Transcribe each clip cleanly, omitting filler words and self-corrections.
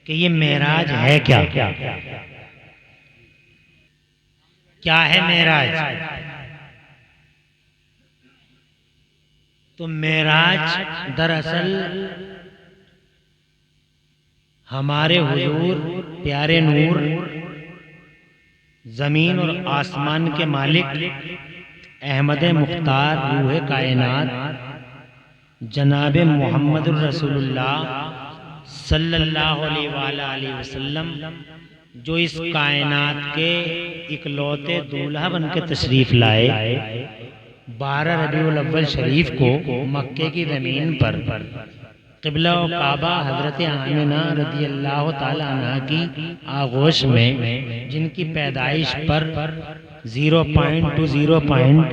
कि ये मेराज है क्या, क्या है मेराज। तो मेराज दरअसल हमारे हुजूर प्यारे नूर, जमीन और आसमान के मालिक अहमद मुख्तार रूह कायनात जनाब मोहम्मद रसूलुल्लाह सल्लल्लाहु अलैहि वसल्लम, जो इस कायनात के इकलौते दूल्हा बन के तशरीफ लाए 12 रबीउल अव्वल शरीफ को मक्के की ज़मीन पर क़िबला और काबा हज़रत आमिना रज़ी अल्लाह ताला अन्हा की आगोश में, जिनकी पैदाइश पर 0 पॉइंट टू 0 पॉइंट,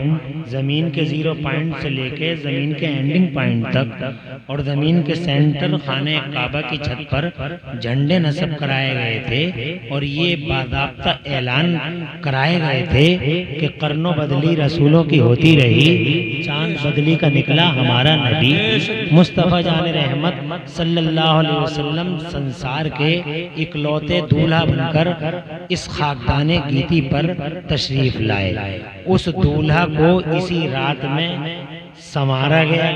ज़मीन के 0 पॉइंट से लेके ज़मीन के एंडिंग पॉइंट तक और ज़मीन के सेंटर खाने काबा की छत पर झंडे नस्ब कराए गए थे। और ये बाज़ाब्ता ऐलान कराए गए थे कि कर्नो बदली रसूलों की होती रही, चांद बदली का निकला हमारा नबी मुस्तफ़ा जान रहमत सल्लल्लाहु अलैहि वसल्लम संसार के इकलौते दूल्हा बनकर इस खाकदाने गीती पर तशरीफ लाए। उस दूल्हा को इसी रात में संवारा गया,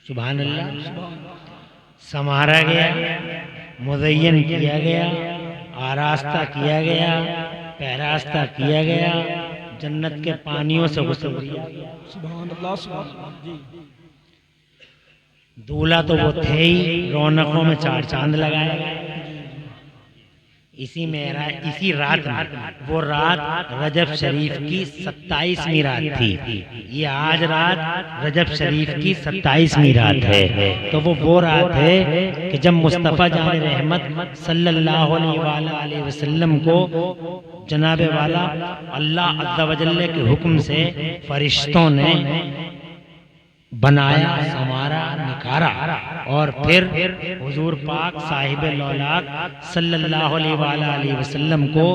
सुभान अल्लाह, संवारा गया, मुज़य्यन किया गया, आरास्ता किया गया, पहरास्ता किया गया, जन्नत के पानियों से गुस्ल किया गया। सुभान अल्लाह, सुभान अल्लाह। दूल्हा तो वो थे ही, रौनकों में 4 चांद लगाए गए। इसी रात में, वो रात रजब शरीफ की 27वीं रात थी। ये आज रात रजब शरीफ की 27वीं रात है। तो वो रात है कि जब मुस्तफ़ा जान रहमत सल्लल्लाहु अलैहि वसल्लम को जनाब वाला अल्लाह अज़्ज़ा व जल्ल के हुक्म से फरिश्तों ने बनाया, संवारा, निकारा और फिर हुजूर पाक साहिब लौलाक सल्लल्लाहु अलैहि वसल्लम को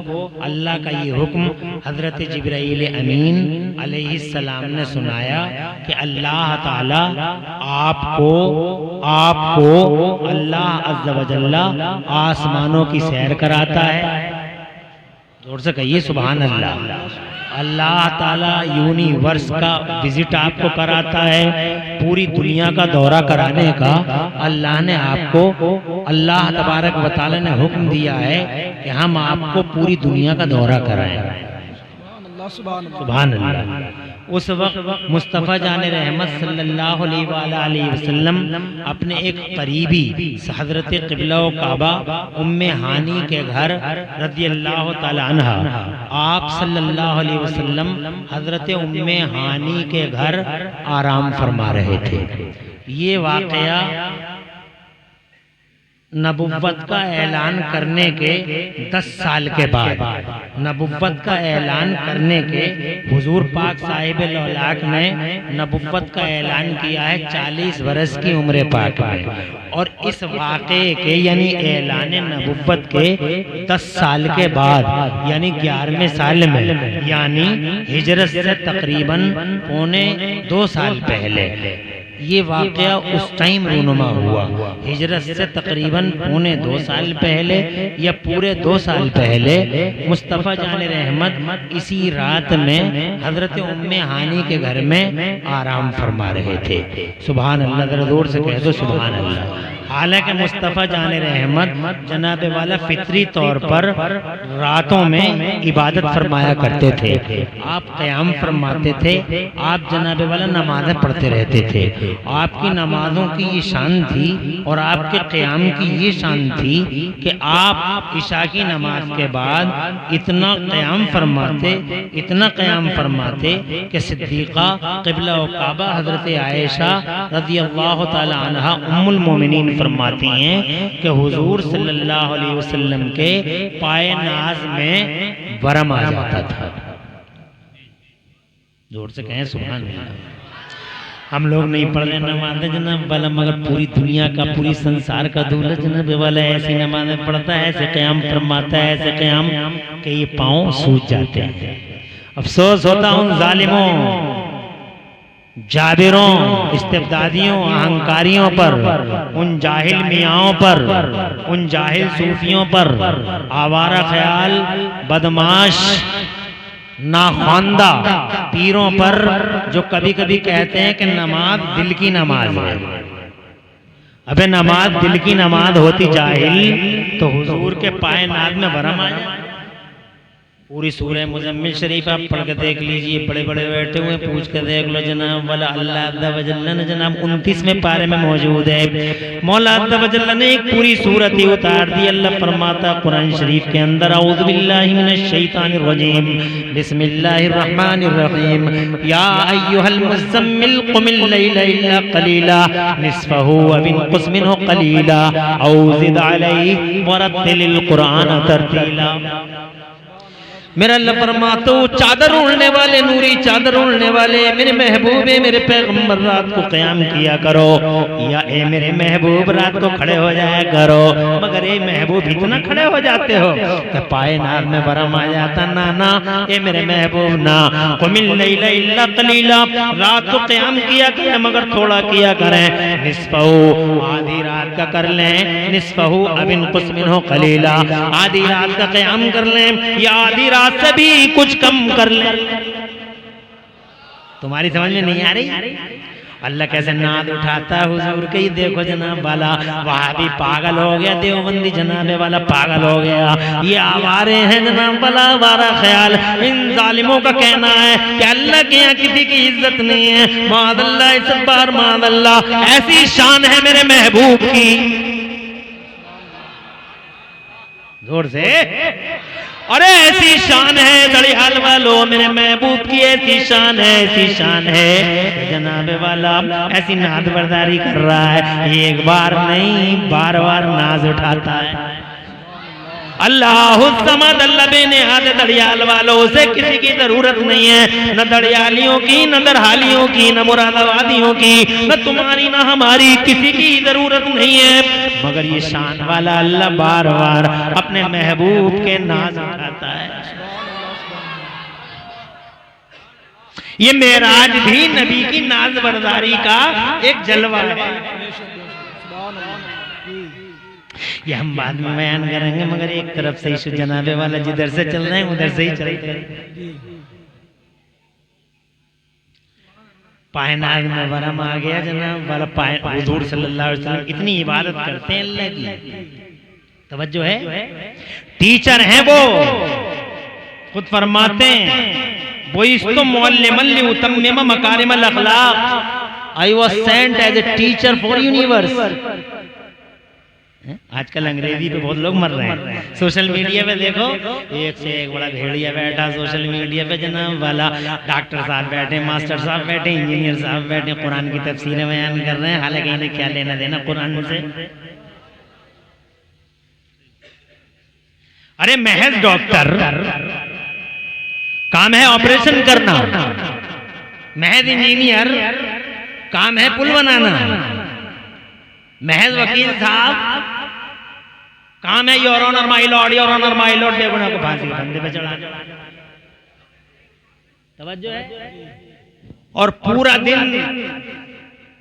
अल्लाह का ये हुक्म हज़रत जिब्राईल अमीन अलैहिस्सलाम ने सुनाया कि अल्लाह ताला आपको अल्लाह अज़्ज़ा व जल्ल आसमानों की सैर कराता है। जोर से कहिए सुभान अल्लाह। अल्लाह ताला यूनिवर्स का विजिट आपको कराता है। पूरी दुनिया का दौरा कराने का अल्लाह ने आपको, अल्लाह तबारक व तआला ने हुक्म दिया है कि हम आपको पूरी दुनिया का दौरा कराएं। सुभान अल्लाह। उस वक्त मुस्तफ़ा जान रहमत सल्लल्लाहु अलैहि वसल्लम अपने एक करीबी हज़रत क़िबला व काबा उम्मे हानी के घर रज़ी अल्लाह ताला अन्हा, आप सल्लल्लाहु अलैहि वसल्लम हज़रत उम्मे हानी के घर आराम फरमा रहे थे। ये वाक़या नबुव्वत का ऐलान करने के 10 साल के बाद, नबुव्वत का ऐलान करने के हुजूर पाक साहिब लौलाक ने नबुव्वत का ऐलान किया है 40 बरस की उम्र पाक में। और इस वाक़े के यानी ऐलान नबुव्वत के 10 साल के बाद यानी 11वें साल में, यानी हिजरत से तकरीबन 2.25 साल पहले ये वाक़या उस टाइम रूनुमा हुआ। हिजरत से तकरीबन 2.25 साल पहले या पूरे 2 साल पहले मुस्तफ़ा जान रहमत इसी रात में हज़रत उम्मे हानी के घर में आराम फरमा रहे थे। सुभान अल्लाह, ज़रा जोर से कह दो सुभान अल्लाह। हालांकि मुस्तफ़ा जान रहमत जनाब वाला फितरी तौर पर रातों में इबादत फरमाया करते थे, आप क़याम फरमाते थे, आप जनाब वाला नमाज़ें पढ़ते रहते थे। आपकी नमाजों की ये शान थी और आपके क़याम की ये शान थी कि आप इशा की नमाज के बाद इतना क़याम फरमाते कि सिद्दीक़ा क़िबला व काबा हज़रत आयशा रज़ी अल्लाह ताला अन्हा उम्मुल मोमिनीन फरमाती हैं कि हुजूर सल्लल्लाहु अलैहि वसल्लम के पाए नाज में वरम आ जाता था। जोर से कहें सुभान अल्लाह। हम लोग नहीं पढ़ रहे नमाज़ें जनाब वाला, मगर पूरी दुनिया का, पूरी संसार का दूल्हा जनाब वाला ऐसी नमाज़ें पढ़ता है, ऐसे क़याम फरमाता है, ऐसे क़याम कि ये पाँव सूज जाते हैं। अफसोस होता उन जालिमों जाबिरों, इस्तिबदादियों, अहंकारियों पर, उन जाहिल मियाओं पर, उन जाहिल सूफियों पर, आवारा ख्याल, बदमाश, नाख्वांदा पीरों पर जो कभी कभी कहते हैं कि नमाज दिल की नमाज है। अबे नमाज दिल की नमाज होती जाहिल तो हुजूर के पाए नाद में भरम आ जाए। पूरी सूरह मुज़म्मिल शरीफ आप पढ़ के देख लीजिए, बड़े बड़े बैठे हुए पूछ के देख लो जनाब, वाला अल्लाह अज़्ज़ा व जल्ल ने जनाब 29वें पारे में मौजूद है। मौला अज़्ज़ा व जल्ल ने एक पूरी सूरत ही उतार दी। अल्लाह फरमाता कुरान शरीफ के अंदर, औज़ु बिल्लाहि मिनश शैतानिर रजीम, बिस्मिल्लाहिर रहमानिर रहीम, या अय्युहल मुज़्ज़म्मिल क़ुमिल लैला इल्ला क़लीला निस्फ़हु व इंक़ुस मिन्हु क़लीला औ ज़िद अलैहि व रत्तिलिल क़ुरआन तरतीला। मेरा अल्लाह फरमाता हूँ, चादर ओढ़ने वाले, नूरी चादर ओढ़ने वाले मेरे महबूबे, मेरे पैगंबर, रात को क़याम किया करो। या ए मेरे महबूब रात को खड़े हो जाया करो। मगर ए महबूब इतना खड़े हो जाते हो कि पाए नाद में भरम आ जाता। ना ना ए मेरे महबूब ना, क़ुमिल लैला इल्ला क़लीला, रात को क़याम किया करें मगर थोड़ा किया करें। निस्फ़हु, आधी रात का कर लें, निस्फ़हु अब इंक़ुस मिन्हु क़लीला, आधी रात का क़याम कर लें या आधी रात से भी कुछ कम कर ले। तुम्हारी समझ में नहीं आ रही? अल्लाह कैसे नाद उठाता है हुजूर के, ही देखो जनाब वाला वहां भी पागल हो गया, देवबंदी जनाबे वाला पागल हो गया। ये आवारे हैं जनाब वाला, आवारा ख्याल। इन जालिमों का कहना है कि अल्लाह के यहाँ किसी की इज्जत नहीं है। मादल्ला इस बार मादल्ला, ऐसी शान है मेरे महबूब की। जोर से, अरे ऐसी शान है दड़ियाल वालों, मेरे महबूब की ऐसी शान है, ऐसी शान है जनाबे वाला ऐसी नाद बरदारी कर रहा है। एक बार नहीं बार बार नाज उठाता है। अल्लाह समद, अल्लाह बेनिहाद, दड़ियाल वालों से किसी की जरूरत नहीं है, न दड़ियालियों की, न दरहालियों की, न मुरादाबादियों की, न तुम्हारी न हमारी, किसी की जरूरत नहीं है। मगर ये शान वाला अल्लाह बार बार अपने महबूब के नाज उठाता है। ये मेराज भी नबी की नाज बरदारी का एक जलवा है। ये हम बाद में बयान करेंगे, मगर एक तरफ से इशू जनाबे वाला जिधर से चल रहे हैं उधर से ही चलते हैं। पायनाज में वरम आ गया जनाब वाला। हुजूर सल्लल्लाहु अलैहि वसल्लम इतनी इबादत करते हैं अल्लाह की, तवज्जो है। टीचर हैं वो, खुद फरमाते हैं वो इसको मुअल्लिमन लिउतम्मिम मकारिमल अखलाक, I was sent as a teacher for universe. आजकल अंग्रेजी पे बहुत लोग मर रहे हैं। सोशल मीडिया पे देखो, एक से एक बड़ा भेड़िया बैठा सोशल मीडिया पे जनाब वाला। डॉक्टर साहब बैठे, मास्टर साहब बैठे, इंजीनियर साहब बैठे, कुरान की तफसीरें बयान कर रहे हैं, हालांकि इन्हें क्या लेना देना कुरान से। अरे महज डॉक्टर काम है ऑपरेशन करना, महज इंजीनियर काम है पुल बनाना, महज वकील साहब काम है your honour my lord, your honour my lord बेगुनाह को फांसी के फंदे पे चढ़ा। तवज्जो है। और पूरा दिन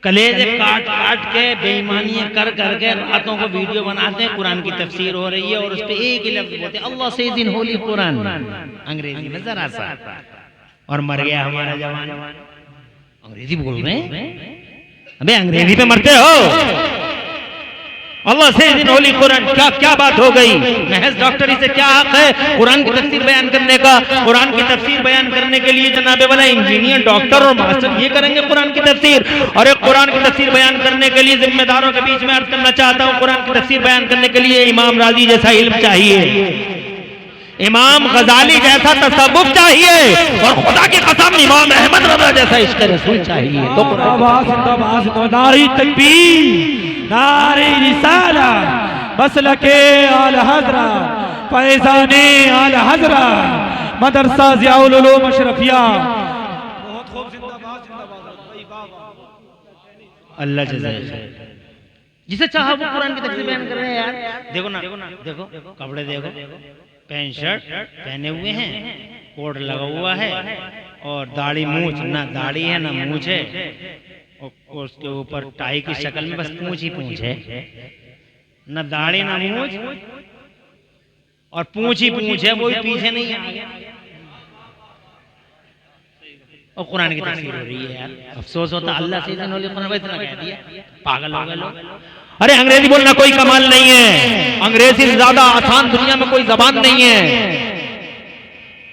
कलेजे काट काट के बेईमानियां कर करके रातों को वीडियो बनाते हैं, कुरान की तफसीर हो रही है और उस पे एक ही लफ्ज बोलते हैं, Allah says in Holi Quran, अंग्रेजी में जरा सा। और मर गया हमारा जवान, अंग्रेजी बोल रहे हैं। अबे अंग्रेजी पे मरते हो। अल्लाह से इन होली कुरान, क्या क्या बात हो गई। महज डॉक्टरी से क्या हक है कुरान की तफसीर बयान करने का। कुरान की तफसीर बयान करने के लिए जनाबे वाला इंजीनियर, डॉक्टर और मास्टर ये करेंगे कुरान की तफसीर। और एक कुरान की तफसीर बयान करने के लिए जिम्मेदारों के बीच में अर्ज करना चाहता हूँ, कुरान की तफसीर बयान करने के लिए इमाम राजी जैसा इल्म चाहिए, इमाम गजाली जैसा तसव्वुफ चाहिए, और खुदा की कसम इमाम अहमद रज़ा जैसा इश्क़ रसूल चाहिए। तो नारी तकबीर, नारे रिसालत, मसलके आला हज़रत, फैज़ाने आला हज़रत, मदरसा ज़ियाउल उलूम अशरफिया। बहुत खूब, जिंदाबाद जिंदाबाद। अल्लाह जज़ाए जिसे चाहा वो कुरान की तफसीर बयान कर रहे हैं यार। देखो ना, देखो कपड़े देखो, पैंट शर्ट पहने हुए हैं, कोट लगा हुआ है, और दाढ़ी मूछ, ना दाढ़ी है ना मूछ है, और उसके ऊपर टाई की शक्ल में बस पूंछ ही पूंछ है, ना दाढ़ी ना मूछ, और पूंछ ही पूंछ है, वो पीछे नहीं आगे। और कुरान की तफसीर हो रही है यार, अफसोस होता अल्लाह से कुरान इतना कह दिया, पागल हो गए लोग। अरे अंग्रेजी बोलना कोई कमाल नहीं है, अंग्रेजी से ज्यादा आसान दुनिया में कोई जबान नहीं है।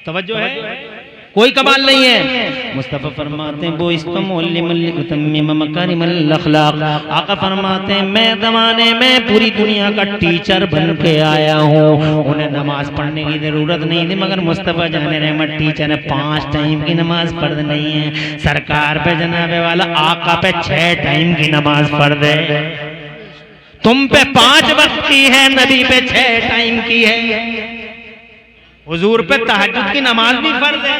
तवज्जो है, कोई कमाल नहीं है। मुस्तफा फरमाते हैं वो आका फरमाते हैं मैं ज़माने में पूरी दुनिया का टीचर बन के आया हूँ। उन्हें नमाज पढ़ने की जरूरत नहीं थी, मगर मुस्तफा जाने रहमत टीचर ने 5 टाइम की नमाज पढ़ नहीं है। सरकार पे जनाबे वाला आका पे 6 टाइम की नमाज पढ़ दे। तुम पे 5 वक्त की है, नबी पे 6 टाइम की है। हुजूर पे तहज्जुद की नमाज भी फर्ज है।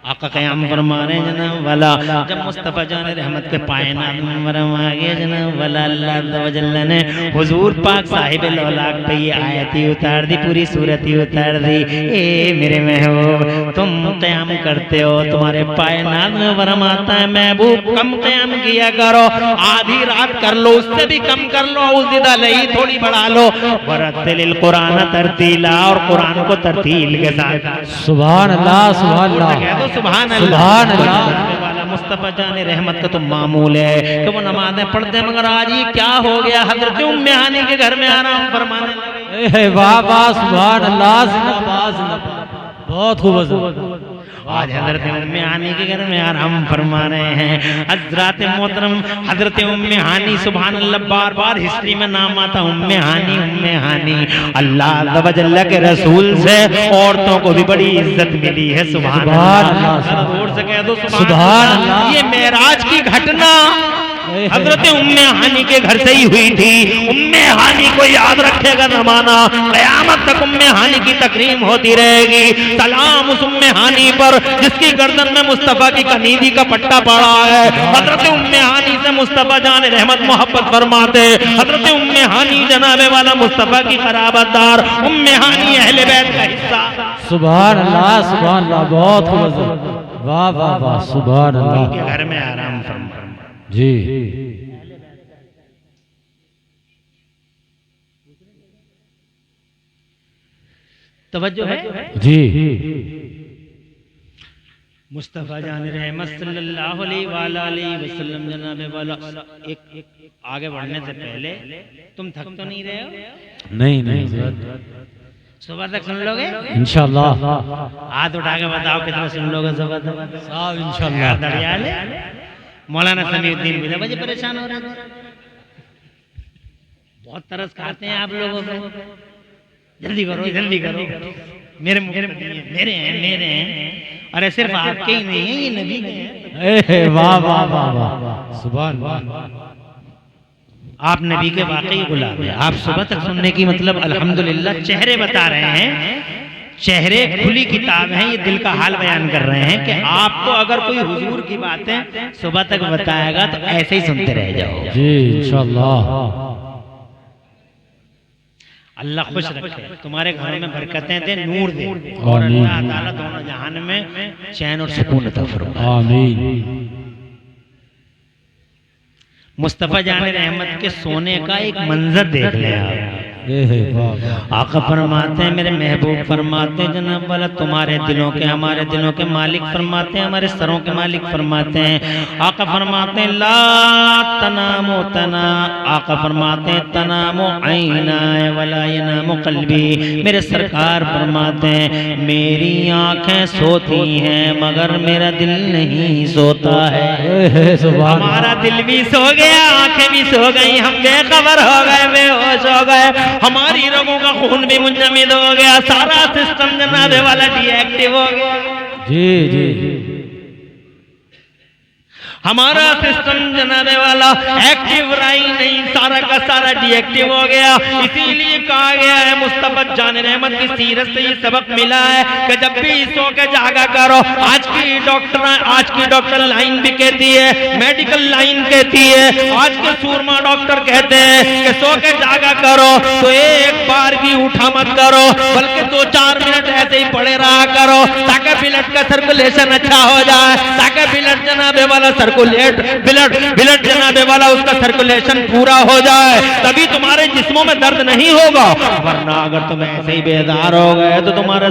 आका क़याम फरमा रहे जनाब वाला, जब मुस्तफ़ा जान रहमत के पायनात मुनव्वरम आ गए जनाब वाला, अल्लाह तवज्जल ने हुजूर पाक साहिब लौलाक पे ये आयत ही उतार दी, पूरी सूरत ही उतार दी। ए मेरे महबूब तुम क़याम करते हो, तुम्हारे पायनात मुनव्वरम आता है, महबूब कम क़याम किया करो, आधी रात कर लो, उससे भी कम कर लो, उज़्ज़िदा लही थोड़ी बढ़ा लो। वरत्तिलिल कुरान तरतीला, और कुरान को तरतील के साथ। सुभान अल्लाह, सुभान अल्लाह, सुभान अल्लाह। वाला मुस्तफा जाने रहमत का तो मामूल है कि वो नमाज़ें पढ़ते हैं, मगर आज ये क्या हो गया, हज़रत उम्मे हानी के घर में आराम फरमाने लगे। वाह वाह, सुभान अल्लाह, जिंदाबाद जिंदाबाद, बहुत खूब। आज हजरत उम्मे हानी के घर में आराम फरमा रहे हैं। हजरत मोहतरम हजरत उम्मे हानी, सुभान अल्लाह, बार बार हिस्ट्री में नाम आता उम्मे हानी, उम्मे हानी। अल्लाह तवज्जल के रसूल से औरतों को भी बड़ी इज्जत मिली है। सुभान अल्लाह, जोर से कह दो सुभान अल्लाह। ये मेराज की घटना हजरत उम्मे हानी के घर से ही हुई थी। उम्मे हानी को याद रखेगा जमाना, क़यामत तक उम्मे हानी की तकरीम होती रहेगी। सलाम उस उम्मे हानी पर जिसकी गर्दन में मुस्तफा की कनीदी का पट्टा पड़ा है। हजरत उम्मे हानी से मुस्तफा जान रहमत मोहब्बत फरमाते। हजरत उम्मे हानी जनाबे वाला मुस्तफा की क़राबतदार, उम्मे हानी अहले बैत का हिस्सा। सुभान अल्लाह, सुभान अल्लाह, बहुत खूब। वाह वाह वाह, सुभान अल्लाह। के घर में आराम फरमा जी। तवज्जो है जी। मुस्तफा जान रहमत सल्लल्लाहु अलैहि वसल्लम जनाबे वाला, एक आगे बढ़ने से पहले तुम थक तो नहीं रहे हो? नहीं नहीं, सुबह तक सुन लोगे इंशाल्लाह। हाथ उठा के बताओ कितना सुन लोगे सुबह तक? साहब इंशाल्लाह। दरियाले मौलाना समीउद्दीन बिना वजह परेशान हो रहे हैं। बहुत तरस खाते हैं आप लोगों पे, जल्दी करो जल्दी करो, मेरे मेरे हैं। अरे सिर्फ आपके ही नहीं है, ये नबी के हैं। वाह वाह वाह वाह, सुभान अल्लाह। आप नबी के वाकई गुलाम हैं। आप सुबह तक सुनने की मतलब अल्हम्दुलिल्लाह चेहरे बता रहे हैं, चेहरे खुली किताब है, ये दिल का हाल बयान कर रहे हैं कि आपको अगर कोई हुजूर की बातें सुबह तक बताएगा तो ऐसे ही सुनते रह जाओ जी इंशाल्लाह। अल्लाह खुश रखे, तुम्हारे घरों में बरकतें दे, नूर दे, और अल्लाह ताला दोनों जहान में चैन और सुकून अता फरमाए। आमीन। मुस्तफा जाने रहमत के सोने का एक मंजर देख ले आप। आका फरमाते हैं, मेरे महबूब फरमाते हैं जनाब वाला, तुम्हारे दिलों के हमारे दिलों के मालिक फरमाते हैं, हमारे सरों के मालिक फरमाते हैं। आका फरमाते हैं ला तनामो तना, आका फरमाते हैं तनामो ऐना वला यनामो कल्बी। मेरे सरकार फरमाते हैं मेरी आंखें सोती हैं मगर मेरा दिल नहीं सोता है। हमारा दिल भी सो गया, आंखें भी सो गई, हम बेखबर हो गए, बेहोश हो गए, हमारी रगों का खून भी मुंजमद हो गया, सारा सिस्टम जनाबे वाला डीएक्टिव हो गया। जी जी, हमारा सिस्टम जनाबे वाला एक्टिव रही नहीं, सारा का का सारा डीएक्टिव हो गया। इसीलिए कहा गया है, मुस्तफा जान रहमत की सीरत से ये सबक मिला है कि जब भी सो के जागा करो। आज की डॉक्टर लाइन भी कहती है, मेडिकल लाइन कहती है, आज के सूरमा डॉक्टर कहते हैं कि सो के जागा करो तो एक बार भी उठा मत करो, बल्कि 2-4 मिनट ऐसे ही पड़े रहा करो ताकि ब्लड का सर्कुलेशन अच्छा हो जाए, ताकि ब्लड जनाबे वाला ब्लड जनाबे वाला उसका सर्कुलेशन पूरा हो जाए, तभी तुम्हारे जिस्मों में दर्द नहीं होगा। वरना अगर तुम ऐसे ही बेदार हो गए तो तुम्हारे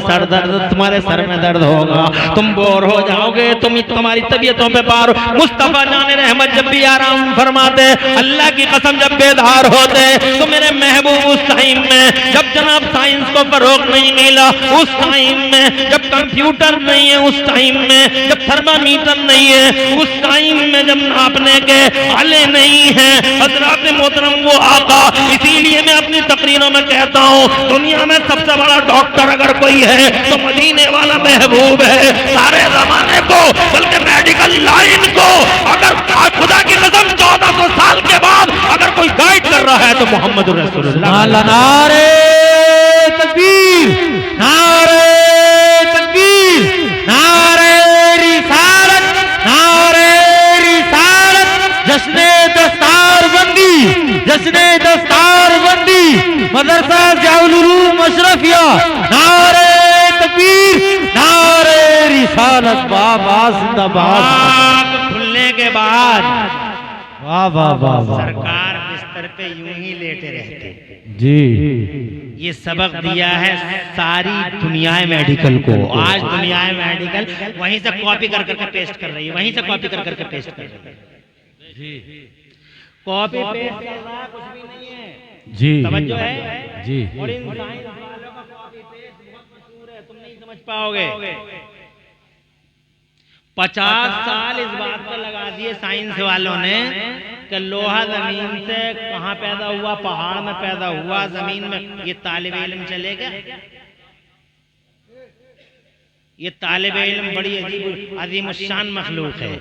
सर में दर्द होगा, तुम बोर हो जाओगे, तुम्हारी तबीयतों पे पार। मुस्तफा जान रहमत जब भी आराम फरमाते, अल्लाह की कसम जब बेदार होते तो मेरे महबूब उस टाइम में जब जनाब साइंस को फरोग नहीं मिला, उस टाइम में जब कंप्यूटर नहीं है, उस टाइम में जब थर्मामीटर नहीं है, उस टाइम में जब नापने के आले नहीं है, हजरात मोहतरम वो आका। इसीलिए मैं अपनी तकरीरों में कहता हूँ, दुनिया में सबसे बड़ा डॉक्टर अगर कोई है तो मदीने वाला महबूब है। सारे जमाने को, बल्कि मेडिकल लाइन को अगर खुदा की कसम 1400 साल के बाद अगर कोई गाइड कर रहा है तो मोहम्मद रसूलुल्लाह। नारे तकबीर, नारे तकबीर, नारे रिसालत, नारे रिसालत, जश्ने दस्तारबंदी, जश्ने दस्तारबंदी, मदरसा जाउल उलूम अशरफिया, नारे तकबीर, नारे रिसालत, बाबा जिंदाबाद। खुलने के बाद वाह वाह वाह वाह, सरकार बिस्तर पे यूं ही लेटे रहते। जी ये सबक दिया है सारी दुनिया मेडिकल को। आज दुनिया मेडिकल वहीं से कॉपी कर करके पेस्ट कर रही है, वहीं से कॉपी कर करके पेस्ट कर रही है। कॉपी पेस्ट कर रहा है, कुछ भी नहीं है। जी तवज्जो है जी। और इन साइंस वालों का कॉपी पेस्ट बहुत मशहूर है, तुम नहीं समझ पाओगे। 50 साल इस बात पर लगा दिए साइंस वालों ने कि लोहा जमीन से कहां पैदा हुआ, पहाड़ में पैदा हुआ, जमीन में। ये तालिब इल्म चलेगा, ये तालिब इल्म बड़ी अजीम शान मखलूक है।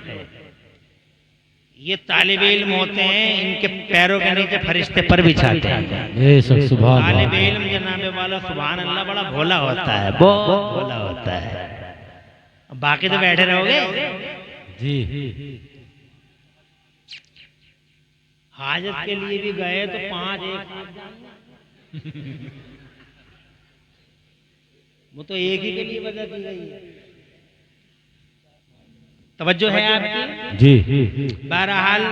ये तालिब इल्म होते हैं, इनके पैरों के नीचे फरिश्ते पर बिछाते हैं। तालिब इल्म जनाबे वाला सुभान अल्लाह बड़ा भोला होता है, बहुत भोला होता है। बाकी तो बैठे रहोगे जी। हाजत के लिए भी गए तो 5 एक साथ वो तो एक ही के लिए वजह की गई है। तवज्जो है आपकी जी। बहरहाल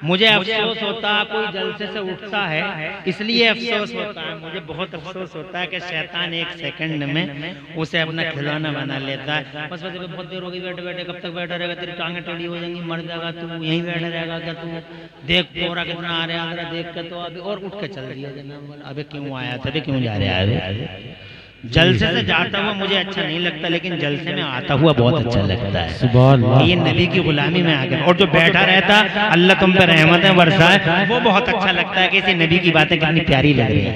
मुझे अफसोस होता है, कोई जलसे से उठता है इसलिए अफसोस होता है, मुझे बहुत अफसोस होता है कि शैतान 1 सेकंड में उसे अपना खिलौना बना लेता है। बस बहुत देर होगी बैठे बैठे, कब तक बैठा रहेगा, तेरी टांगें टेढ़ी हो जाएंगी, मर जाएगा तू, यहीं बैठा रहेगा क्या तू, देख कोहरा कितना आ रहा है, देख के तो अभी और उठ के चल दिया जनाब। अबे क्यों आया था, क्यों जा रहा है। जलसे से जाता हुआ मुझे अच्छा नहीं लगता, लेकिन जलसे में आता हुआ बहुत अच्छा लगता है। सुभान अल्लाह। ये नबी की गुलामी में आ गया। और जो बैठा रहता अल्लाह तुम पे रहमतें बरसाए, वो बहुत अच्छा लगता है कि इसी नबी की बातें कितनी प्यारी लग रही है।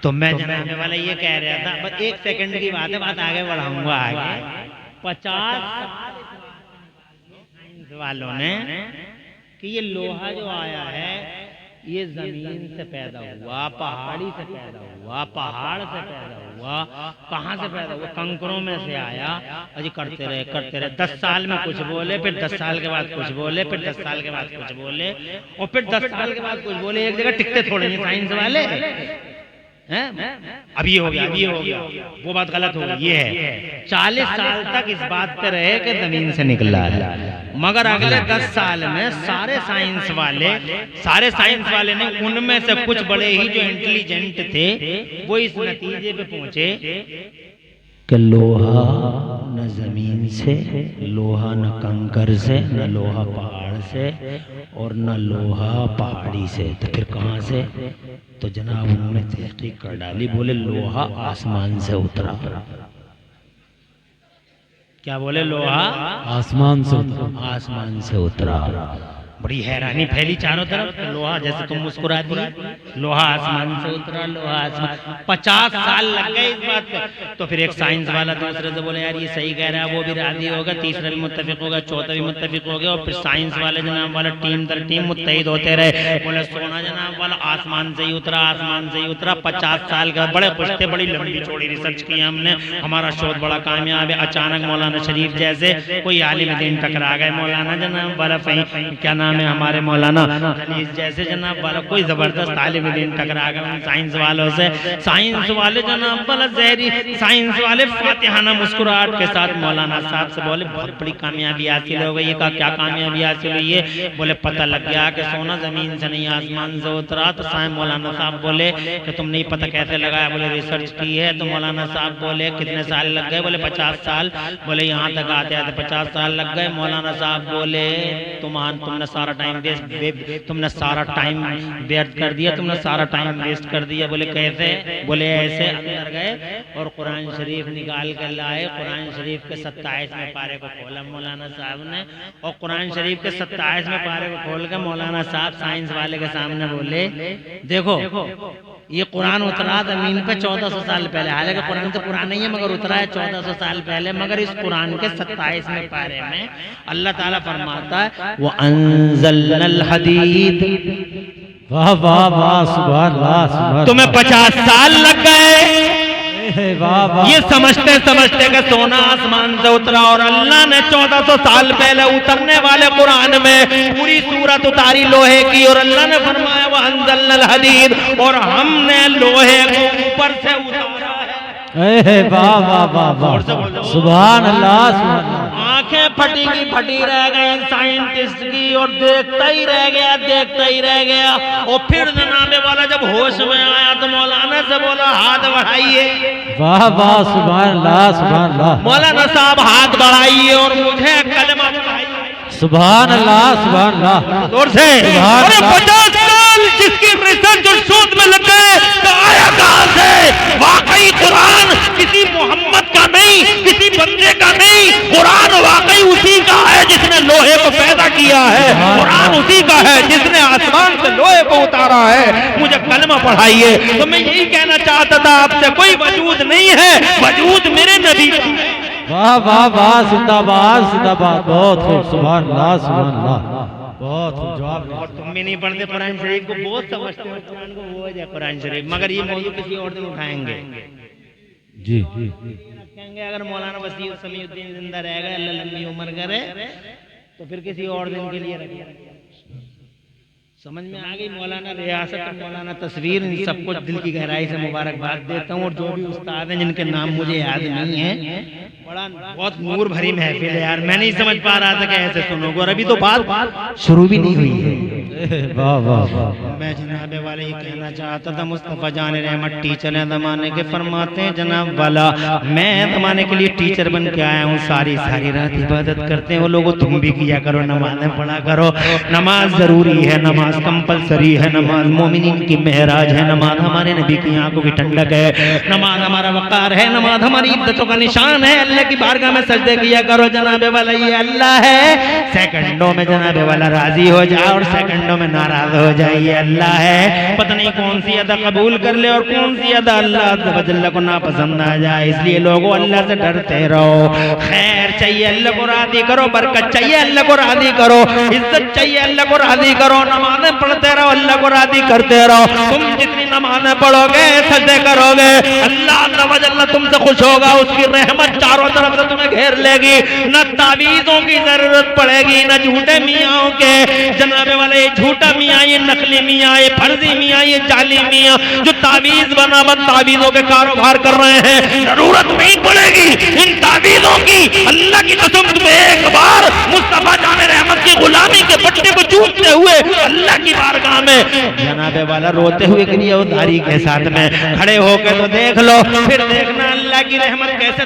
तो मैं जनाबे वाला ये कह रहा था, बस 1 सेकंड की बात है, बात आगे बढ़ाऊंगा। आगे 50 साइंस वालों ने कि ये लोहा जो आया है ये जमीन से पैदा हुआ, पहाड़ी से पैदा हुआ, पहाड़ से पैदा हुआ, कहाँ से पैदा हुआ, कंकरों में से आया। अजी करते रहे 10 साल में कुछ बोले, फिर 10 साल के बाद कुछ बोले, फिर 10 साल के बाद कुछ बोले, और फिर 10 साल के बाद कुछ बोले। एक जगह टिकते थोड़े नहीं साइंस वाले हैं। अब ये हो गया, अब ये हो गया, वो बात गलत हो गई। ये है 40 साल तक इस बात पे रहे कि जमीन से निकला है, मगर अगले 10 साल में सारे साइंस वाले ने, उनमें से कुछ बड़े ही जो इंटेलिजेंट थे, वो इस नतीजे पे पहुंचे कि लोहा न जमीन से, लोहा न कंकर से, न लोहा पहाड़ से, और न लोहा पहाड़ी से, तो फिर कहाँ से? तो जनाब उन्होंने तहकीक कर डाली, बोले लोहा आसमान से उतरा। क्या बोले? लोहा आसमान से आसमान से उतरा। बड़ी हैरानी फैली चारों तरफ। लोहा जैसे तुम मुस्कुरा दिए, लोहा आसमान से उतरा, लोहा आसमान। 50 साल लग गए इस बात पे। तो फिर एक साइंस वाला दूसरे से बोले यार ये सही कह रहा है, वो भी राजी होगा, तीसरा भी मुत्तफिक होगा, चौथा भी मुत्तफिक हो गया। और फिर साइंस वाले जनाब वाला टीम दर टीम मुत्तहिद होते रहे। बोले सोना जनाब वाला आसमान से ही उतरा, आसमान से ही उतरा। 50 साल का बड़े पुछते, बड़ी लंबी चौड़ी रिसर्च की हमने, हमारा शोध बड़ा कामयाब है। अचानक मौलाना शरीफ जैसे कोई आलिम दीन टकरा गए, मौलाना जनाब वाला क्या नाम है हमारे मौलाना जैसे जनाब वाला कोई जबरदस्त आलिम दीन टकरा गए उन साइंस वालों से। साइंस वाले जनाब वाला जहरी साइंस वाले फातिहाना मुस्कुराहट के साथ मौलाना साहब से बोले बहुत बड़ी कामयाबी हासिल हो गई। का क्या कामयाबी हासिल हुई है? बोले पता लग गया कि सोना जमीन से नहीं आसमान से उतरा। तो साहब मौलाना साहब बोले कि तुम नहीं पता कैसे लगाया? बोले रिसर्च की है। तो मौलाना साहब बोले कितने साल लग गए? बोले 50 साल। बोले यहाँ तक आते आते 50 साल लग गए। मौलाना साहब बोले तुमने सारा टाइम व्यर्थ कर दिया, तुमने सारा टाइम वेस्ट कर दिया। बोले कैसे? बोले ऐसे अंदर गए और कुरान शरीफ निकाल कर लाए। कुरान शरीफ के 27वें पारे को खोला मौलाना साहब ने, और कुरान शरीफ के 27वें पारे को खोल के मौलाना साहब साइंस वाले के सामने बोले देखो ये कुरान उतरा जमीन पे 1400 साल पहले। हालांकि कुरान तो पुराना ही है मगर उतरा है 1400 साल पहले। मगर इस कुरान के 27वें पारे में अल्लाह ताला फरमाता है वो अंज़लनल हदीद। वाह वाह वाह, सुभान अल्लाह, सुभान। तुम्हें 50 साल लग गए वाह वाह, ये समझते समझते कि सोना आसमान से उतरा, और अल्लाह ने 1400 साल पहले उतरने वाले कुरान में पूरी सूरत उतारी लोहे की। और अल्लाह ने फरमाया वो अंज़लनल हदीद, और हमने लोहे को ऊपर से उतारा है। वाह वाह वाह वाह, सुभान अल्लाह, सुभान अल्लाह। आंखें फटी की फटी रह गई साइंटिस्ट की, और देखता ही रह गया, देखता ही रह गया। और फिर जनाबे वाला जब होश में आया तो मौलाना से बोला हाथ बढ़ाइए। वाह वाह, सुभान अल्लाह, सुभान अल्लाह। मौलाना साहब हाथ बढ़ाइए और मुझे कलमा पढ़ाइए। सुभान अल्लाह, सुभान अल्लाह। जोर से 50 साल जिसकी रिसर्च और शोध में लग गए, तो आया कहां से? वाकई कुरान किसी मोहम्मद का नहीं, किसी बंदे का नहीं, कुरान वाकई उसी का है जिसने लोहे को पैदा किया है। कुरान उसी का है जिसने आसमान से लोहे को उतारा है। मुझे कलमा पढ़ाइए। तो मैं यही कहना चाहता था आपसे, कोई वजूद नहीं है, वजूद मेरे नबी का है। वाह वाह वाह, जिंदाबाद जिंदाबाद, बहुत खूब, सुभान अल्लाह, सुभान अल्लाह, बहुत खूब जवाब। और तुम भी नहीं पढ़ते कुरान शरीफ को, बहुत समझते हो कुरान को, वो है कुरान शरीफ। मगर ये मौजूद किसी और दिन उठाएंगे जी। कहेंगे अगर मौलाना वसीम समीउद्दीन जिंदा रह गए, अल्लाह लंबी उम्र करे, तो फिर किसी और दिन के लिए रखेंगे। समझ में आ गई? मौलाना रियासत और मौलाना तस्वीर, सबको दिल की गहराई से मुबारकबाद देता हूँ। और जो भी उस्ताद हैं जिनके नाम मुझे याद नहीं है, बड़ा बहुत नूर भरी महफिल है यार। मैं नहीं समझ पा रहा था कि ऐसे सुनोगे, और अभी तो बात शुरू भी नहीं हुई है। वाह वाह वाह। मैं जनाबे वाले ये कहना चाहता था, मुस्तफ़ा जान रहमत टीचर हैं ज़माने के, फरमाते हैं जनाब वाला मैं ज़माने के लिए टीचर बन के आया हूँ। सारी सारी रात इबादत करते हैं वो लोगों, तुम भी किया करो, नमाज़ें पढ़ा करो। नमाज ज़रूरी है, नमाज कंपलसरी है, नमाज मोमिनीन की महराज है, नमाज हमारे नबी की आंखों की ठंडक है, नमाज हमारा वक़ार है, नमाज हमारी इज्जतों का निशान है। अल्लाह की बारगाह में सजदे किया करो। जनाबे वाला ये अल्लाह है, सेकंडों में जनाबे वाला राजी हो जाए और सेकंडों में नाराज हो जाए, ये अल्लाह है। पता नहीं कौन सी अदा कबूल कर ले और कौन सी अदा अल्लाह अज़्ज़वजल्ल को नापसंद आ जाए। इसलिए लोगों अल्लाह से डरते रहो। खैर चाहिए अल्लाह को राजी करो, बरकत चाहिए अल्लाह को राजी करो, इज्जत चाहिए अल्लाह को राजी करो। नमाज़ें पढ़ते रहो, अल्लाह को राजी करते रहो। तुम जितनी नमाज़ें पढ़ोगे, सजदे करोगे, अल्लाह अज़्ज़वजल्ल तुमसे खुश होगा। उसकी रहमत चारों तरफ से तुम्हें घेर लेगी। न तावीज़ों की जरूरत पड़ेगी, न झूठे मियाँओं के। जनाबे वाले झूठा मियाँ, ये नकली मियाँ, ये फर्जी मियाँ, ये जाली मियाँ जो तावीज़ बनावट तावीज़ों के कारोबार कर रहे हैं, जरूरत नहीं पड़ेगी इन तावीज़ों की। अल्लाह की कसम, तुम एक बार मुस्तफा जाने रहमत की गुलामी के पट्टे को चूमते हुए अल्लाह की बारगाह में जनाबे वाला रोते हुए गिरी उधारी के साथ में खड़े होकर तो देख लो, फिर देखना अल्लाह की रहमत कैसे।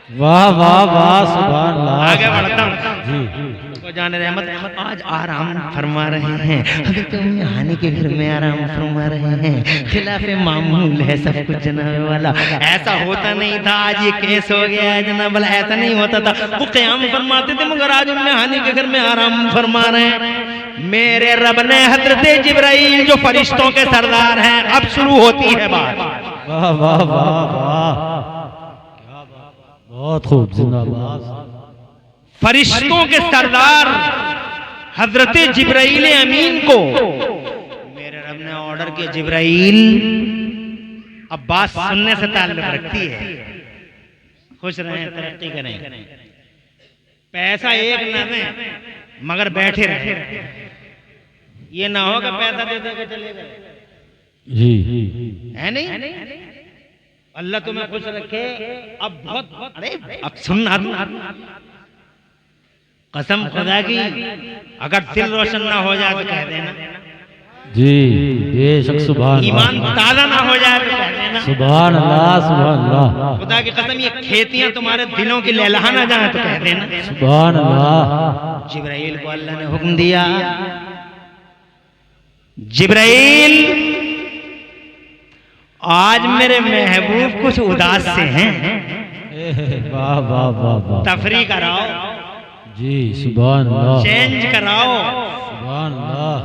वाह वाह वाह, सुभान अल्लाह। आगे बढ़ता हूँ। जी। जान रहमत आज आराम फरमा रहे हैं, हजरत उम्मे हानी के घर में आराम फरमा रहे हैं, खिलाफे मामूल है सब कुछ जनाब वाला। ऐसा होता नहीं था, आज ये केस हो गया है जनाब वाला, ऐसा नहीं होता था। वो क़याम फरमाते थे मगर आज उम्मे हानी के घर में आराम फरमा रहे हैं। मेरे रब ने हजरत जिब्राइल जो फरिश्तों के सरदार हैं, अब शुरू होती है बात। वाह वाह वाह वाह, बहुत खूब, जिंदाबाद। फरिश्तों के सरदार हजरत जिब्राइल अमीन को मेरे रब ने ऑर्डर किया, जिब्राइल अब बात सुनने से ताल्लुक रखती है, खुश रहें, तरक्की करें, पैसा एक न दें मगर बैठे रहें। ये ना हो कि पैसा दे दे के चले गए, जी है नहीं? अल्लाह तुम्हें खुश रखे। अब बहुत, अरे अब सुनना, कसम खुदा की अगर दिल रोशन ना हो जाए तो कह देना, जी बेशक, सुभान ईमान अल्लाह, ताज़ा ना हो जाए तो कह देना, सुभान अल्लाह, सुभान अल्लाह, खुदा की कसम ये खेतियां तुम्हारे दिलों की लहलहा ना जाए तो कह देना। सुभान अल्लाह। जिब्राइल को अल्लाह ने हुक्म दिया, जिब्राइल आज मेरे महबूब कुछ उदास से हैं, वाह वाह वाह वाह, तफरी कराओ, जी सुभान अल्लाह, चेंज कराओ। सुभान अल्लाह।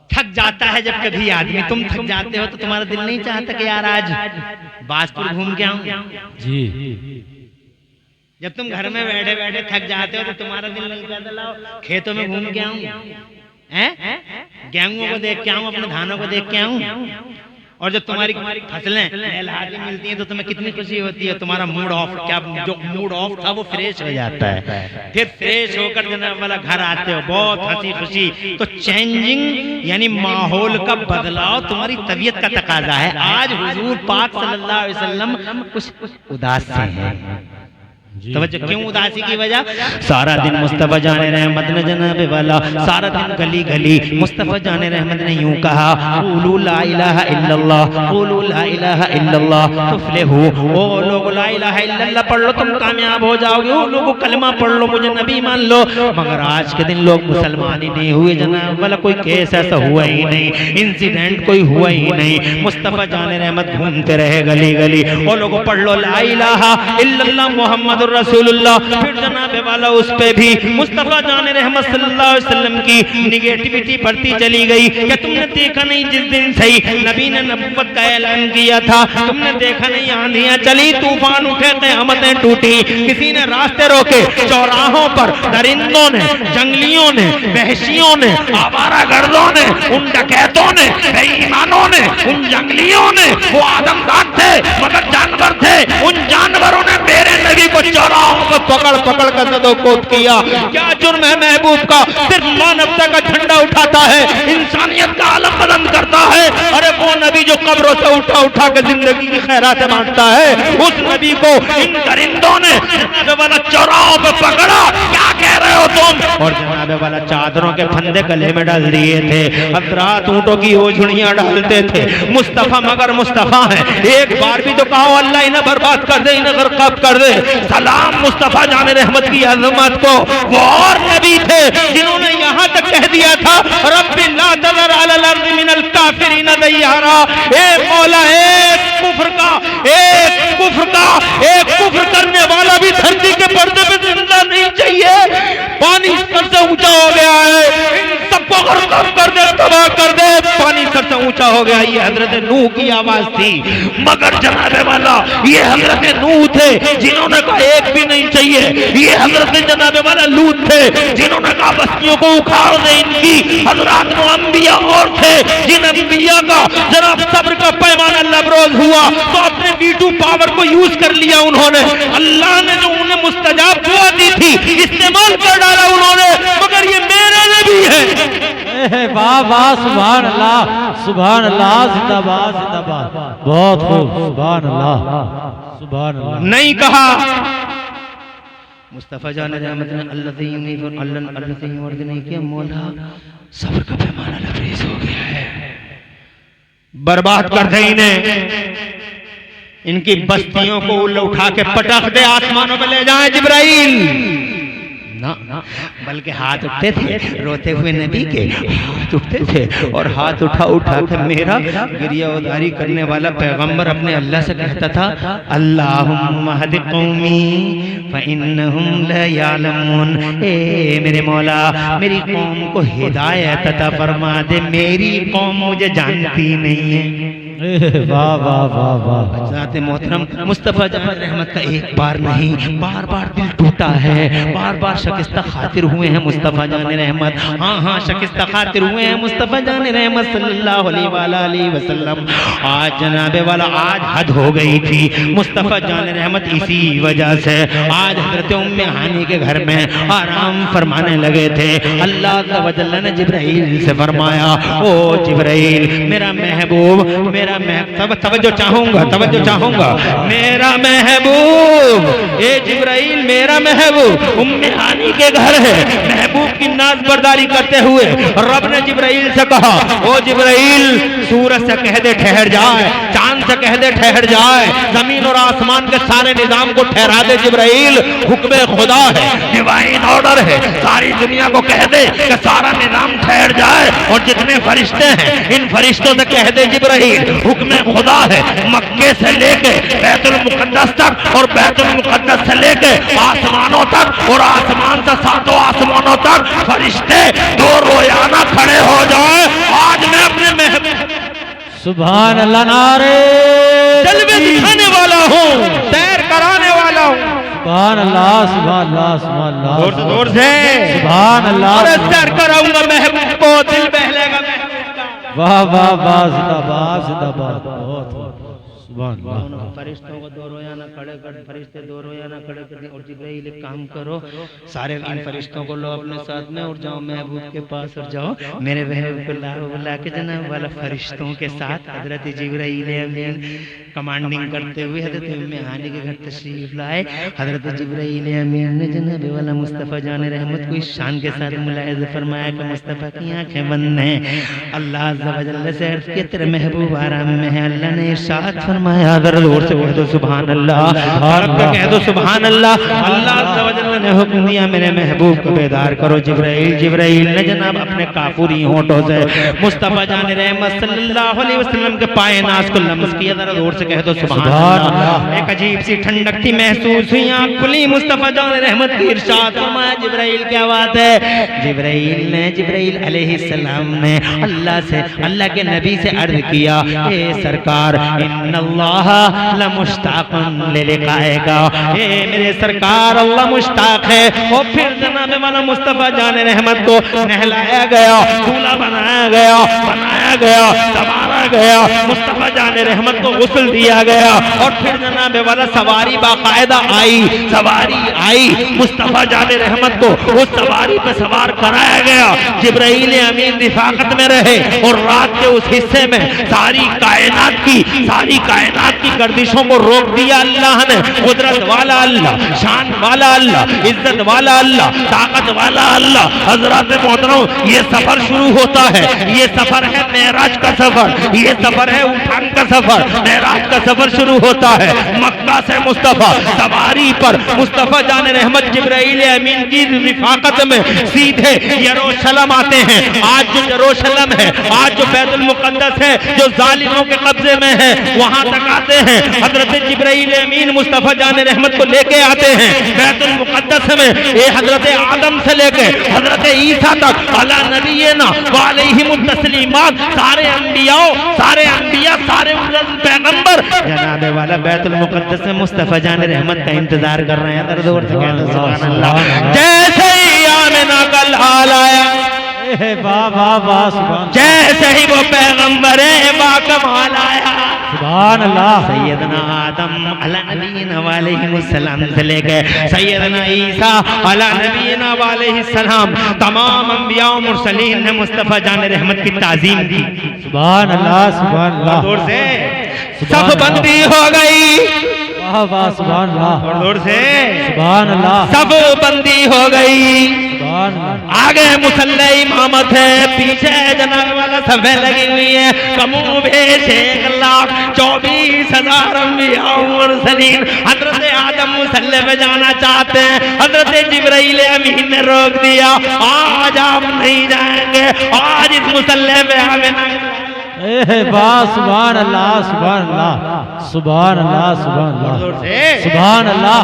थक जाता है जब कभी आदमी, तुम थक जाते हो तो तुम्हारा दिल नहीं चाहता कि यार आज बासपुर घूम के आऊं। जी जब तुम घर में बैठे बैठे थक जाते हो तो तुम्हारा दिल नहीं चाहता लाओ खेतों में घूम के आऊं, हैं गेहूं को देख के आऊं, अपने धानों को देख के आऊं। और जब तुम्हारी फसलें लहलहाती मिलती हैं तो तुम्हें कितनी खुशी होती है, तुम्हारा मूड ऑफ, क्या जो मूड ऑफ था वो फ्रेश हो जाता है, फिर फ्रेश होकर जनाब वाला घर आते हो बहुत हंसी खुशी। तो चेंजिंग यानी माहौल का बदलाव तुम्हारी तबीयत का तकाजा है। आज हुजूर पाक सल्लल्लाहु अलैहि वसल्लम कुछ उदास से हैं। तवज्जो, क्यों उदासी की वजह? सारा दिन मुस्तफा जाने रहमत ने जनाब वाला सारा दिन गली गली मुस्तफा जाने रहमत ने यूं कहा, क़ूलू ला इलाहा इल्लल्लाह, क़ूलू ला इलाहा इल्लल्लाह तुफ़्लिहू। ओ लोग ला इलाहा इल्लल्लाह पढ़ लो तुम कामयाब हो जाओगे, ओ लोगों कलमा पढ़ लो, मुझे नबी मान लो। मगर आज के दिन लोग मुसलमान ही नहीं हुए जनाब वाला, कोई केस ऐसा हुआ ही नहीं, इंसिडेंट कोई हुआ ही नहीं। मुस्तफा जाने रहमत घूमते रहे गली गली, ओ लोगों पढ़ लो ला इलाहा इल्लल्लाह मुहम्मद रसूलुल्लाह। फिर जनाब वाला उस पे भी मुस्तफा जाने रहमत सल्लल्लाहु अलैहि वसल्लम की निगेटिविटी बढ़ती चली गई। क्या तुमने देखा नहीं जिस दिन से ही नबी ने नबूवत का ऐलान किया था, तुमने देखा नहीं आंधियां चली, तूफान उठे, क़यामतें टूटी, किसी ने रास्ते रोके, चौराहों पर दरिंदों ने, जंगलियों ने, वहशियों ने, आवारागर्दों ने, उन डकैतों ने, बेईमानों ने, उन जंगलियों ने, वो आदमजात थे मगर जानवर थे, उन जानवरों ने मेरे नबी को चौराहों पर पकड़ पकड़ कर सदोकोत किया। क्या जुर्म है महबूब का? सिर्फ मानवता का झंडा उठाता है, इंसानियत का आलम बुलंद करता है। अरे वो नबी जो कब्रों से उठा उठा के जिंदगी की खैरातें बांटता है, उस नबी को इन दरिंदों ने जनाबे वाला चौराहों पे पकड़ा। क्या कह रहे हो तुम? और जनाबे वाला चादरों के फंदे गले में डाल दिए थे, हज़रात ऊंटों की ओझड़ियां डालते थे। मुस्तफा मगर मुस्तफा है, एक बार भी तो कहो अल्लाह इन्हें बर्बाद कर दे, इन्हें गरकाब कर दे। सलाम मुस्तफा जाने रहमत की अज़मत को। वो और नबी थे जिन्होंने यहाँ तक कह दिया था, रब्बी ला तज़र अलल अर्ज़ि मिनल काफ़िरीन दय्यारा। एक मौला, एक कुफ्र करने वाला भी धरती के पर्दे पे जिंदा नहीं चाहिए। पानी सर से ऊंचा हो गया है, सबको गरक़ कर दे, तबाह कर दे। पानी सर से ऊंचा हो गया, ये हजरत नूह की आवाज थी। मगर जनाबे वाला ये हजरत नूह थे जिन्होंने कहा एक भी नहीं चाहिए। ये हजरत जनाबे वाला लूत थे जिन्होंने कहा बस्तियों को उखाड़ दे इनकी। हजरत अंबिया और थे जिन अंबिया का जनाब सब्र का पैमाना लबरोज हुआ तो अपने वीटू पावर को यूज कर लिया उन्होंने। अल्लाह ने जो उन्हें मुस्तजाब दुआ दी थी इस्तेमाल कर डाला उन्होंने। मगर ये मेरे नबी है। वाह वाह, सुभान अल्लाह, सुभान अल्लाह, जिंदाबाद जिंदाबाद, बहुत खूब, सुभान अल्लाह, सुभान अल्लाह। नहीं कहा मुस्तफा जान रहमत ने अल्लाह नहीं किया, मौला सब्र का पैमाना लबरेज हो गया है, बर्बाद कर दे इन्हें, इनकी बस्तियों को उठा के पटक दे, आसमानों पे ले जाए जिब्राइल। ना, बल्कि हाथ उठते थे, रोते हुए नबी के हाथ उठते थे और हाथ उठा उठा के मेरा गिरिया उदारी करने वाला पैगंबर अपने अल्लाह से कहता था, अल्लाहुम्मा हदि कौमी फइन्नहुम ला यालमून। ए मेरे मौला, मेरी कौम को हिदायत अता फरमा दे, मेरी कौम मुझे जानती नहीं है। वाह वाह वाह वाह। हज़रत मोहतरम मुस्तफ़ा जफर रहमत का एक बार नहीं, बार बार दिल टूटा है, बार बार शिकस्ता खातिर हुए हैं मुस्तफ़ा जान रहमत। हाँ हाँ, शिकस्ता खातिर हुए हैं मुस्तफ़ा जान रहमत सल्लल्लाहु अलैहि वसल्लम। आज जनाबे वाला आज हद हो गई थी मुस्तफ़ा जान रहमत, इसी वजह से आज हज़रत उम्मे हानी के घर में आराम फरमाने लगे थे। अल्लाह तआला ने जिब्राइल से फरमाया, ओ जिब्राइल मेरा महबूब, मेरा तवज्जो चाहूंगा, मेरा महबूब, ए जिब्राइल मेरा महबूब उम्मे हानी के घर है। महबूब की नाज बर्दारी करते हुए रब ने जिब्राइल से कहा, ओ जिब्राइल सूरज से कह दे ठहर जाए, चांद से कह दे ठहर जाए, जमीन और आसमान के सारे निजाम को ठहरा दे जिब्राइल, हुक्म खुदा है, डिवाइन ऑर्डर है, सारी दुनिया को कह दे कि सारा निजाम ठहर जाए। और जितने फरिश्ते हैं इन फरिश्तों से कह दे जिब्राइल हुक्म खुदा है, मक्के से लेके बैतुल मुकद्दस तक और बैतुल मुकद्दस से लेके आसमानों तक और आसमान से सातों आसमानों तक फरिश्ते दो रोजाना खड़े हो जाए। आज मैं अपने महबूब सुभान अल्लाह, नारे जलवे दिखाने वाला हूँ, सैर कराने वाला हूँ। सुभान अल्लाह, सुभान अल्लाह, सुभान अल्लाह, जोर से सुभान अल्लाह। और सैर कराऊंगा महबूब को, दिल बहलेगा महबूब का। वाह वाह वाह, जिंदाबाद जिंदाबाद, बहुत सुभान अल्लाह। फरिश्तों को दो रोजाना खड़े कर, फरिश्ते दो रोजाना खड़े कर दिए। और जिब्राइल एक काम करो, सारे इन फरिश्तों को लो अपने साथ में और जाओ महबूब के पास और जाओ मेरे महबूब को ला के जनाब वाला फरिश्तों के साथ हजरत जिब्राइल अमीन कमांडिंग करते हुए हजरत उम्मे हानी के घर तशरीफ लाए। हजरत जिब्राइल अमीन ने जनाब वाला मुस्तफ़ा जान रहमत को इस शान के साथ मुलाहिज़ा फरमाया कि मुस्तफ़ा की आंखें बंद हैं। अल्लाह अज़्ज़ा व जल्ल से अर्ज़ किया, तेरे महबूब आराम में है। अल्लाह ने इरशाद फरमाया, ज़रा जोर से कह दो सुभान अल्लाह, रब का कह दो सुभान अल्लाह। अल्लाह अज़्ज़ा व जल्ल ने हुक्म दिया, मेरे महबूब को बेदार करो। जिब्राइल ने जनाब अपने काफूरी होंठों से मुस्तफ़ा जान रहमत सल्लल्लाहु अलैहि वसल्लम के पाए नाज़ को लम्स किया। ज़रा जोर से कह दो सुभान अल्लाह। एक अजीब सी ठंडक थी महसूस हुई, आँख खुली, मुस्तफ़ा जान रहमत की इरशाद फरमाया, जिब्राइल क्या बात है। जिब्राइल अलैहिस्सलाम ने अल्लाह के नबी से अर्ज किया, ए सरकार इन्नल्लाह लमुश्ताक़ुन लिलिक़ाएका, ए मेरे सरकार अल्लाह मुश्ताक है। और फिर जनाब वाला मुस्तफ़ा जान रहमत को नहलाया गया, दूल्हा बनाया गया, संवारा गया, मुस्तफ़ा जान रहमत को गुस्ल दिया गया। और फिर जनाब वाला सवारी बाकायदा आई, मुस्तफ़ा जान रहमत को उस सवारी पर सवार कराया गया। जिब्राइल अमीन रिफाकत में रहे और रात के उस हिस्से में सारी कायनात की गर्दिशों को रोक दिया अल्लाह ने। कुदरत वाला अल्लाह, शान वाला अल्लाह, इज्जत वाला अल्लाह, ताकत वाला अल्लाह। हजरत मोहतरम, ये सफर शुरू होता है, ये सफर है मेराज का सफर, ये सफर है उठान का सफर। मेराज का सफर शुरू होता है मक्का से मुस्तफ़ा सवारी पर, मुस्तफ़ा जान रहमत जिब्राइल अमीन की रिफाकत में सीधे यरूशलेम आते हैं। आज जो यरूशलेम है, आज जो बैतुल मुक़द्दस है, जो जालिमों के कब्जे में है, वहां तक आते हैं। हजरत जिब्राइल अमीन मुस्तफ़ा जान रहमत को लेके आते हैं बैतुल मुक़द्दस में। ये हजरत आदम से लेके हजरत ईसा तक अला नबीना व अलैहिमुत तस्लीमात, सारे अंबिया, सारे पैगंबर जनाब वाला बैतुल मुक़द्दस में मुस्तफ़ा जान रहमत का इंतजार कर रहे हैं। दर्द से कहते सुभान अल्लाह। जैसे ही आमिना का लाल आया, वाह वाह वाह, सुभान जैसे ही वो पैगंबर बाकमाल आया, सुभान अल्लाह। सैयदना आदम अला नबीना वालैहिस्सलाम से लेके सैयदना ईसा अला नबीना वालैहिस्सलाम, तमाम अंबिया और मुरसलीन ने मुस्तफ़ा जान रहमत की ताज़ीम की। सुभान अल्लाह, सुभान अल्लाह। जोर से सब बंदी हो गई, वाह वाह, सुभान अल्लाह। जोर से सुभान अल्लाह, सब बंदी हो गई। सुभान अल्लाह। आगे मुसल्ले इमामत है, पीछे जनाब वाला सफे लगी हुई है। कमोबेश 1,24,000 अंबिया और मुरसलीन हजरत आदम आदम मुसल्ले पे जाना चाहते हैं। हजरत जिब्राइल अमीन ने रोक दिया, आज आप नहीं जाएंगे, आज इस मुसल्ले पे हमें वाह सुभान अल्लाह सुभान अल्लाह सुभान अल्लाह सुभान अल्लाह सुभान अल्लाह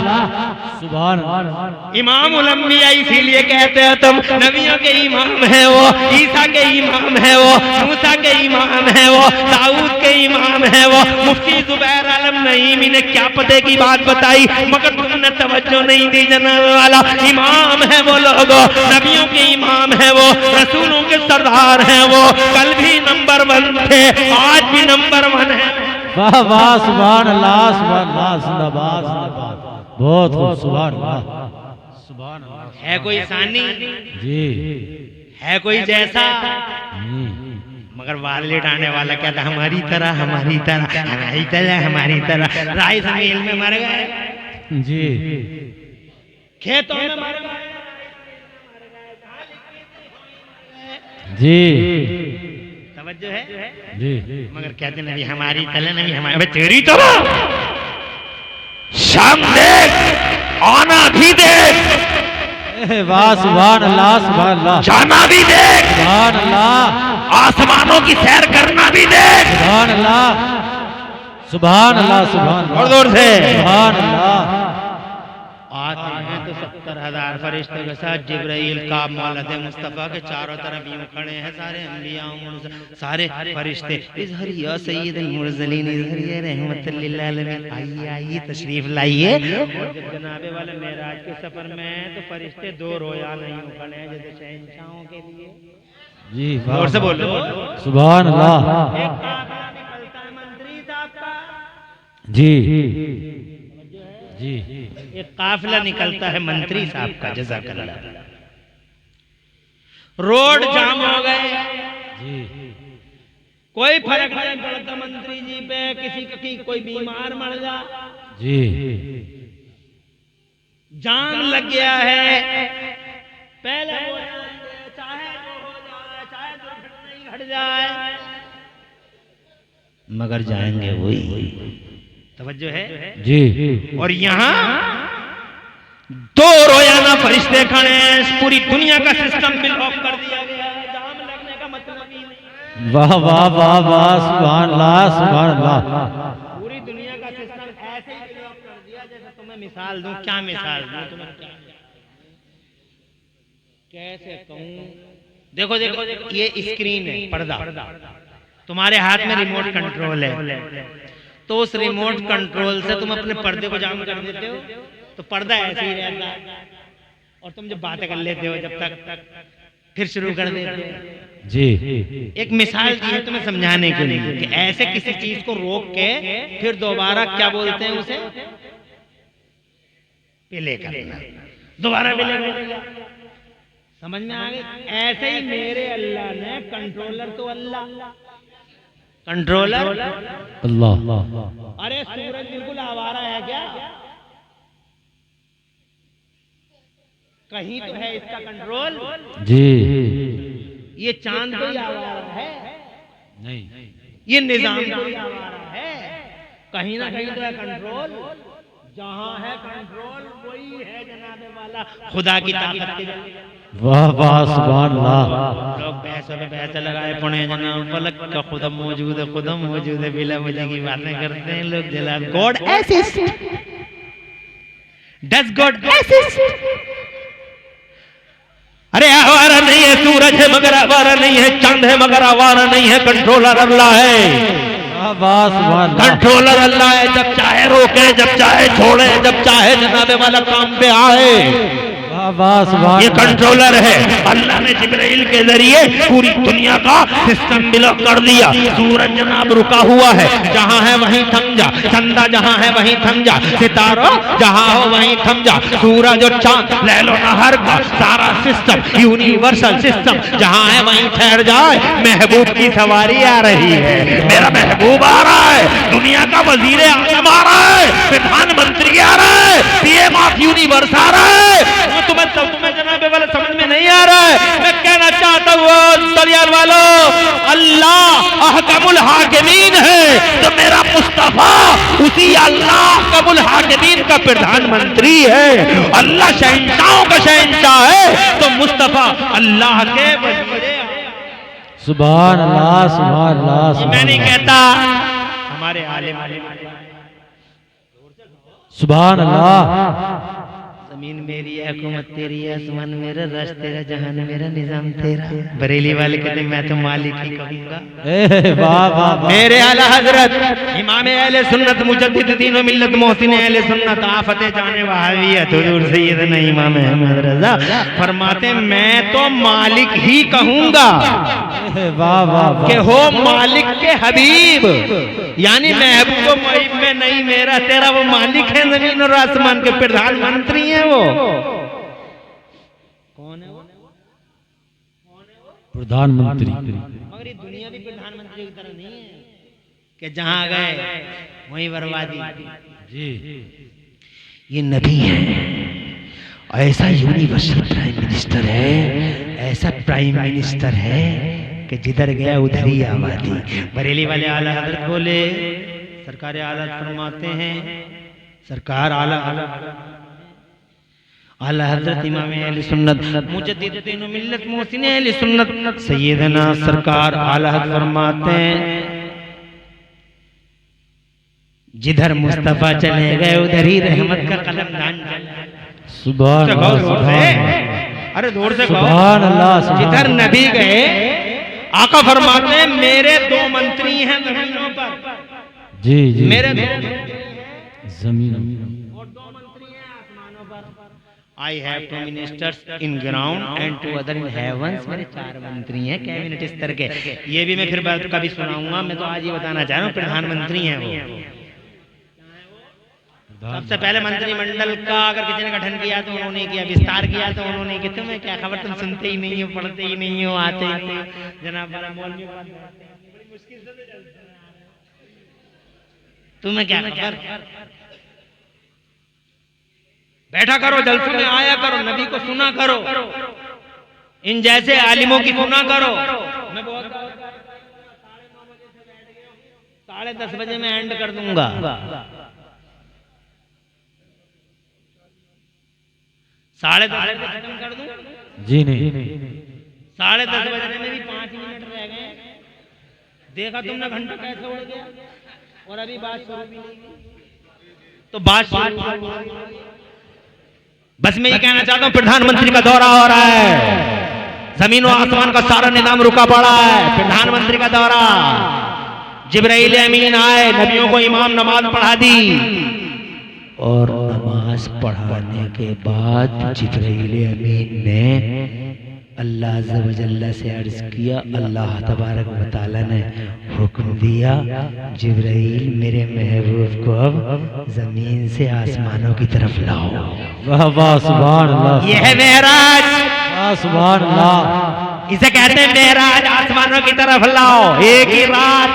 सुभान अल्लाह। इमाम उल अंबिया इसीलिए कहते हैं तुम नबियों के इमाम है वो, ईसा के इमाम है वो, मूसा के इमाम है वो, दाऊद के इमाम है वो। मुफ्ती जुबैर आलम नईमी ने क्या पते की बात बताई, मगर तुमने तवज्जो नहीं दी। जनाब वाला इमाम है वो लोगों, नबियों के इमाम है वो, रसूलों के सरदार हैं वो। कल भी नंबर 1 थे, आज भी नंबर 1 है। वाह वाह सुभान अल्लाह सुभान अल्लाह जिंदाबाद जिंदाबाद। बहुत खूब सुभान अल्लाह सुभान अल्लाह। है कोई सानी जी, है कोई जैसा, जी। मगर वाल लेटाने वाला कहता हमारी तरह हमारी तरह हमारी तरह हमारी तरह। राय समील में मर गए जी, खेतों में मर गए जी तवज्जो है जी। मगर कहते नबी हमारी तरह नबी हमारी। अबे तेरी तरह शाम देख, आना भी देख, वाह सुभान अल्लाह सुभान अल्लाह जाना भी देख, सुभान अल्लाह आसमानों की सैर करना भी देख। सुभान अल्लाह सुभान अल्लाह सुभान और जोर से सुभान अल्लाह। आते हैं तो 70,000 फरिश्ते के साथ जिब्राइल का मौलद मुस्तफ़ा के चारों तरफ यूं खड़े हैं सारे अंबिया सारे फरिश्ते। इज़हर या सय्यदुल मुरसलीन इज़हर या रहमतुल लिल आलमीन। आइए आइए तशरीफ लाइए। और जब जनाबे वाले मेराज के सफर में तो फरिश्ते 2 रोयाना यूं खड़े हैं जैसे शहंशाहों के लिए। जी जोर से बोलो सुभान अल्लाह। एक काफिला निकलता है मंत्री साहब का, जी जी एक काफिला निकलता है मंत्री साहब का, जज़ाकल्लाह। रोड जाम हो गए, जी कोई फर्क नहीं पड़ता मंत्री जी पे, किसी की कोई बीमार मर जा, जी जाम लग गया है। पहले हो जाए, चाहे जो हो जाए, चाहे दुर्घटना ही घट जाए, मगर जाएंगे वही। तवज्जो है जी। और यहाँ 2 रोजाना फरिश्ते खड़े हैं। पूरी दुनिया का सिस्टम ब्लॉक कर दिया गया है, जाम लगने का मतलब ही नहीं। वाह वाह वाह वाह सुभान अल्लाह सुभान अल्लाह। पूरी दुनिया का सिस्टम ऐसे ही ब्लॉक कर दिया। जैसे तुम्हें मिसाल दूं, क्या मिसाल दूं तुम्हें, कैसे कहूं। देखो देखो ये स्क्रीन है, पर्दा, तुम्हारे हाथ में रिमोट कंट्रोल है। तो उस रिमोट कंट्रोल से तुम अपने पर्दे को जाम कर देते हो तो पर्दा ऐसे ही रहता है, और तुम जब बातें कर लेते हो जब तक फिर शुरू कर देते हो। जी एक मिसाल दी है तुम्हें समझाने के लिए कि ऐसे किसी चीज को रोक के फिर दोबारा क्या बोलते हैं उसे, प्ले करना, दोबारा प्ले करना। समझ में आ गई। ऐसे ही मेरे अल्लाह ने कंट्रोलर तो अल्लाह कंट्रोलर अल्लाह। अरे सूरज बिल्कुल आवारा है क्या? कहीं तो है इसका कंट्रोल। जी ये चांद कोई आवारा है नहीं, ये निजाम कोई आवारा है, कहीं ना कहीं तो है कंट्रोल। जहां है कंट्रोल वही है जनाबे वाला खुदा की ताकत के। वाह वाह सुभान अल्लाह। लोग पैसों पे पैसे लगाए पड़े हैं जनाब, फलक का खुदा मौजूद है, खुदा मौजूद है, बिला वजह की बातें करते हैं लोग जनाब। God assist, does God assist. अरे आवारा नहीं है सूरज है मगर आवारा नहीं है, चांद है मगर आवारा नहीं है, कंट्रोलर अल्लाह है। वाह सुभान अल्लाह। कंट्रोलर अल्लाह है, जब चाहे रोके, जब चाहे छोड़े, जब चाहे जनाबे वाला काम पे आए। ये कंट्रोलर है। अल्लाह ने जिब्राइल के जरिए पूरी दुनिया का सिस्टम ब्लॉक कर दिया। सूरज जनाब रुका हुआ है, जहां है वहीं थम जा। चंदा जहां है वहीं थम जा। सितारों जहां हो वहीं थम जा। सूरज और चांद, लैलो नहर का सारा सिस्टम, यूनिवर्सल सिस्टम जहां है वहीं ठहर जाए। महबूब की सवारी आ रही है, मेरा महबूब आ रहा है, दुनिया का वजीर आजम आ रहा है, प्रधानमंत्री आ रहा है, पीएम ऑफ यूनिवर्स आ रहा है। तुम्हें जनाबे वाला समझ में नहीं आ रहा है। मैं कहना चाहता हूँ दरियाल वालों, अल्लाह अहकमुल हाकिमीन है तो मेरा मुस्तफा उसी अल्लाह अहकमुल हाकिमीन का प्रधानमंत्री है। अल्लाह शहंशाहों का शहंशाह है तो मुस्तफा अल्लाह के वज़ीर। सुभान अल्लाह, सुभान अल्लाह। मैं नहीं कहता, हमारे आलिम सुभान अल्लाह। जमीन मेरी है, हुकूमत तेरी है, आसमान मेरा, रश तेरा, जहान मेरा, निजाम तेरा। बरेली वाले कहते मैं तो मालिक ही कहूंगा। वाह वाह वाह। मेरे आला हजरत इमाम अहले सुन्नत मुजद्दिद दीन व मिल्लत मोहसिन अहले सुन्नत आफत जाने वहावियत हुजूर सैयदना इमाम अहमद रजा फरमाते मैं तो मालिक ही कहूंगा। वाह वाह वाह। कि हो मालिक के हबीब, यानी महबूब में नहीं मेरा तेरा, वो मालिक है जमीन और आसमान के, प्रधानमंत्री है वो। कौन है वो? प्रधानमंत्री। मगर ये दुनिया भी प्रधानमंत्री की तरह नहीं है कि जहां गए वहीं बर्बादी। जी ये नबी है, ऐसा यूनिवर्सल प्राइम मिनिस्टर है, ऐसा प्राइम मिनिस्टर है कि जिधर गया उधर ही आबादी। बरेली वाले आला हजरत बोले, सरकार आला फरमाते हैं, सरकार आला आला हजरत इमाम अहले सुन्नत मुजद्दिद दीन व मिल्लत मोहसिन अहले सुन्नत सैयदना सरकार आला हजरत फरमाते हैं जिधर मुस्तफा चले गए उधर ही रहमत का कलमदान चला। सुभान अल्लाह, सुभान अरे जोर से सुभान अल्लाह, सुभान जिधर नबी गए आका फरमाते हैं मेरे दो मंत्री हैं जमीनों पर। जी जी। मेरे जमीन और दो मंत्री हैं आसमानों पर। I have 2 ministers in ground and 2 other in heavens. मेरे 4 मंत्री हैं कैबिनेट स्तर के। ये भी मैं फिर बात कभी सुनाऊंगा, मैं तो आज ये बताना चाह रहा हूँ प्रधानमंत्री हैं वो। सबसे पहले मंत्रिमंडल का अगर किसी ने गठन किया तो उन्होंने किया, विस्तार किया तो उन्होंने किया। तुम्हें क्या खबर, तुम सुनते ही नहीं हो, पढ़ते ही नहीं हो, आते ही नहीं हो। जनाब तुम्हें क्या खबर, बैठा करो जलसों में आया करो, नबी को सुना करो, इन जैसे आलिमों की सुना करो। मैं बहुत 10:30 बजे मैं एंड कर दूंगा। 10:30 खत्म कर दूं? जी नहीं। 10:30 बजने में भी 5 मिनट रह गए। देखा तुमने घंटा कैसे उड़ गया, और अभी बात शुरू भी नहीं की। तो बात बस मैं ये कहना चाहता हूँ प्रधानमंत्री का दौरा हो रहा है, जमीन और आसमान का सारा निजाम रुका पड़ा है। प्रधानमंत्री का दौरा, जिब्राइल अमीन आए, नबियों को इमाम नमाज पढ़ा दी, और नमाज पढ़ाने के बाद जिब्राइल अमीन ने अल्लाह अज़्ज़ा व जल्ला से अर्ज किया, अल्लाह तबारक व तआला ने हुक्म दिया, जिब्राइल मेरे महबूब को अब जमीन से आसमानों की तरफ लाओ। वाह वाह, सुभान अल्लाह। ये है मेराज। वाह सुभान अल्लाह। इसे कहते हैं मेराज, आसमानों की तरफ लाओ। एक ही रात,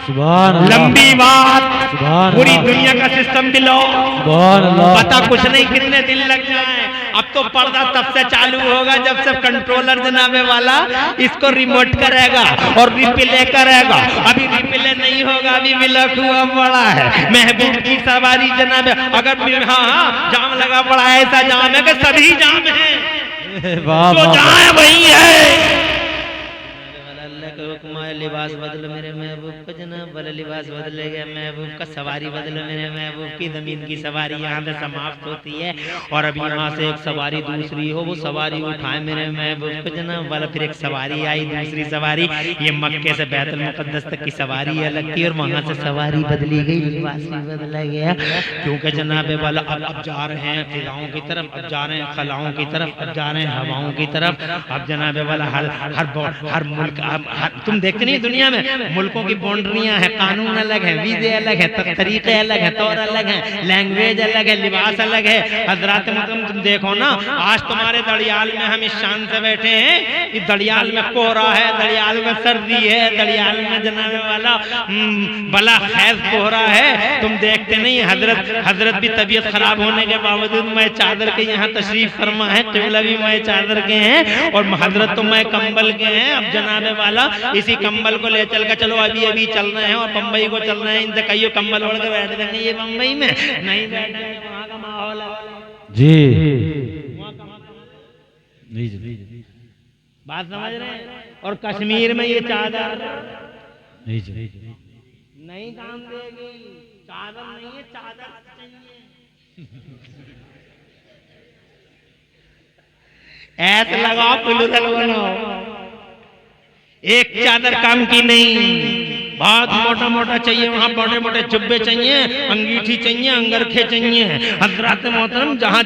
सुभान अल्लाह, लंबी बात, सुभान पूरी अल्लाह, दुनिया का सिस्टम भी लो, सुभान अल्लाह। पता कुछ नहीं कितने दिन लग जाए। अब तो पर्दा तब से चालू होगा जब से कंट्रोलर जनाबे वाला इसको रिमोट करेगा और रिप्ले करेगा। अभी रिप्ले नहीं होगा, अभी विलक हुआ पड़ा है। महबूब की सवारी जनाबे, अगर हाँ जाम लगा पड़ा है, ऐसा जाम है कि सभी जाम है, वाह जो वाह, जहाँ है वही है। लिबास बदलो मेरे महबूब का जनाब वाला लिबास बदलेगा, महबूब का सवारी बदलो मेरे महबूब की। जमीन की सवारी यहाँ पे समाप्त होती है और अब यहाँ से एक सवारी दूसरी हो, वो सवारी उठाए मेरे महबूब का जनाब वाला। फिर एक सवारी आई, दूसरी सवारी, ये मक्के से बैतुल मुक़द्दस तक की सवारी अलग थी और वहाँ से सवारी बदली गई, लिबास भी बदला गया। क्योंकि जनाब वाला अब जा रहे हैं फिजाओं की तरफ, अब जा रहे हैं खलाओं की तरफ, अब जा रहे हैं हवाओं की तरफ। अब जनाब वाला हर मुल्क, तुम देखते नहीं दुनिया में मुल्कों की बाउंड्रियां हैं, कानून अलग है, वीजे अलग है, तरीके अलग है, तौर अलग है, लैंग्वेज अलग है, लिबास अलग है। हजरात मुकरम तुम देखो ना, आज तुम्हारे दड़ियाल में हम इस शान से बैठे हैं, इस दड़ियाल में कोहरा है, दड़ियाल में सर्दी है, दड़ियाल में जनाने वाला बला खैज कोहरा है। तुम देखते नहीं, हजरत भी तबीयत खराब होने के बावजूद मैं चादर के यहाँ तशरीफ फरमा है, किबला भी मैं चादर के हैं और हजरत तो मैं कंबल के हैं। अब जनाबे वाला इसी कंबल को ले चल कर चलो अभी अभी चल रहे हैं और बम्बई को चल रहे हैं, इनसे कहियो कंबल ओढ़ के बैठ देंगे ये बम्बई में नहीं बैठे, वहाँ का माहौल है जी बात समझ रहे हैं। और कश्मीर में ये चादर नहीं काम देगी, चादर नहीं है चादर चाहिए। ऐसा लगाओ पुलुदल बनाओ, एक चादर काम की नहीं, बहुत मोटा मोटा चाहिए, वहाँ मोटे मोटे जुब्बे चाहिए, अंगीठी चाहिए, अंगरखे चाहिए। हजरत मोहतरम जहाँ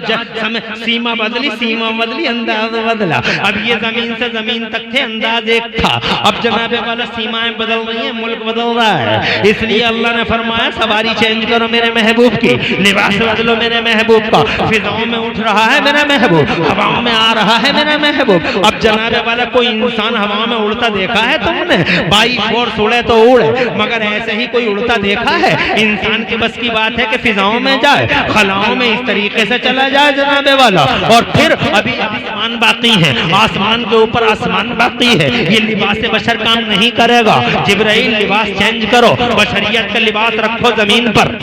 सीमा बदली अंदाज बदला। अब ये जमीन से जमीन तक थे, अंदाज एक था, अब जनाबे वाला सीमाएं बदल रही हैं, मुल्क बदल रहा है। इसलिए अल्लाह ने फरमाया सवारी चेंज करो मेरे महबूब की, लिबास बदलो मेरे महबूब का। फिजाओं में उठ रहा है मेरा महबूब, हवाओं में आ रहा है मेरा महबूब। अब जनाबे वाला कोई इंसान हवा में उड़ता देखा है तुमने? बाई फोर्स उड़े तो उड़े, मगर ऐसे ही कोई उड़ता देखा है? इंसान की बस की बात है कि फिजाओं में जाए, खलाओं में इस तरीके से चला जाए जनाबे वाला। और फिर अभी आसमान बाकी है, आसमान के ऊपर आसमान बाकी है, ये लिबास बशर काम नहीं करेगा। जिब्राइल लिबास चेंज करो, बशरियत का लिबास रखो जमीन पर,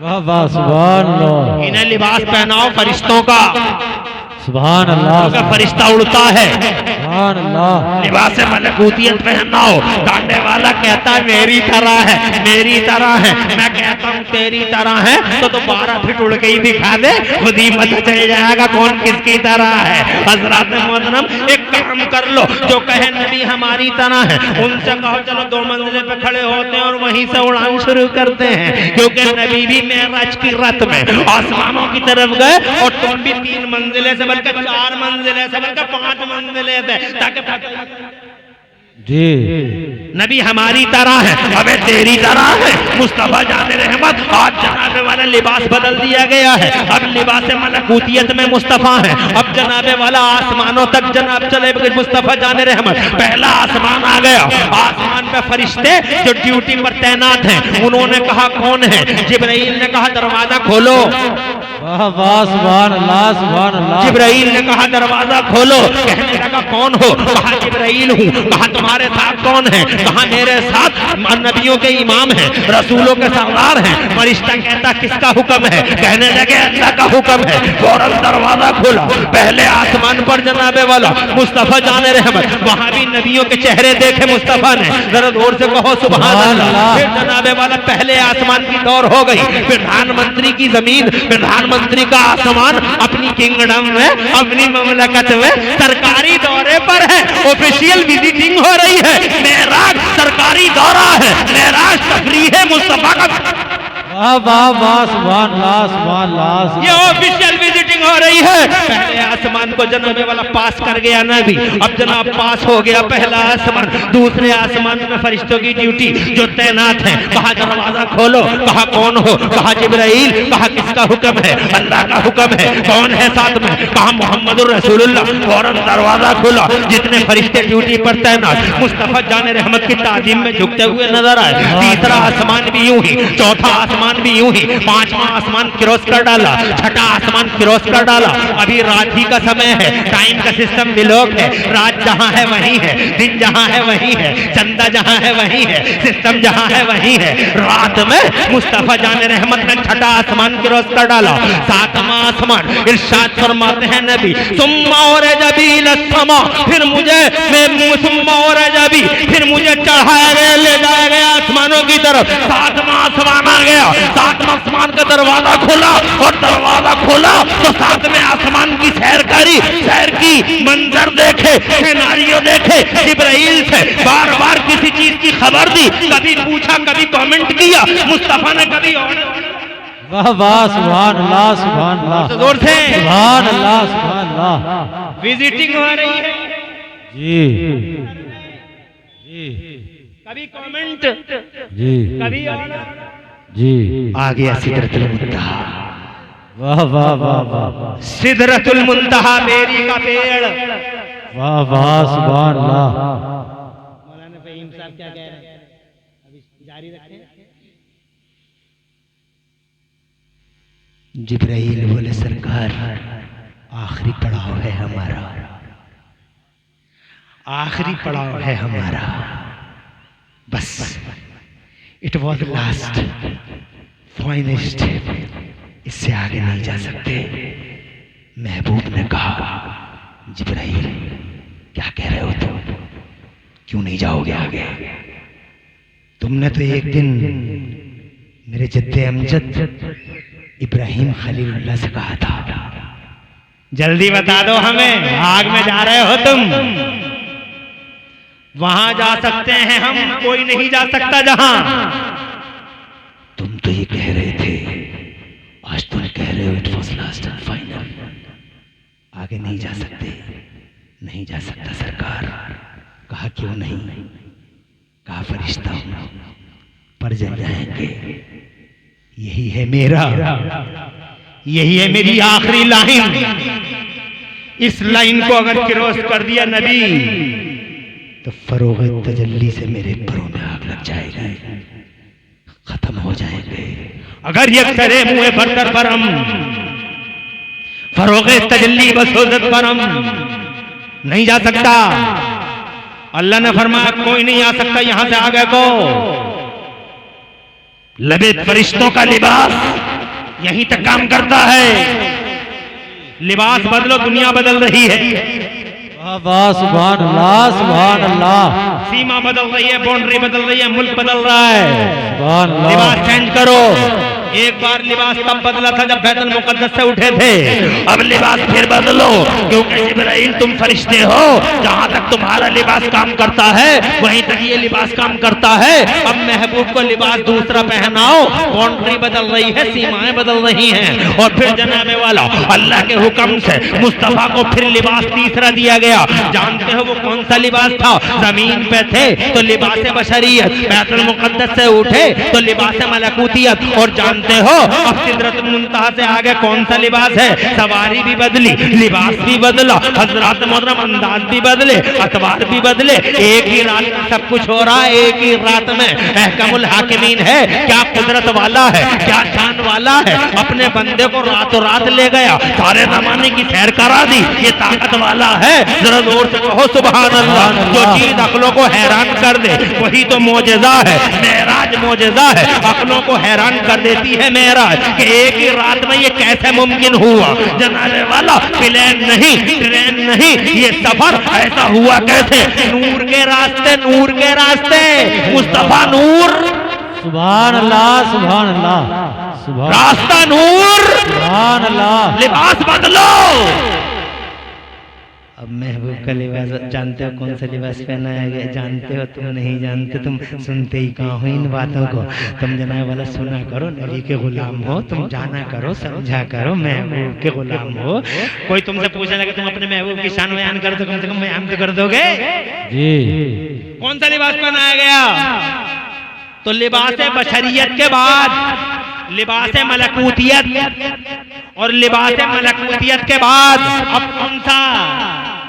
वाह वाह सुभान अल्लाह, इन्हें लिबास पहनाओ फरिश्तों का, सुभान अल्लाह, का फरिश्ता उड़ता है, सुभान अल्लाह, लिबास मलकूतियत पहनाओ। डांडे वाला कहता है मेरी तरह है, मेरी तरह है, मैं कहता हूँ तेरी तरह है, तो 12 फीट उड़ के ही दिखा दे, खुद ही पता चल जाएगा कौन किसकी तरह है। हजरत मोहतरम एक काम कर लो, जो कहे नबी हमारी तरह है, उनसे कहो चलो 2 मंजिले पे खड़े होते हैं और वहीं से उड़ान शुरू करते हैं, क्योंकि नबी भी मेराज की रात में आसमानों की तरफ गए और तुम भी 3 मंजिले से बल्कि 4 मंजिले से बल्कि 5 मंजिले थे, ताकि जी नबी हमारी तरह है, अबे तेरी तरह है। मुस्तफा जाने रहमत, आज जनाबे वाला लिबास बदल दिया गया है, अब लिबास मलकूतियत में मुस्तफा है। अब जनाबे वाला आसमानों तक जनाब चले, मुस्तफा जाने रहमत पहला आसमान आ गया। आसमान पे फरिश्ते जो ड्यूटी पर तैनात हैं, उन्होंने कहा कौन है? जिब्राइल ने कहा दरवाजा खोलो, वाह वाह सुभान अल्लाह, सुभान अल्लाह। जिब्राइल ने कहा दरवाजा खोलो, कहने लगा कौन हो? कहा जिब्राइल हूँ। कहा तुम्हारे साथ कौन है? कहा मेरे साथ नबियों के इमाम हैं, रसूलों के सरदार हैं। फरिश्ता कहता किसका हुक्म है? कहने लगे अल्लाह का हुक्म है। फौरन दरवाजा खोला, पहले आसमान पर जनाबे वाला मुस्तफा जाने रहमत, वहां भी नबियों के चेहरे देखे मुस्तफा ने, जरा जोर से कहो सुभान अल्लाह। फिर जनाबे वाला पहले आसमान की दौर हो गई, प्रधानमंत्री की जमीन, प्रधानमंत्री का आसमान अपनी किंगडम में, अपनी ममलकत में सरकारी दौरे पर है, ऑफिशियल विजिटिंग हो रही है। मेराज सरकारी दौरा है, मेराज तफरीह है मुस्तफा का। वाह वाह वाह सुभान अल्लाह, सुभान अल्लाह। ये ऑफिशियल विजिटिंग हो रही है। पहले आसमान को जनाबे वाला पास कर गया नबी, अब जनाब पास हो गया पहला आसमान। दूसरे आसमान में फरिश्तों की ड्यूटी जो तैनात है। कहा दरवाजा खोलो, कहा कौन हो? कहा जिब्राइल। कहा किसका हुक्म है? अल्लाह का हुक्म है। कौन है साथ में? कहा मोहम्मदुर रसूलुल्लाह। फौरन दरवाजा खोला, जितने फरिश्ते ड्यूटी पर तैनात मुस्तफा जाने रहमत की ताजीम में झुकते हुए नजर आए। तीसरा आसमान भी यूं ही, चौथा आसमान भी यूं ही, 5वां आसमान क्रॉस कर डाला, छठा आसमान क्रॉस कर डाला। अभी रात ही का समय है, टाइम का सिस्टम विलोक है, रात जहां है वहीं है, दिन जहां है वहीं है, चंदा जहां है वहीं है, सिस्टम जहां है वहीं है। रात में मुस्तफा जाने रहमत ने छठा आसमान क्रॉस कर डाला, 7वां आसमान। इरशाद फरमाते हैं नबी सुम्मा और जबील समा, फिर मुझे सुम्मा और जबी, फिर मुझे चढ़ाया गया, ले जाया गया आसमानों की तरफ। 7वां आसमान आ गया, 7वां आसमान का दरवाजा खोला और दरवाजा खोला तो 7वें आसमान की सैर करी, सैर की, मंजर देखे, सिनेरियो देखे। जिब्राइल से बार बार किसी चीज की खबर दी, कभी पूछा, कभी कमेंट किया। मुस्तफा ने कभी वाह वाह सुभान अल्लाह, सुभान अल्लाह, जोर से सुभान अल्लाह, सुभान अल्लाह। विजिटिंग हो रही है जी जी, कभी कमेंट, जी कभी जी। आ गया सिदरतुल मुंतहा। वाह वाह वाह वाह, सिदरतुल मुंतहा बेरी का पेड़। वाह वाह सुभान अल्लाह। मौलाना फहीम साहब क्या कह रहे हैं? अभी जारी रखें। जिब्राइल बोले सरकार आखिरी पड़ाव है हमारा, आखिरी पड़ाव है हमारा। बस it was last final step, इससे आगे नहीं जा सकते। महबूब ने कहा, जिब्राइल क्या कह रहे हो तुम, क्यों नहीं जाओगे आगे? तुमने तो एक दिन मेरे जद्दे अमजद इब्राहिम खलीलुल्लाह से कहा था, जल्दी बता दो हमें, आग में जा रहे हो तुम, वहां जा सकते हैं हम, कोई नहीं जा सकता जहां। तुम तो ये कह रहे थे, आज तुम कह रहे हो it was last and final, आगे नहीं जा सकते। नहीं जा सकता सरकार। कहा क्यों नहीं? कहा फरिश्ता हूं, पर जल जाएंगे। यही है मेरा, यही है मेरी आखिरी लाइन। इस लाइन को अगर क्रॉस कर दिया नबी, तो फरोग तजल्ली से मेरे परों में आग लग जाएगी, खत्म हो जाएंगे। अगर ये करे मुँह बरतर परम, फरोग तजल्ली बसोजत परम, नहीं जा सकता। अल्लाह ने फरमाया कोई नहीं आ सकता यहां से आगे को। लबे फरिश्तों का लिबास यहीं तक काम करता है। लिबास बदलो, दुनिया बदल रही है। वाह सुभान अल्लाह, सुभान अल्लाह। सीमा बदल रही है, बाउंड्री बदल रही है, मुल्क बदल रहा है। सुभान अल्लाह। लिबास चेंज करो। एक बार लिबास तब बदला था जब बैतुल मुक़द्दस से उठे थे, अब लिबास फिर बदलो, क्योंकि जिब्राइल तुम फरिश्ते हो, जहां तक तुम्हारा लिबास काम करता है वहीं तक ये लिबास काम करता है। अब महबूब को लिबास दूसरा पहनाओ, बाउंड्री बदल रही है, सीमाएं बदल रही हैं। और फिर जनाबे वाला अल्लाह के हुक्म से मुस्तफा को फिर लिबास तीसरा दिया गया। जानते हो वो कौन सा लिबास था? जमीन पे थे तो लिबास बशरियत, बैतुल मुक़द्दस से उठे तो लिबास मलकूतियत। और जानते हो अब सिदरतुल मुंतहा से आगे कौन सा लिबास है? सवारी भी बदली, लिबास भी बदला, हजरत मोहतरम अंदाज भी बदले, अतवार भी बदले। एक ही रात में सब कुछ हो रहा है, एक ही रात में अहकमुल हाकिमीन है। क्या कुदरत वाला है, क्या शान वाला है, अपने बंदे को रातों रात ले गया, सारे जमाने की सैर करा दी। ये ताकत वाला है, जरा जोर से कहो सुभान अल्लाह। जो चीज अक्लों को हैरान कर दे वही तो मोजेज़ा है। मेराज मोजेज़ा है, अक्लों को हैरान कर देती है मेराज, कि एक ही रात में ये कैसे मुमकिन हुआ। जनाने वाला प्लेन नहीं, ट्रेन नहीं, ये सफर ऐसा हुआ कैसे? नूर के रास्ते, नूर के रास्ते, मुस्तफा नूर, सुभान अल्लाह, सुभान अल्लाह, सुभान रास्ता नूर, सुभान अल्लाह। लिबास बदलो। अब महबूब का लिबास जानते हो कौन सा लिबास पहनाया गया? जानते हो? तुम नहीं जानते, तुम सुनते ही कहाँ हो इन बातों को। तुम जनाब वाला सुना करो, नबी के गुलाम हो, तुम जाना करो, समझा करो, महबूब के गुलाम हो। कोई तुमसे पूछने लगे तुम अपने महबूब की शान बयान करो तो कम से कम बयान तो कर दोगे जी। कौन सा लिबास पहनाया गया? तो लिबास बशरियत के बाद लिबास मलकूतियत, और लिबास मलकूतियत के बाद अब कौन सा?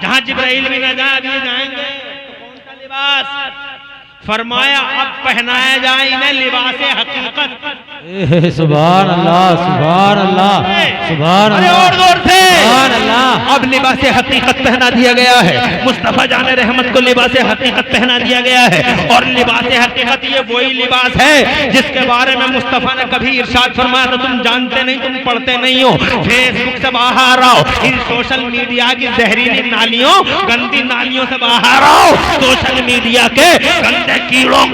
जहां जिब्राइल भी न जाए भी जाएंगे, तो कौन सा लिबास? फरमाया अब पहनाया जाए इन्हें लिबास हकीकत। सुभान अल्लाह, सुभान अल्लाह, सुभान अल्लाह, और जोर से सुभान अल्लाह। अब लिबास हकीकत पहना दिया गया है। मुस्तफा जाने रहमत को लिबास हकीकत पहना दिया गया है। और लिबास हकीकत ये वही लिबास है जिसके बारे में मुस्तफा ने कभी इरशाद फरमाया था, तुम जानते नहीं, तुम पढ़ते नहीं हो। फेसबुक से बाहर आओ, इन सोशल मीडिया की जहरीली नालियों, गंदी नालियों से बाहर आओ। सोशल मीडिया के गंदे कीड़ों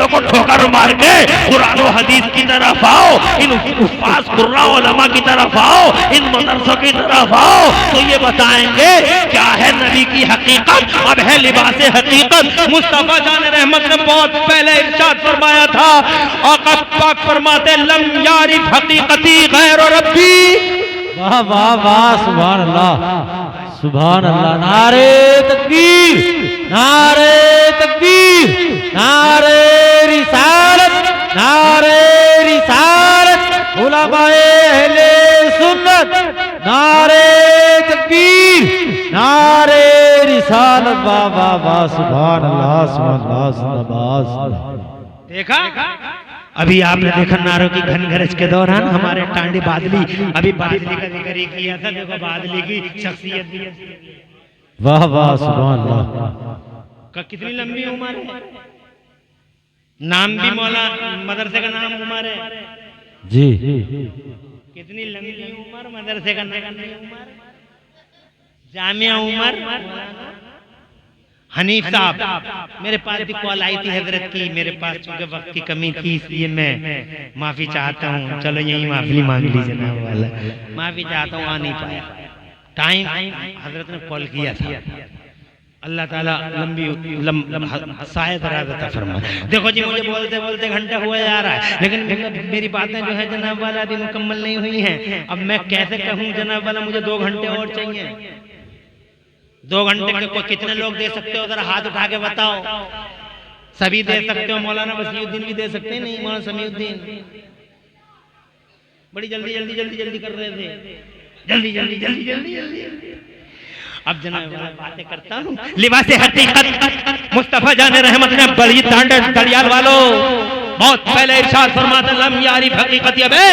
को ठोकर मार के कुरान और हदीस की तरफ आओ, इन उस्ताद कुर्रा उलमा की तरफ आओ, इन मदरसों की तरफ आओ, तो ये बताएंगे क्या है नबी की हकीकत। अब है लिबास हकीकत। मुस्तफा जान रहमत ने बहुत पहले इरशाद फरमाया था, आका पाक फरमाते लम यारिफ हकीकती गैर रब्बी। वाह वाह वाह, सुभान अल्लाह, सुभान अल्लाह। नारे तकबीर, नारे तकबीर, नारे रिसालत, नारे रिसालत, उलमाए अहले सुन्नत, नारे तकबीर, नारे रिसालत। वाह वाह वाह, सुभान अल्लाह, सुभान अल्लाह, सुभान। देखा अभी आपने देखा नारों की घनघरज के दौरान हमारे टांडी बादली, अभी बादली का जिक्र ही किया था। देखो बादली की शख्सियत भी वाह वाह, सुभान अल्लाह। का कितनी लंबी उम्र है, नाम भी मौला मदरसे का नाम उमर है। जी कितनी लंबी उम्र, मदरसे का नाम उमर, जामिया उमर। हनीफ साहब, मेरे पास भी कॉल आई थी हजरत की, मेरे पास चूंकि वक्त की कमी थी इसलिए मैं माफी चाहता हूँ। चलो यही माफी मांग ली जनाब वाला, माफी चाहता हूँ, आ नहीं पाया टाइम। हजरत ने कॉल किया था। अल्लाह ताला लंबी शायद राज़ फरमाए। देखो जी, मुझे बोलते बोलते घंटा हुआ जा रहा है, लेकिन मेरी बातें जो है जनाब वाला अभी मुकम्मल नहीं हुई हैं। अब मैं कैसे कहूँ जनाब वाला, मुझे 2 घंटे और चाहिए। 2 घंटे को कितने लोग दे सकते हो, जरा हाथ उठा के बताओ। सभी दे सकते हो, मौलाना वसीउद्दीन भी दे सकते हैं, नहीं मौलाना समीउद्दीन बड़ी जल्दी जल्दी जल्दी जल्दी कर रहे थे, जल्दी जल्दी जल्दी जल्दी जल्दी। अब जनाब बातें करता हूँ। लिबासे हकीकत मुस्तफा जाने रहमत ने बड़ी तड़ियाल वालों बहुत पहले इरशाद फरमाते, लम यारी हकीकत ये बे,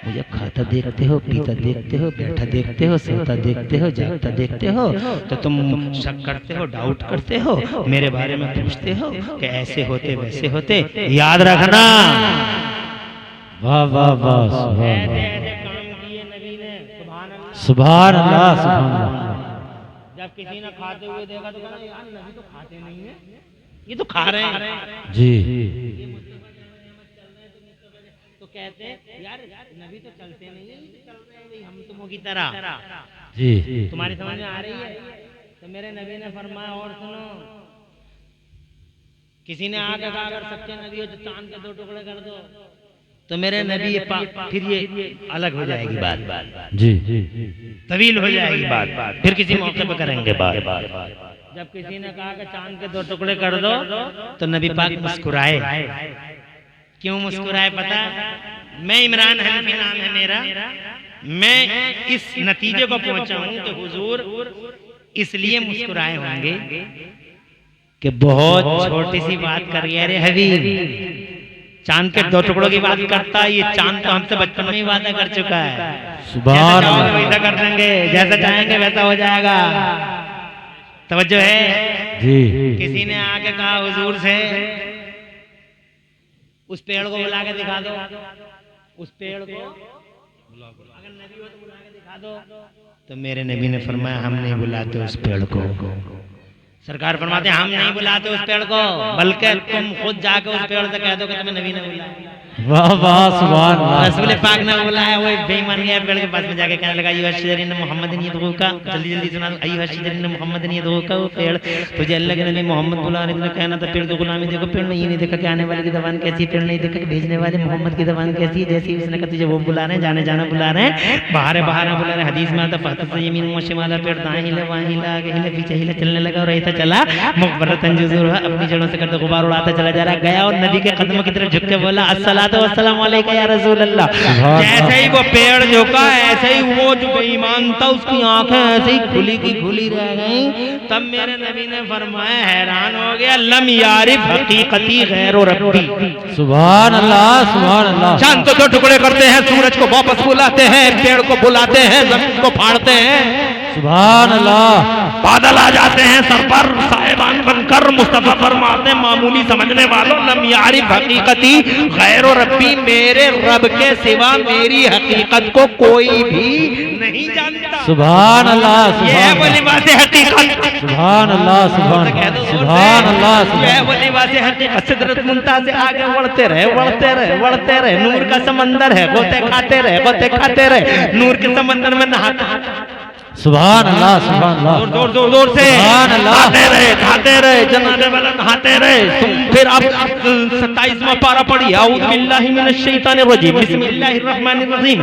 मुझे खाता देखते हो, पीता देखते हो, बैठा देखते हो, सोता देखते हो, जागता देखते हो, तो तुम शक करते हो, डाउट करते हो, मेरे बारे में पूछते हो कि ऐसे होते वैसे होते। याद रखना, वाह वाह वाह, सुभान अल्लाह, सुभान अल्लाह। जब किसी ने खाते हुए देखा तो कहना यार नबी तो खाते नहीं है, ये तो खा रहे हैं। जी तो कहते हैं यार नबी तो चलते नहीं है, चल रहे हैं भाई हम तुमों की तरह। जी तुम्हारी समझ में आ रही है? तो मेरे नबी ने फरमाया, और सुनो, किसी ने आके कहा अगर सच्चे नबी हो तो चांद के 2 टुकड़े कर दो, तो मेरे नबी फिर ये अलग हो जाएगी बात, जी तवील हो जाएगी बात, फिर किसी मौके पर करेंगे बात। जब किसी ने कहा कि चांद के 2 टुकड़े कर दो, तो नबी पाक मुस्कुराए। क्यों मुस्कुराए पता? मैं इमरान हनफी नाम है मेरा, मैं इस नतीजे को पहुंचा हूं कि हुजूर इसलिए मुस्कुराए होंगे कि बहुत छोटी सी बात कर गया रे हबीब, चांद के 2 टुकड़ों की बात करता है। ये चांद तो हमसे बचपन में ही वादा कर चुका है, सुभान अल्लाह, वैसा कर देंगे, जैसा चाहेंगे वैसा हो जाएगा। तवज्जो है जी। किसी ने आके कहा हुजूर से उस पेड़ को बुला के दिखा दो, उस पेड़ को अगर नबी हो तो बुला के दिखा दो, तो मेरे नबी ने फरमाया हम नहीं बुलाते उस पेड़ को। सरकार फरमाते हम नहीं बुलाते उस पेड़ को, बल्कि तुम खुद जाके उस पेड़ से कह दो कि तुम्हें नबी ने बुलाया। वाह वाह, सुभान अल्लाह। रसूल पाक ने बुलाया, वो बेईमान गया पेड़ के पास में जाके कहने लगा अय्युहा शजरीन मोहम्मद ने दुआ का, जल्दी जल्दी सुना दो, अय्युहा शजरीन मोहम्मद ने दुआ का। वो पेड़ तुझे अल्लाह के नबी मोहम्मद बुला रहे थे, कहना था पेड़ की गुलामी देखो, पेड़ ने ये नहीं देखा कि आने वाले की ज़बान कैसी है, पेड़ नहीं देखा कि भेजने वाले मोहम्मद की ज़बान कैसी है। जैसे ही उसने कहा तुझे वो बुला रहे हैं, जाने जाना बुला रहे हैं, बाहर बाहर बुला रहे हैं। हदीस में आता फतह यमीन मोशे वाला पेड़ दाएं हिले बाएं हिले आगे हिले पीछे हिले, चलने लगा और ऐसा चला मुक़बरतन जुज़ूर, अपनी जड़ों से करते गुबार उड़ाता चला जा रहा। गया और नबी के कदमों की तरफ झुक के बोला अस्सलातु वस्सलामु अलैका या रसूल अल्लाह। जैसे ही वो पेड़ झुका, ऐसे ही वो जो बेईमान था उसकी आंखें ऐसे ही खुली की खुली रह गईं। तब मेरे नबी ने फरमाया, हैरान हो गया, लम यारिफ हकीकती गैर रब्बी। सुभान अल्लाह, सुभान अल्लाह। चांद को 2 टुकड़े करते हैं, सूरज को वापस बुलाते हैं, पेड़ को बुलाते हैं, जमीन को फाड़ते हैं, सुभान अल्लाह। बादल आ जाते हैं सर पर साहिबान बनकर। मुस्तफा फरमाते हैं मामूली समझने वालों, लम यारिफ हकीकती गैर रब्बी, मेरे रब के सिवा मेरी हकीकत को कोई भी नहीं जानता। सुभान अल्लाह, ये है वो लिबास हकीकत। सुभान अल्लाह, सुभान सुभान अल्लाह। ये है वो लिबास हकीकत। सिदरत मुंतहा से आगे बढ़ते रहे, बढ़ते रहे, बढ़ते रहे, नूर का समंदर है, गोते खाते रहे, गोते खाते रहे, नूर के समंदर में नहाते। सुभान अल्लाह, सुभान अल्लाह। जोर जोर जोर से सुभान अल्लाह। खाते रहे जनाने वाला नहाते रहे। तुम फिर अब 27वां पारा पढ़िए, औज़ु बिल्लाहि मिनश शैतानिर रजीम, बिस्मिल्लाहिर रहमानिर रहीम।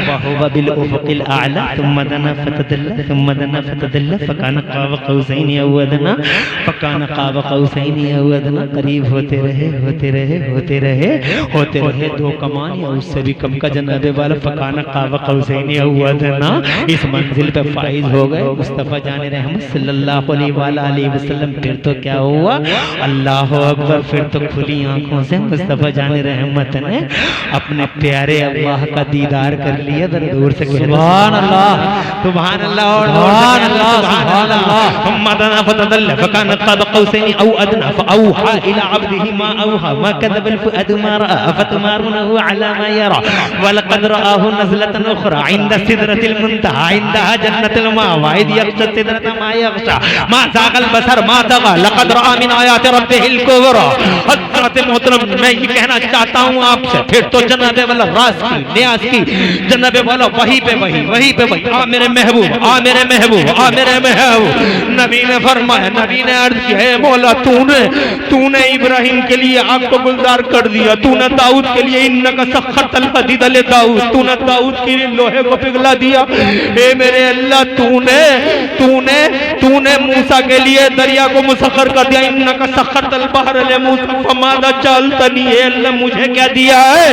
व हुवा बिल उफ़ुक़िल अअला थुम्मा दना फतदल्ला फकान क़ाब क़ौसैन अव अदना, फकान क़ाब क़ौसैन अव अदना। करीब होते रहे, दो कमान या उससे भी कम का जनाबे वाला फकाना कावा कौसैन हुआ ना, इस मंजिल पे फाइज हो गए मुस्तफ़ा जाने रहमत सल्लल्लाहु अलैहि वसल्लम। फिर तो क्या हुआ, अल्लाह अकबर, फिर तो खुली आंखों से मुस्तफ़ा जाने रहमत ने अपने प्यारे अल्लाह का दीदार कर लिया। दूर से सुभान अल्लाह, सुभान अल्लाह, सुभान अल्लाह, सुभान अल्लाह। फमदना फतदल्ल फकान क़ब क़ौसैन औ अदना फअौहा इला अब्दिही मा औहा मा कज़बल फुअद मा रआ फतमारुनहु अला मा यरा वलक़द रआहु नज़लतन उख़रा इंद सिदरतिल मुंतहा इंदहा जन्नतुल मावा इज़ यग़शा सिदरता मा यग़शा मा ज़ाग़ल बसर मा तग़ा लक़द रआ मिन आयाति रब्बिहिल कुबरा। हज़रत मोहतरम, मैं ये कहना चाहता हूँ आपसे, फिर तो जनाबे वाला राज की न्याज की जनाबे वाला वही पे वही आ मेरे महबूब, आ मेरे महबूब, आ मेरे महबूब। नबी ने फरमाया, नबी ने अर्ज किया, है मौला तूने इब्राहिम के लिए आग को गुलजार कर दिया, तूने दाऊद के लिए इन्नका सख्खरतल हदीद ले दाऊद, तूने दाऊद के लिए लोहे को पिघला दिया। ए मेरे अल्लाह, तूने मूसा के लिए दरिया को मुसख्खर कर दिया, इन्नका सख्खरतल बहर ले मूसा फमादा चलतनी। ए अल्लाह मुझे क्या दिया है,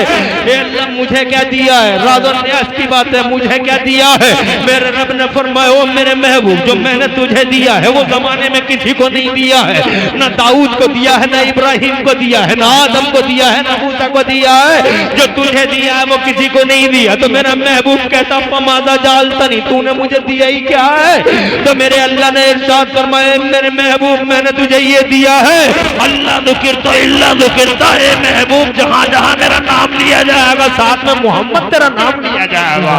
ए अल्लाह मुझे क्या दिया है, राज़ और न्यास की बात है, मुझे क्या दिया है। मेरे रब ने फरमाया, ओ मेरे महबूब, जो मैंने तुझे दिया है वो जमाने में किसी को नहीं दिया है, ना दाऊद को दिया है, ना इब्राहिम को दिया है, ना आदम को दिया है, ना मूसा को दिया है। जो तुझे दिया है वो किसी को नहीं दिया। तो मेरा महबूब कहता, फमादा जालतनी, तूने मुझे दिया ही क्या है। तो मेरे अल्लाह ने इरशाद फरमाया, मेरे महबूब मैंने तुझे ये दिया है, अल्लाह ज़िक्र तो इल्ला ज़िक्र। ए महबूब, जहाँ जहाँ मेरा नाम लिया जाएगा साथ में मोहम्मद तेरा नाम लिया जाएगा।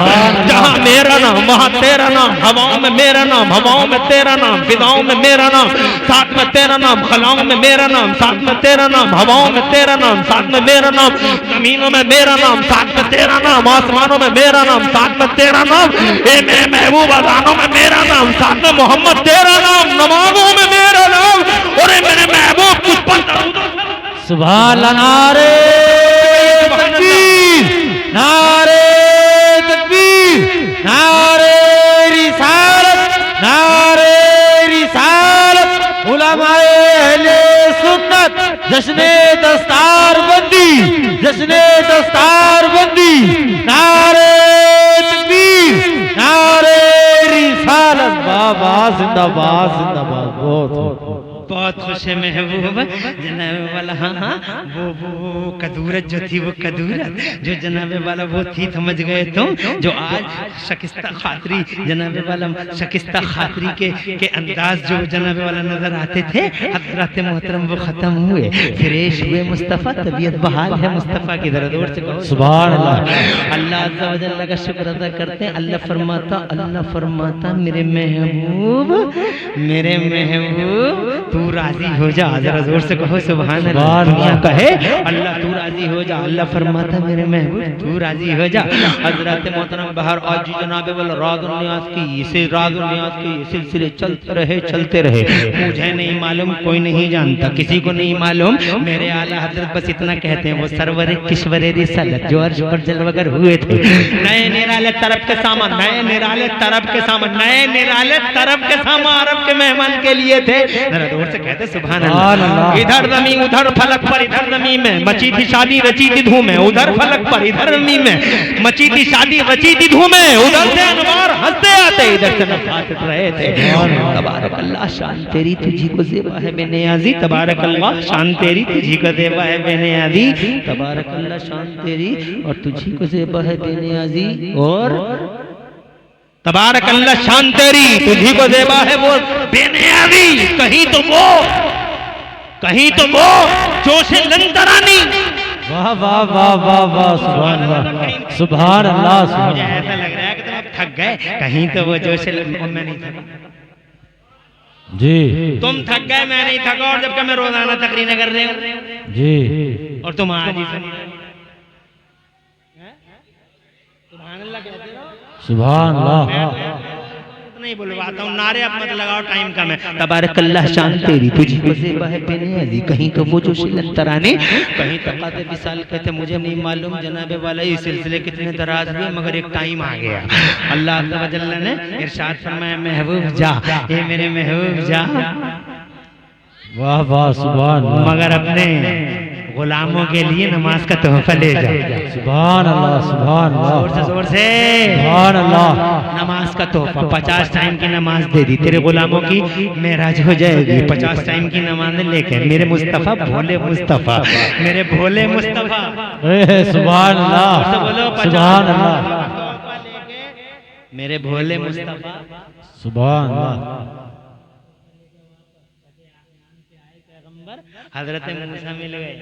जहाँ मेरा नाम वहाँ तेरा नाम, हवाओं में मेरा नाम, हवाओं में तेरा नाम, फिजाओं में मेरा नाम, साथ में तेरा नाम, खलाओं में मेरा नाम, साथ में तेरा नाम, हवाओं में तेरा नाम, साथ में मेरा नाम, जमीनों में मेरा नाम, साथ में तेरा नाम, आसमानों में मेरा नाम, साथ में तेरा नाम। ए मेरे महबूब, अज़ानों में मेरा नाम, साथ में मोहम्मद तेरा नाम, नमाज़ों में मेरा नाम। और मेरे महबूब कुछ पर सुभान अल्लाह, नारे तकबीर, नारे तकबीर, नारे रिसालत, नारे रिसालत। उलमाए अहले सुन्नत जश्ने दस्तारबंदी, जश्ने दस्तारबंदी। नारे तकबीर, नारे रिसालत। बाबा जिंदाबाद, जिंदाबाद। बहुत खुश है महबूब जनाबे वाला। हाँ, वो कदूरत जो थी, वो कदूरत जो जनाबे वाला वो थी, समझ गए तुम। जो आज शकिस्ता खातरी जनाबे वाला, शकिस्ता खातरी के अंदाज जो जनाबे वाला नजर आते थे, हज़रत मोहतरम वो खत्म हुए, फ्रेश हुए मुस्तफ़ा, तबीयत बहाल है मुस्तफ़ा की। दर्द से कहो सुभान अल्लाह। अल्लाह अज़्ज़ा व जल्ल का शुक्र अदा करते हैं। अल्लाह फरमाता मेरे महबूब तू राजी हो जा। जरा जोर से कहो सुभान अल्लाह। दुनिया कहे अल्लाह तू राजी हो जा। अल्लाह फरमाता मेरे महबूब तू राजी हो जा। हज़रत मोहतरम बहर आज जनाबे वाला राज़ और न्याज़ की सिलसिले चलते रहे। मुझे नहीं मालूम, कोई नहीं जानता, किसी को नहीं मालूम। मेरे आला हज़रत बस इतना कहते हैं, वो सरवर किश्वर रिसालत जो अर्श पर जलवगर हुए थे, नए निराले तरफ के सामान, नए निराले तरफ के सामान, नए निराले तरफ के सामान अरब के मेहमान के लिए थे। जरा दूर से कहते सुभान अल्लाह। इधर ज़मीं उधर फलक पर, इधर ज़मीं में मची थी शादी रची थी धूमें, उधर फलक पर इधर ज़मीं में मची थी शादी रची थी धूमें, उधर से अनवार हंसते आते, इधर से नफात रहे थे। तबारक अल्लाह शान तेरी तुझी को ज़ेबा है बेनियाज़ी, तबारक अल्लाह शान तेरी तुझी को ज़ेबा है बेनियाज़ी, तबारक अल्लाह शान तेरी और तुझी को ज़ेबा है बेनियाज़ी। और तबारक अल्लाह शान तेरी तुझी को ज़ेबा है वो बेनियाज़ी। कहीं तो वो जोश लंतरानी। वाह वाह वाह वाह वाह, सुभान अल्लाह, सुभान अल्लाह। मुझे ऐसा लग रहा है कि तुम अब थक गए। कहीं तो वो जोश मैं नहीं थका जी, तुम थक गए, मैं नहीं थका। और जबकि मैं रोजाना तकरीरें कर रहे हूँ जी, और तुम आज ही सुभान अल्लाह कहते हो। सुभान अल्लाह। नहीं बुलवाता हूँ, नारे अब मत लगाओ, टाइम कम है। तबारक अल्लाह शान तेरी तुझी को ज़ेबा है बेनियाज़ी। कहीं तो वो जो शिलंतराने, कहीं तक़ाते विसाल कहते मुझे नहीं मालूम जनाबे वाला ये सिलसिले कितने दराज हुए, मगर एक टाइम आ गया। अल्लाह अज़्ज़ा व जल्ल ने इरशाद फरमाया महबूब जा, ये मेरे महबूब जा। वाह वाह, सुभान अल्लाह। मगर अपने गुलामों के लिए नमाज का तोहफा ले जा। सुभान अल्लाह, सुभान अल्लाह, जोर से सुभान अल्लाह। नमाज का तोहफा 50 टाइम की नमाज दे दी, तेरे गुलामों की मेराज हो जाएगी। 50 टाइम की नमाज लेके मेरे मुस्तफ़ा भोले मुस्तफ़ा, मेरे भोले मुस्तफ़ा, सुभान अल्लाह, बोलो सुभान अल्लाह, मेरे भोले मुस्तफ़ा। सुभान अल्लाह। हजरत मूसा मिल गए,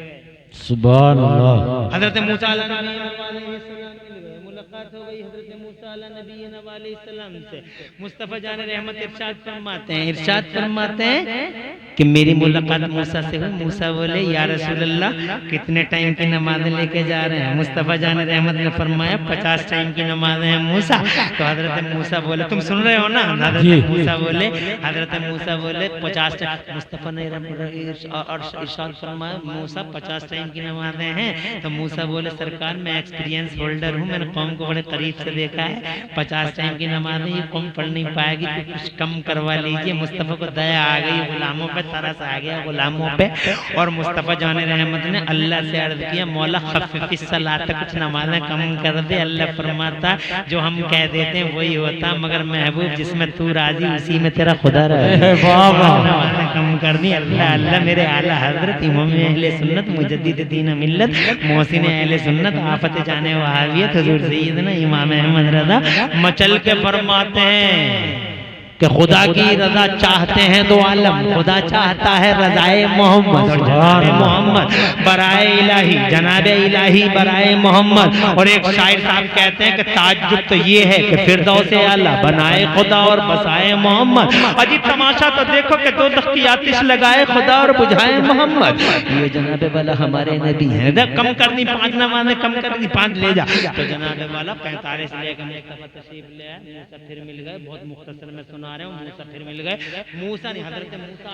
सुभान अल्लाह। हजरत मूसा मुलाकात हो गई हजरत मूसा अलैहिस्सलाम से। मुस्तफ़ा जान रहमत इरशाद फरमाते हैं कि मेरी मुलाकात मूसा से हुई। मूसा बोले या रसूल अल्लाह कितने टाइम की नमाज़ें लेके जा रहे हैं? मुस्तफ़ा जान रहमत ने फरमाया 50 टाइम की नमाज़ें हैं मूसा। तो हजरत मूसा बोले, तुम सुन रहे हो ना? हजरत मूसा बोले 50 टाइम। मुस्तफ़ा ने इरशाद फरमाया मूसा 50 टाइम की नमाज़ें हैं। तो मूसा बोले सरकार मैं एक्सपीरियंस होल्डर हूँ, मैंने कौम को बड़े करीब से देखा है। 50 टाइम की नमाज़ें ये कौम पढ़ नहीं पाएगी, तो कुछ कम करवा लीजिए। मुस्तफ़ा को दया आ गई, गुलामों पे तरस आ गया गुलामों पे। और मुस्तफ़ा जान रहमत ने अल्लाह से अर्ज किया मौला खफ़्फ़िफ़िस सलात, कुछ नमाज़ें कम कर दे। अल्लाह फरमाता जो हम कह देते हैं वही होता, मगर महबूब जिसमें तू राजी उसी में तेरा खुदा रहे। नमाज़ें कम करनी। अल्लाह अल्लाह मेरे आला हज़रत इमाम अहले सुन्नत मुजद्दिद दीन मिल्लत मोहसिन अहले सुन्नत आफत जाने वहावियत हुज़ूर सैयदना इमाम अहमद रज़ा मचल के फरमाते हैं कि खुदा की रजा चाहते हैं तो आलम, खुदा चाहता है रजाए मोहम्मद और जनाब मोहम्मद बराए इलाही, जनाब इलाही बराए मोहम्मद। और एक शायर साहब कहते हैं कि ताज्जुब तो ये है कि फिरदौस आला बनाए खुदा और बसाए मोहम्मद। अजी तमाशा तो देखो कि दो की आतिश लगाए खुदा और बुझाए मोहम्मद। ये जनाब वाला हमारे नबी हैं। कम करनी 5 नमाज़ें कम करनी 5 ले जा। तो जनाब वाला 45 लेकर तशरीफ ले आए। मूसा फिर मिल गए, बहुत मुख्तसर में सुना रहे हूं। मूसा फिर मिल गए, मूसा ने हजरत मूसा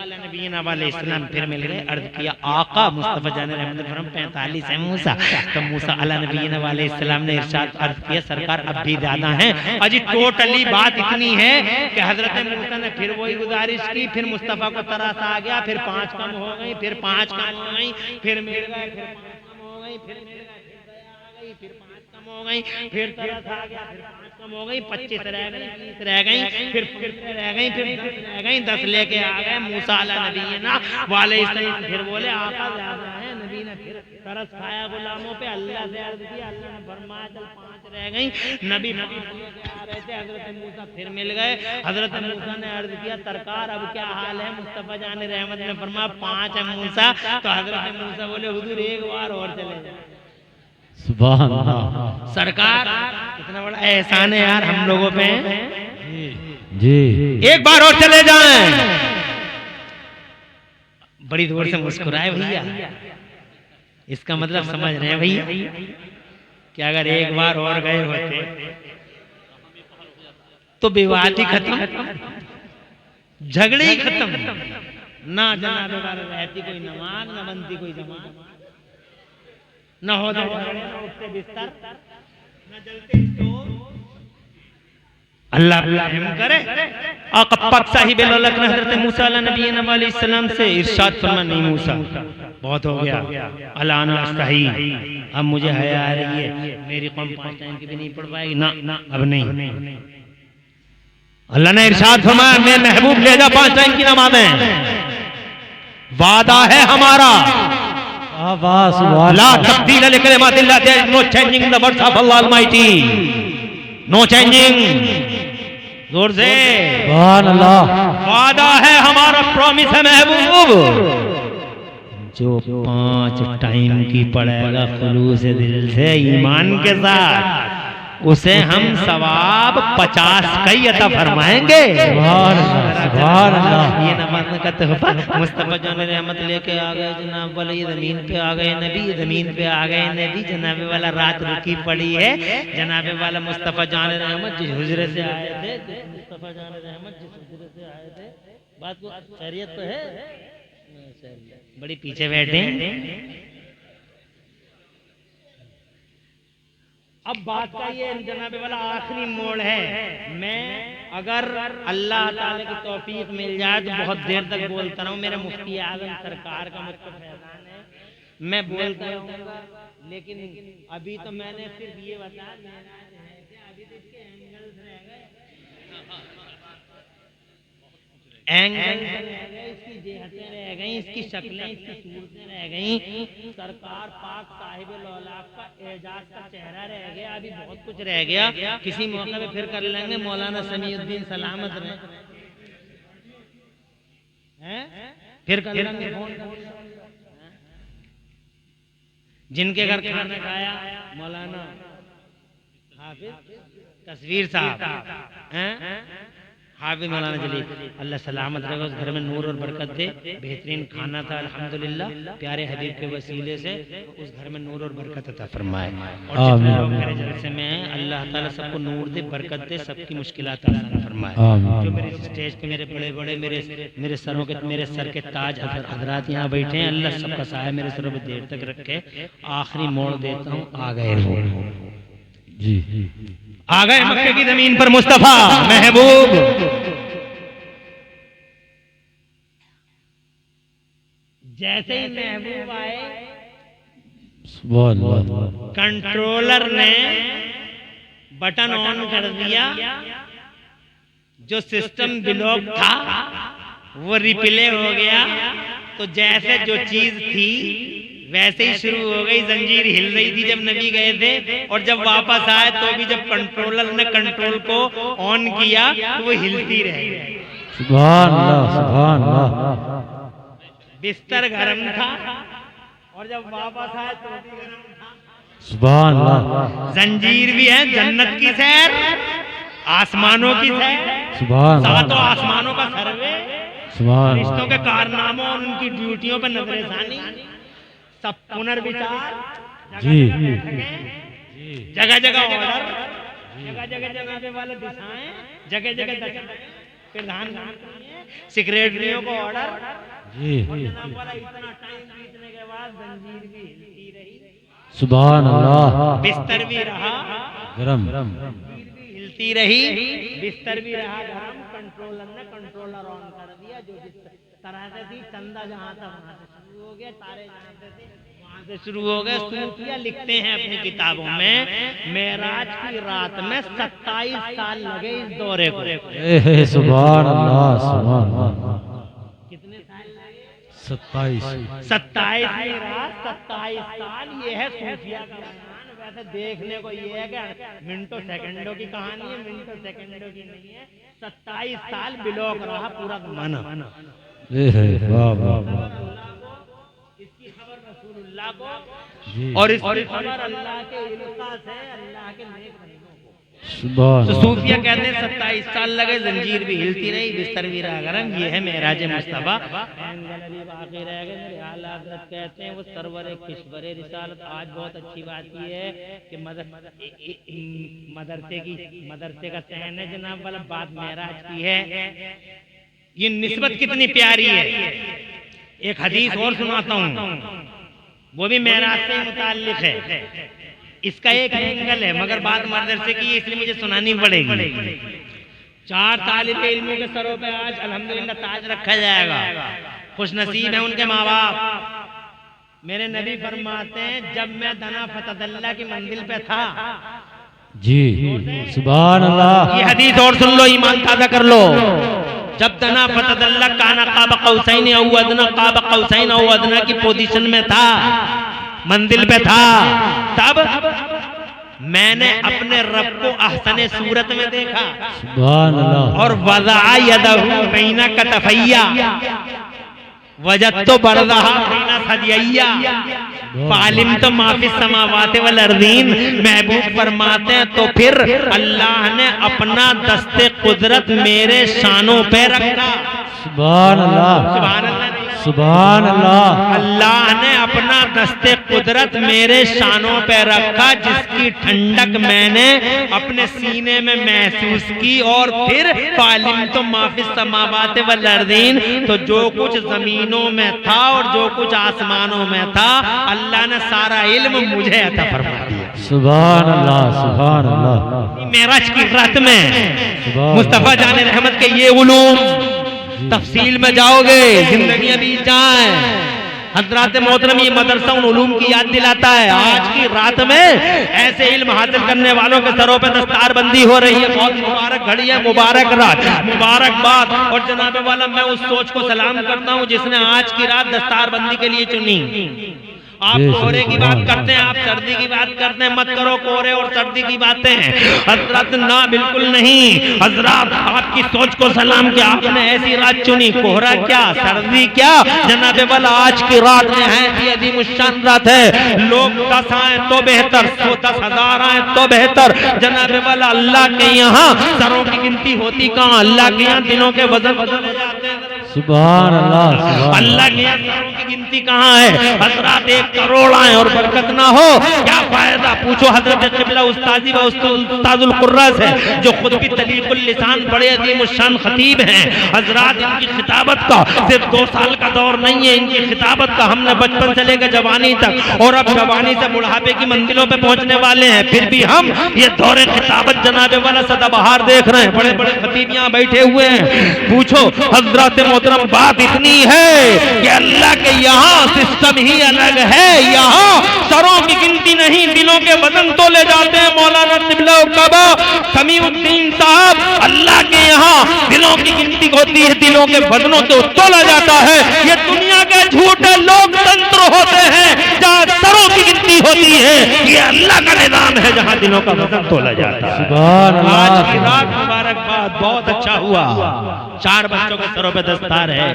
अलैहिस्सलाम फिर मिल गए। अर्ज किया आका मुस्तफ़ा जान रहमत फरम 45 है मूसा। तो मूसा अलैहिस्सलाम ने इरशाद अर्ज किया सरकार अब भी ज्यादा हैं। अजी टोटली बात इतनी है कि हजरत मूसा ने फिर वही गुजारिश की, फिर मुस्तफ़ा को तरस आ गया, फिर 5 कम हो गई, फिर 5 कम हो गई, फिर मिल गए, फिर 5 कम हो गई, फिर मिल गए, फिर दया आ गई, फिर 5 कम हो गई, फिर तरस आ गया, फिर 5 कम हो गई, 25 रह गई, 20 रह गई, फिर रह गई, फिर 10 रह गई, 10 लेके आ गए मूसा अलैहिस्सलाम। फिर बोले आका ज्यादा है। नबी ने फिर तरस खाया गुलामों पे, अल्लाह से अर्ज किया, अल्लाह ने फरमाया चल 5 रह गई। नबी लेके आ रहे थे, हजरत मूसा फिर मिल गए। हजरत मूसा ने अर्ज किया सरकार अब क्या हाल है? मुस्तफ़ा जान रहमत ने फरमाया 5 है मूसा। तो हजरत मूसा बोले हुजूर एक बार और चले जाए। सुभान अल्लाह। सरकार इतना बड़ा एहसान है यार हम लोगों पे, जी एक बार और चले जाएं। बड़ी दूर से मुस्कुराए भैया, इसका मतलब समझ रहे हैं भैया कि अगर एक बार और गए होते तो विवाद ही खत्म, झगड़े ही खत्म, ना जनाब वाला रहती कोई नमाज, न बनती कोई जमात, न होते न उठते बिस्तर, न जलते स्टोव। अल्लाह रहम करे। आका पाक साहिब अलक ने हजरत मूसा अलैहिस्सलाम से इरशाद फरमा नहीं मूसा बहुत हो गया, अलाना सही, अब मुझे हया आ रही है, मेरी कौम 5 टाइम की भी नहीं पढ़ पाएगी ना, अब नहीं। अल्लाह ने इरशाद फरमाया मैं महबूब ले जा 5 टाइम की नमाज़ें, वादा है हमारा। ला तब्दील लिकलिमातिल्लाह, there is no changing the words of Allah almighty, no changing. जोर से सुभान अल्लाह। वादा है हमारा, प्रॉमिस है महबूब, जो 5 टाइम की पढ़ेगा खुलूस दिल से ईमान के साथ उसे हम सवाब 50 का ही अता फरमाएंगे। सुभान अल्लाह, सुभान अल्लाह। ये नमाज का तोहफा मुस्तफ़ा जान रहमत लेके आ गए जनाब वाला, ये जमीन पे आ गए नबी, जमीन पे आ गए नबी। जनाब वाला रात रुकी पड़ी है, जनाब वाला मुस्तफ़ा जान रहमत जिस हुजरे से आए थे, मुस्तफ़ा जान रहमत जिस हुजरे से आए थे, बात को खैरियत तो है, बड़ी पीछे बैठे। अब बात का ये जनाब वाला आखिरी मोड़ है। मैं अगर अल्लाह ताला की तौफीक मिल जाए तो बहुत देर तक बोलता रहूं। मेरे मुफ्ती आजम सरकार का मुझको फैजान है मैं बोलता रहूंगा, लेकिन अभी तो मैंने सिर्फ ये बताया मेराज है क्या, अभी तो इसके एंगल्स रह गए, रह गए, इसकी जेहतें रह गई, इसकी शक्लें, इसकी सूरतें रह गई, सरकार पाक साहिब लौलाक का एजाज का चेहरा रह गया, अभी बहुत कुछ रह गया। किसी मौके पे फिर कर लेंगे। मौलाना समीउद्दीन सलामत रहे हैं, फिर कर लेंगे फोन। जिनके घर खाना खाया मौलाना हाफिज तस्वीर साहब हैं, हाफिज मौलाना जलील, अल्लाह सलामत रहे, उस घर में नूर और बरकत दे। बेहतरीन खाना था अल्हम्दुलिल्लाह, प्यारे हबीब के वसीले से उस घर में नूर और बरकत अता फरमाए। और जितने लोग मेरे जलसे में हैं, अल्लाह ताला सबको नूर दे, बरकत दे, सबकी मुश्किलात आसान फरमाए। जो मेरे स्टेज पे मेरे बड़े बड़े मेरे सर के ताज हजरात यहाँ बैठे हैं, अल्लाह सबका साया मेरे सरों पे देर तक रखे। आखिरी मोड़ देता हूँ, आ गए वो जी, आ गए मक्के की जमीन पर मुस्तफा महबूब। जैसे ही महबूब आए, सुभान अल्लाह, कंट्रोलर ने बटन ऑन कर दिया, जो सिस्टम ब्लॉक था वो रिप्ले हो गया। तो जैसे जो चीज थी वैसे ही शुरू हो गई, जंजीर हिल रही थी जब नबी गए थे, और जब वापस आए तो भी जब कंट्रोलर ने कंट्रोल को ऑन किया तो वो हिलती रही। सुभान अल्लाह, सुभान अल्लाह। बिस्तर गर्म था और जब वापस आए तो भी गर्म था। सुभान अल्लाह। जंजीर भी है, जन्नत की सैर, आसमानों की सैर, सुभान अल्लाह, सातों आसमानों का सर्वे, सुभान रिश्तों के कारनामों और उनकी ड्यूटियों पर नजरसानी, सब पुनर्विचार, जी, जगह जगह ऑर्डर, जगह जगह पे वाले दिशाएं, जगह जगह प्रधानमंत्री सेक्रेटरियों को ऑर्डर जी, इतना टाइम बीतने के बाद जंजीर भी हिलती रही, सुभान अल्लाह। बिस्तर भी रहा गरम, हिलती रही, बिस्तर भी रहा गरम। कंट्रोलर ऑन कर दिया, जो जिस तरह से थी, चंदा जहाँ था वहाँ से शुरू हो गया, तारे जहाँ से थे वहाँ से शुरू हो गए। सूफिया लिखते हैं अपनी किताबों में, मेराज की रात में 27 साल लगे इस दौरे को। सुभान अल्लाह, सुभान अल्लाह। कितने साल लगे? 27 27 रात, 27 साल। ये है सूफिया का बयान। वैसे देखने को ये है कि मिनटों सेकंडों की कहानी है, मिनटों सेकंडों की नहीं है। 27 साल बिलोक रहा पूरा जमाना। वाह वाह वाह। इसकी खबर रसूलुल्लाह को, जी, और इसकी खबर अल्लाह के इल्का से, अल्लाह के नेक बंदों को। सुभान तो अल्लाह। सूफिया कहते हैं 27 साल लगे, जंजीर भी हिलती रही, बिस्तर भी रहा गरम। ये है मेराज मुस्तफा। एंगल भी बाकी रह गए। मेरे आला हज़रत कहते हैं वो सरवरे किश्वरे रिसालत। आज बहुत अच्छी बात ये है कि मदरसे का सहन है जनाब वाला, बात मेराज की है। ये निस्बत कितनी प्यारी है। एक हदीस और सुनाता हूँ, वो भी मेराज से मुताल्लिक है। इसका एक एंगल है, मगर बात मदरसे की है इसलिए मुझे सुनानी पड़ेगी। 4 तालिब इल्मों के सरों पे आज अल्हम्दुलिल्लाह ताज रखा जाएगा। खुश नसीब है उनके माँ बाप। मेरे नबी फरमाते हैं, जब मैं दना फतदल्ला की मंजिल पे था। जी, सुभान अल्लाह। ये हदीस और सुन लो, ईमान ताजा कर लो। जब दना फतदल्ला काना काब कौसैन औ अदना, काब कौसैन औ अदना की पोजीशन में था, मंजिल पे था, तब मैंने अपने रब को अहसने सूरत में देखा। सुभान अल्लाह। और वज़ा यदहु बैना कतफैया वजदतु बरदहा बैना सदिय्या फालिम तो माफी समावाते वल अर्दीन। महबूब फरमाते हैं, तो फिर अल्लाह ने अपना दस्ते कुदरत मेरे शानों पे रखा। सुभान अल्लाह, सुभान अल्लाह। सुभान अल्लाह। अल्लाह ने अपना दस्ते कुदरत मेरे शानों पे रखा, जिसकी ठंडक मैंने अपने सीने में महसूस की। और फिर फालिम तो माफी समावाते वल अर्दीन, तो जो कुछ जमीनों में था और जो कुछ आसमानों में था, अल्लाह ने सारा इल्म मुझे अता फरमा दिया। सुभान अल्लाह, सुभान अल्लाह। मेराज की रात में मुस्तफा जाने रहमत के ये उलूम तफसील में जाओगे, जिंदगी बीत जाए, हजरात मोहतरम, ये मदरसा उन उलूम की याद दिलाता है। आज की रात में ऐसे इल्म हासिल करने वालों के सरों पे दस्तारबंदी हो रही है। बहुत मुबारक घड़ी है, मुबारक रात, मुबारकबाद। और जनाब वाला, मैं उस सोच को सलाम करता हूँ जिसने आज की रात दस्तारबंदी के लिए चुनी। आप कोहरे की बात करते हैं, आप सर्दी की बात करते हैं, मत करो कोहरे और सर्दी की बातें। हजरत ना, बिल्कुल नहीं। हजरत आपकी सोच को सलाम कि आपने ऐसी रात चुनी। कोहरा क्या, सर्दी क्या, जनाबे वाला आज की रात में है अजीमुश्शान रात है। लोग 10 आए तो बेहतर, 10,000 आए तो बेहतर। जनाबे वाला, अल्लाह के यहाँ सरों की गिनती होती कहाँ? अल्लाह के यहाँ दिनों के वजन बदले जाते हैं। सुभान अल्लाह। अल्लाह के यहाँ सरों की गिनती कहाँ है? हजरत 1 करोड़ आए और बरकत ना हो, क्या फायदा? पूछो हजरत क़िबला उस्तादी व उस्तादुल कुर्रा से, जो खुद भी तलीकुल लिसान बड़े अज़ीमुश्शान खतीब हैं। हजरत, इनकी खिताबत का सिर्फ 2 साल का दौर नहीं है, इनकी खिताबत का हमने बचपन से लेकर जवानी तक, और अब जवानी से बुढ़ापे की मंजिलों पे पहुंचने वाले हैं। फिर भी हम ये दौरे खिताबत जनाबे वाला सदाबहार देख रहे हैं। बड़े बड़े खतीब यहाँ बैठे हुए हैं। पूछो हजरत मोहतरम, बात इतनी है कि अल्लाह के यहाँ सिस्टम ही अलग है। यहाँ सरों की गिनती नहीं, दिलों के वजन तोले जाते हैं। मौलाना क़िबला काबा समीउद्दीन साहब, अल्लाह के यहाँ दिलों की गिनती होती है, दिलों के वजनों को तोला जाता है। ये दुनिया के झूठे लोकतंत्र होते हैं जहाँ सरों की गिनती होती है। ये अल्लाह का निजाम है जहाँ दिलों का वजन तोला जाता है। आज की रात मुबारकबाद, बहुत अच्छा हुआ। 4 बच्चों के सरों पे दस्तार है।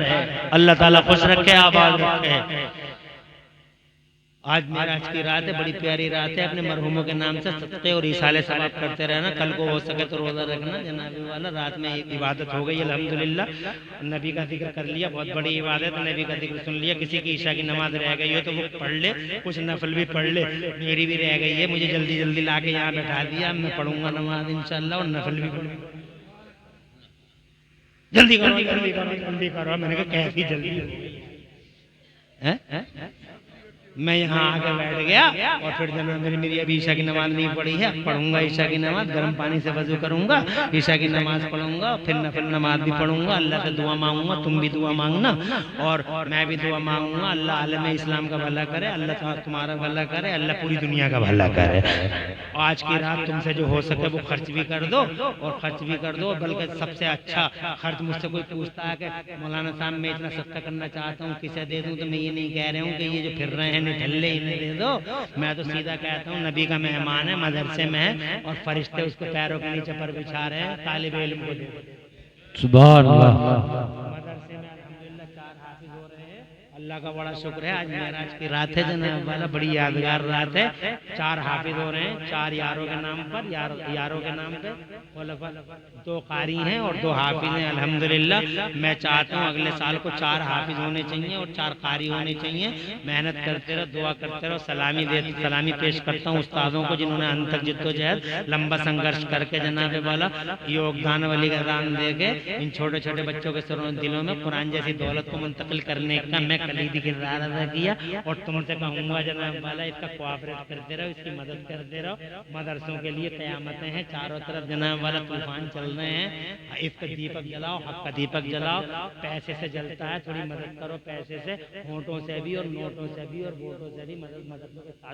अल्लाह ताला खुश रखे, आबाद रखे। आज मेराज की रात है, बड़ी प्यारी रात है। अपने मरहूमों के नाम से सदक़े और इसाले सवाब करते रहना। कल को हो सके तो रोजा रखना। जनाबी वाला, रात में एक इबादत हो गई अल्हम्दुलिल्लाह। नबी का जिक्र कर लिया, बहुत बड़ी इबादत, नबी का जिक्र सुन लिया। किसी की ईशा की नमाज रह गई हो तो वो पढ़ ले, कुछ नफल भी पढ़ ले। मेरी भी रह गई है, मुझे जल्दी जल्दी ला के यहाँ बैठा दिया। मैं पढ़ूंगा नमाज इंशाअल्लाह, और नफल भी पढ़ूंगा। जल्दी करो, जल्दी करो, जल्दी करो। मैंने कहा कैसी जल्दी है? मैं यहाँ आके बैठ गया और फिर जनाब मेरी अभी ईशा की नमाज नहीं पढ़ी है, पढ़ूंगा ईशा की नमाज। गर्म पानी से वजू करूंगा, ईशा की नमाज पढ़ूंगा, फिर नफल नमाज भी पढ़ूंगा। अल्लाह से दुआ मांगूंगा, तुम भी दुआ मांगना और मैं भी दुआ मांगूंगा। अल्लाह आलम इस्लाम का भला करे, अल्लाह तुम्हारा भला करे, अल्लाह पूरी दुनिया का भला करे। आज की रात तुमसे जो हो सके वो खर्च भी कर दो, और खर्च भी कर दो। बल्कि सबसे अच्छा खर्च, मुझसे कोई पूछता है कि मौलाना साहब मैं इतना सस्ता करना चाहता हूँ, किसे दे दूँ, तो मैं ये नहीं कह रहा हूँ कि ये जो फिर रहे हैं निठल्ले इन्हें दे दो। मैं तो सीधा कहता हूँ नबी का मेहमान है, मदरसे में है, और फरिश्ते उसको पैरों के नीचे पर बिछा रहे हैं। तालिब इल्म को दे दो। सुभान अल्लाह। मदरसे में अल्हम्दुलिल्लाह 4 हाफिज हो रहे हैं। अल्लाह का बड़ा शुक्र है। आज मेराज की रात है जनाब वाला, बड़ी यादगार रात है। 4 हाफिज हो रहे हैं, 4 यारों के नाम पर, यारों के नाम पे 2 कारी हैं और 2 हाफिज हैं अल्हम्दुलिल्लाह। मैं चाहता हूँ अगले साल को 4 हाफिज होने चाहिए और 4 कारी होने चाहिए। मेहनत करते रहो, दुआ करते रहो। सलामी पेश करता हूँ उस्तादों को जिन्होंने अंत तक जिद्दोजहद लंबा संघर्ष करके जनाब वाला योगदान वाली का दान दे के इन छोटे छोटे बच्चों के सरों दिलों में कुरान जैसी दौलत को मुंतकिल करने का मैं कलीदी किरदार अदा किया। और तुमसे कहूँगा जनाब वाला, इसका कोऑपरेट करते रहो, इसकी मदद करते रहो। मदरसों के लिए क़यामतें हैं चारों तरफ जनाब वाला, तूफान चल रहे हैं। इसका दीपक जलाओ, हक का दीपक जलाओ। पैसे से जलता है, थोड़ी मदद करो पैसे से, होंठों से भी और नोटों से भी और वोटों से भी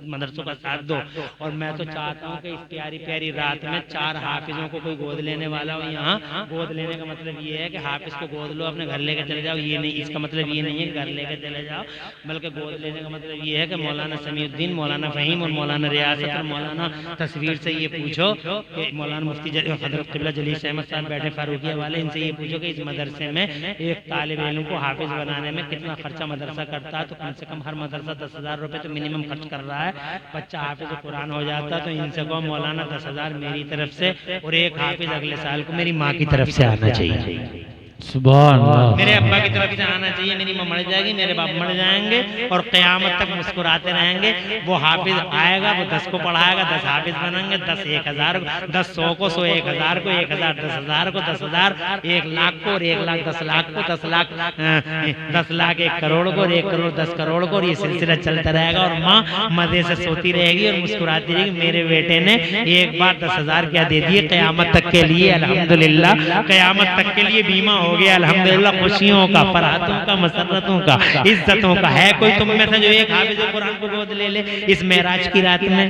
मदरसों का साथ दो। और मैं तो चाहता हूँ कि इस प्यारी प्यारी रात में 4 हाफिजों को कोई गोद लेने वाला हो। यहाँ गोद लेने का मतलब ये है कि हाफिज को गोद लो, अपने घर लेके चले जाओ, ये नहीं, इसका मतलब ये नहीं है घर लेके चले जाओ। बल्कि गोद लेने का मतलब ये है कि मौलाना समीउद्दीन, मौलाना फ़हीम और मौलाना रियासत और मौलाना तस्वीर से ये पूछो कि मौलाना मुफ्ती हज़रत क़िबला जलीस अहमद साहब बैठे फारूकिया वाले, इनसे ये पूछो कि इस मदरसे में एक तालिब इल्म को हाफिज बनाने में कितना खर्चा मदरसा करता है। तो कम से कम हर मदरसा 10,000 रुपये तो मिनिमम खर्च कर रहा है। बच्चा हाफिज कुरान हो जाता तो इनसे कहो मौलाना 10,000 मेरी तरफ से और एक हाफिज अगले साल को मेरी माँ की तरफ से आना चाहिए। सुभान अल्लाह। मेरे अब्बा की तरफ से आना चाहिए, मेरी माँ मर जाएगी, मेरे बाप मर जाएंगे और क़यामत तक मुस्कुराते रहेंगे। वो हाफिज आएगा, वो 10 को पढ़ाएगा, 10 हाफिज बनेंगे, 10 1,000, 10 100 को, 100 1,000 को, 1,000 10,000 को, 10,000 1 लाख को, और 1 लाख 10 लाख को, 10 लाख 1 करोड़ को, और 1 करोड़ 10 करोड़ को, और ये सिलसिला चलता रहेगा। और माँ मज़े से सोती रहेगी और मुस्कुराती रहेगी। मेरे बेटे ने एक बार 10,000 क्या दे दिए क़यामत तक के लिए, अल्हम्दुलिल्लाह क़यामत तक के लिए बीमा हो गया अल्हम्दुलिल्लाह, खुशियों का, फराहतों का, मसरतों का, इज्जतों का। है कोई तुम में से जो एक हाफिज कुरान को गोद ले ले इस मेराज की रात में?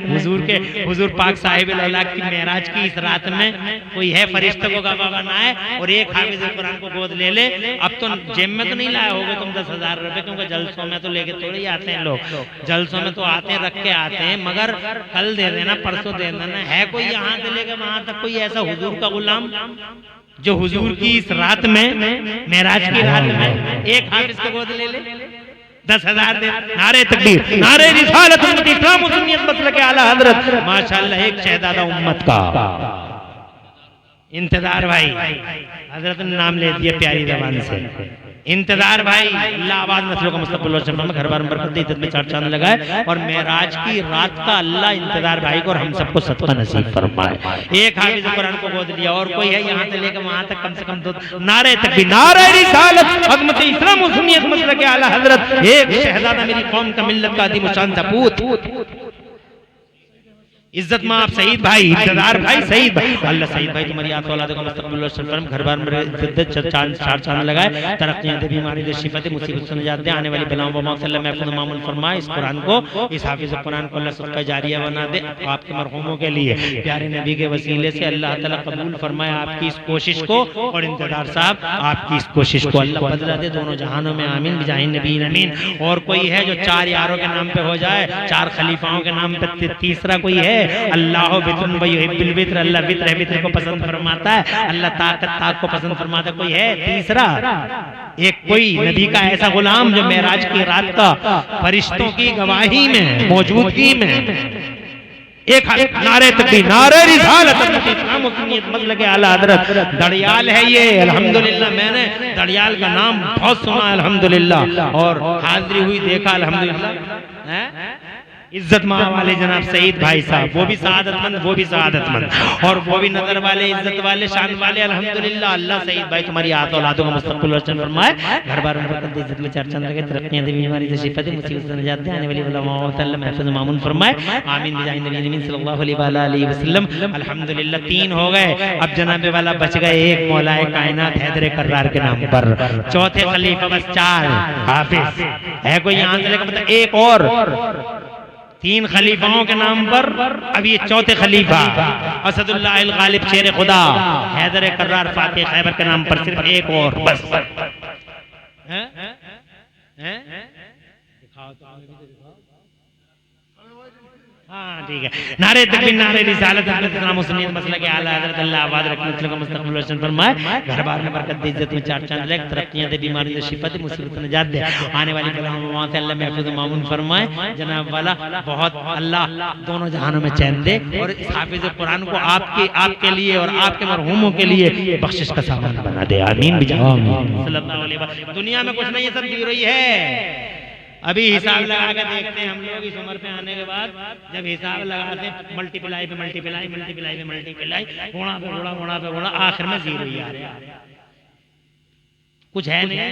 हुजूर पाक साहिब औलाद की मेराज की इस रात में कोई है फरिश्तों को गवाह बनाए और एक हाफिज कुरान को गोद ले ले? अब तो जेब में तो नहीं लाए होगे तुम 10,000 रुपए, क्योंकि जलसों में तो लेके थोड़े ही आते हैं लोग, जलसों में तो आते हैं, रख के आते हैं, मगर कल दे देना, परसों दे देना। है कोई यहाँ से लेकर वहां तक कोई ऐसा हुजूर का गुलाम जो हुजूर की इस रात में, मेराज की रात में एक हाफिज को गोद ले ले? 10,000 दे। नारे तकबीर, नारे रिसालत, उम्मत इस्लाम और सुन्नियत मसलक आला हजरत, माशाअल्लाह एक शहजादा उम्मत का इंतजार भाई, हजरत ने नाम ले दिया प्यारी जबान से, इंतजार भाई। अल्लाह आबाद नस्लों का मुस्तकबिल रोशन फरमाए, घर बार बरकत दे, इज्जत में चार चांद लगाए और मेराज की रात का अल्लाह इंतजार भाई को और हम सबको सदका नसीब फरमाए। एक हाफिज कुरान को गोद लिया और कोई है यहाँ से लेकर वहां तक कम से कम 2 नारे तकबीर, नारे रिसालत, अज़मत इस्लाम और सुन्नियत मसलक आला हजरत, एक शहजादा मेरी कौम का मिल्लत का अदीम शान सपूत, इज्जत में आप शहीद भाई, इंतजार भाई, शहीद भाई, अल्लाह शहीद भाई तुम्हारी आप औलाद को मुस्तकबिल फरम, घर बार में इज्जत चार चांद लगाए, तरक्कियां दे, बीमारी दे, शिफा दे, मुसीबत से निजात दे, आने वाली बलाओं व महफिल में महफूज मामूल फरमाए। इस कुरान को, इस हाफिज कुरान को अल्लाह सदका जारिया बना दे आपके मरहूमों के लिए, प्यारे नबी के वसीले से अल्लाह ताला कबूल फरमाए आपकी इस कोशिश को और इंतजार साहब आपकी इस कोशिश को अल्लाह बदला दे दोनों जहानों में, आमीन बिजाहिन नबी अमीन। और कोई है जो 4 यारों के नाम पे हो जाए, 4 खलीफाओं के नाम पे, तीसरा कोई है अल्लाह वित्र वयुहिब्बुल वित्र, अल्लाह वित्र है, वित्र को पसंद फरमाता है, अल्लाह ताकत को पसंद फरमाता है। कोई है तीसरा, एक कोई नबी का ऐसा गुलाम जो मेराज की रात का फरिश्तों की गवाही में, मौजूदगी में एक नारे तकबीर, नारे रिसालत, इस्लाम और सुन्नियत मसलक आला हजरत, दड़ियाल है ये अल्हम्दुलिल्लाह। मैंने दड़ियाल का नाम बहुत सुना अल्हम्दुलिल्लाह और हाजिरी हुई, देखा अल्हम्दुलिल्लाह। इज्जत माँ वाले जनाब शहीद भाई साहब, वो भी सआदतमंद, वो भी सआदतमंद और वो भी नजर वाले, इज्जत वाले, शान वाले अल्हम्दुलिल्लाह। अल्लाह शहीद भाई तुम्हारी आत औलादों का मुस्तकबिल रोशन फरमाए, घर बार में बरकत दे, इज्जत में चार चांद लगे, तरक्कियां दे, बीमारी से शिफा दे, मुसीबत से निजात दे, आने वाली बलाओं से अल्लाह महफूज मामून फरमाए, आमीन बिजाहि नबी नबी सल्लल्लाहु अलैहि वसल्लम। अल्हम्दुलिल्लाह 3 हो गए, अब जनाब वाला बच गए एक मौलाए कायनात हैदर कर्रार के नाम पर, चौथे खलीफा बस 4 हाफिज है। कोई यहाँ से लेकर मतलब एक और 3 खलीफाओं के नाम पर, अब ये चौथे खलीफा असदुल्लाह अल गालिब शेर खुदा हैदर कर्रार फातिह खैबर के नाम पर सिर्फ एक और बस। हाँ ठीक है, नारे तकबीर, नारे रिसालत, इस्लाम और सुन्नियत मसलक आला हजरत, अल्लाह आबाद रखने का मुस्तकबिल रोशन फरमाए, घर बार में बरकत दे, इज्जत में चार चांद लगे, तरक्कियां दे, बीमारी से शिफा दे, मुसीबत से निजात दे, आने वाली बलाओं से अल्लाह महफूज मामून फरमाए। जनाब वाला बहुत अल्लाह दोनों जहानों में चैन दे और इस हाफिज कुरान को आपके लिए और आपके मरहूमों के लिए बख्शिश का सामान बना दे, आमीन सल्लल्लाहु अलैहि वसल्लम। दुनिया में कुछ नहीं, ये सब जीरो ही है। अभी हिसाब लगा के देखते हैं हम लोग इस उम्र पे आने के बाद, जब हिसाब लगाते हैं मल्टीप्लाई पे मल्टीप्लाई, मल्टीप्लाई पे मल्टीप्लाई, गुणा पे गुणा, गुणा पे गुणा, आखिर में जीरो ही आ रहे हैं, कुछ है नहीं।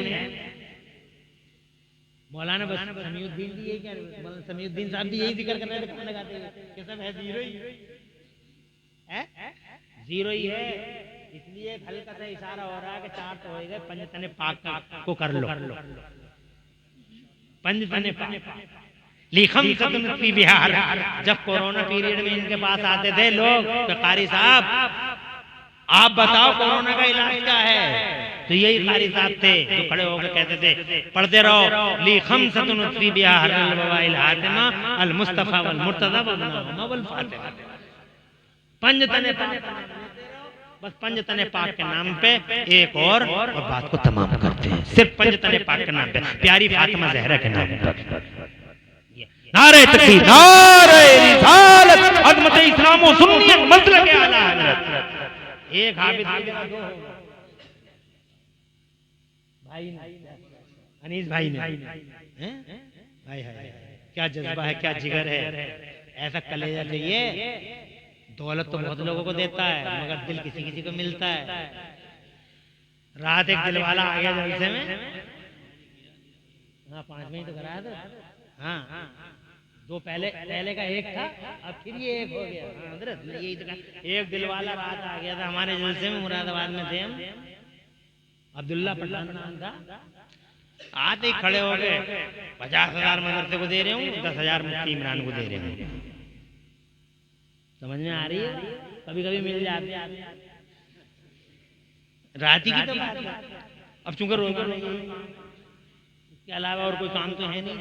मौलाना बस समीउद्दीन भी यही कह रहे, समीउद्दीन साहब भी यही जिक्र कर रहे थे लगाते हुए कि सब है जीरो ही है, जीरो ही है। इसलिए हल्का सा इशारा हो रहा है कि 4 तो हो गए, 5 तने पाक को कर लो, 5 तने लिखम सतनती बिहार। जब कोरोना पीरियड में इनके पास आते थे लोग तो कारी साहब आप बताओ कोरोना का इलाज क्या है, तो यही कारी साहब थे जो खड़े होकर कहते थे पढ़ते रहो लिखम सतनती बिहार अल वबाइल हातिमा अल मुस्तफा वल मुर्तजा वल फातिमा। 5 तने बस 5 तने पाक के नाम पे एक और बात को तमाम करते हैं, सिर्फ 5 तने पाक के नाम पे, प्यारी फातिमा जहरा के नाम पर। नारे तकबीर, नारे रिसालत, अज़मत इस्लाम और सुन्नियत मसलक आला हजरत। एक हाफिज भाई अनीस भाई ने भाई क्या जज्बा है, क्या जिगर है, ऐसा कलेजा चाहिए। दौलत तो बहुत लोगों को देता है मगर दिल किसी किसी को मिलता है। रात एक दिल वाला आ गया जलसे में, हाँ 5 में ही तो कराया था, हाँ 2 पहले का एक था, अब फिर ये एक हो गया। हजरत यही तो एक दिल वाला रात आ गया था हमारे जलसे में, मुरादाबाद में थे हम, अब्दुल्ला पठान नाम था। आते ही खड़े हो गए, 50,000 मदरसे को दे रहे हूँ, 10,000 मुफ्ती इमरान को दे रहे हूँ। समझ में आ रही है? कभी कभी मिल जाते रात ही की तो बात है। अब चूंकि रोजा नहीं है, इसके अलावा और कोई काम तो है नहीं,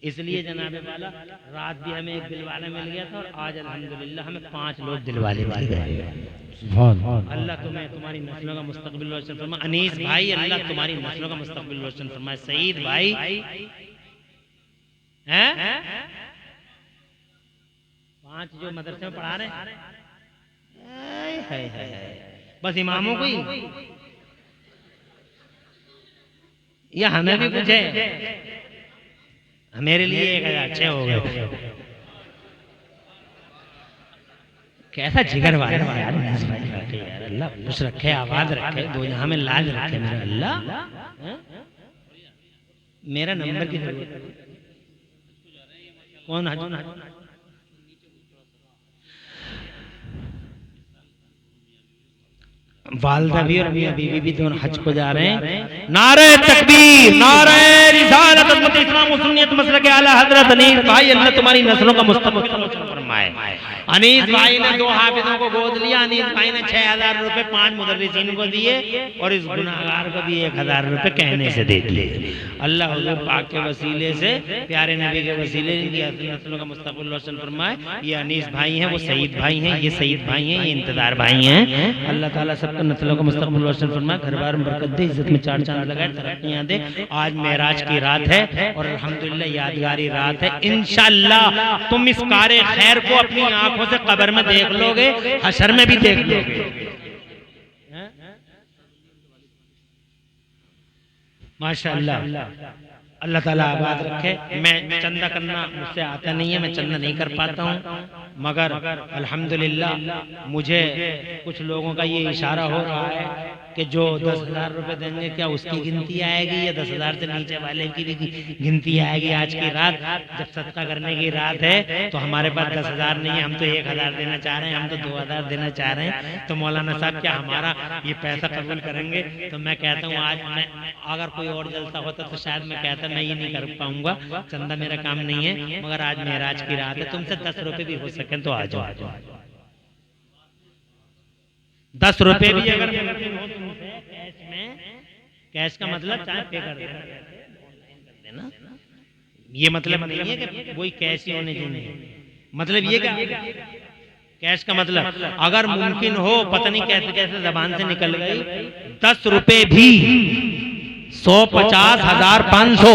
इसलिए जनाबे वाला रात भी हमें एक दिलवाला मिल गया था और आज अल्हम्दुलिल्लाह हमें 5 लोग दिलवाले मिल गए। अल्लाह तुम्हें तुम्हारी नस्लों का मुस्तकबिल रोशन फरमाए। अनीस भाई, अल्लाह तुम्हारी नस्लों का मुस्तकबिल रोशन फरमाए। सईद भाई हैं 5 जो मदरसे में पढ़ा रहे हैं, बस इमामों को ही या हमें भी कुछ है? मेरे लिए 1,000 हो गए। कैसा जिगर वाला है यार अनीस भाई, यार अल्लाह खुश रखे, आबाद रखे, दो जहां में लाज रखे मेरा अल्लाह। मेरा नंबर की जरूरत है? कौन हज? वालदा भी और मियां बीवी भी दोनों हज को जा रहे हैं। नारे तकबीर, नारे रिसालत, उम्मत इस्लाम व सुन्नियत मसलक आला हजरत अनीस भाई, अल्लाह तुम्हारी नस्लों का मुस्तकबिल फरमाए। अनीस भाई ने 2 हाफिजों को गोद लिया। अनीस भाई ने 6,000 रुपए 5 मुदर्रिसीन को दिए और इस गुनाहगार को भी 1,000 रुपए कहने से दे दिए। अल्लाह हुजूर पाक के वसीले से, प्यारे नबी के वसीले से नस्लों का मुस्तकबिल रोशन फरमाए। ये अनीस भाई हैं, वो सईद भाई हैं, ये सईद भाई हैं, ये इंतजार भाई हैं। अल्लाह ताला सबका नस्लों का मुस्तकबिल रोशन फरमाए, घर बार में बरकत दे, इज्जत में 4 चांद लगाए, तरक्कियां दे। आज मेराज की रात है और अल्हम्दुलिल्लाह यादगारी रात है। इंशाअल्लाह तुम इस कारे खैर को अपनी आंखों से कब्र में देख लोगे, हशर में भी देख लोगे। माशाअल्लाह, अल्लाह ताला आबाद रखे। मैं चंदा करना मुझसे आता नहीं है, मैं चंदा नहीं कर पाता हूँ, मगर अल्हम्दुलिल्लाह मुझे कुछ लोगों का ये इशारा हो रहा है कि जो 10,000 रुपए देंगे क्या उसकी गिनती आएगी या 10,000 से नीचे वाले की भी गिनती आएगी। आज की रात जब सदका करने की रात है तो हमारे पास 10,000 नहीं है, हम तो 1,000 देना चाह रहे हैं, हम तो 2,000 देना चाह रहे हैं। तो मौलाना साहब क्या हमारा ये पैसा कबूल करेंगे? तो मैं कहता हूँ आज मैं, अगर कोई और जलसा होता तो शायद मैं कहता मैं ये नहीं कर पाऊंगा, चंदा मेरा काम नहीं है, मगर आज मेराज की रात है, तुमसे 10 रुपए भी हो सके तो आ जाओ। 10 रुपए भी अगर मुमकिन हो तुमसे कैश में, कैश का मतलब चाहे पे कर देना, ये मतलब नहीं है कि वही कैश ही होने चाहिए। मतलब ये क्या कैश का मतलब अगर मुमकिन हो, पता नहीं कैसे कैसे जबान से निकल गई, 10 रुपए भी 100, 50, 1000, 500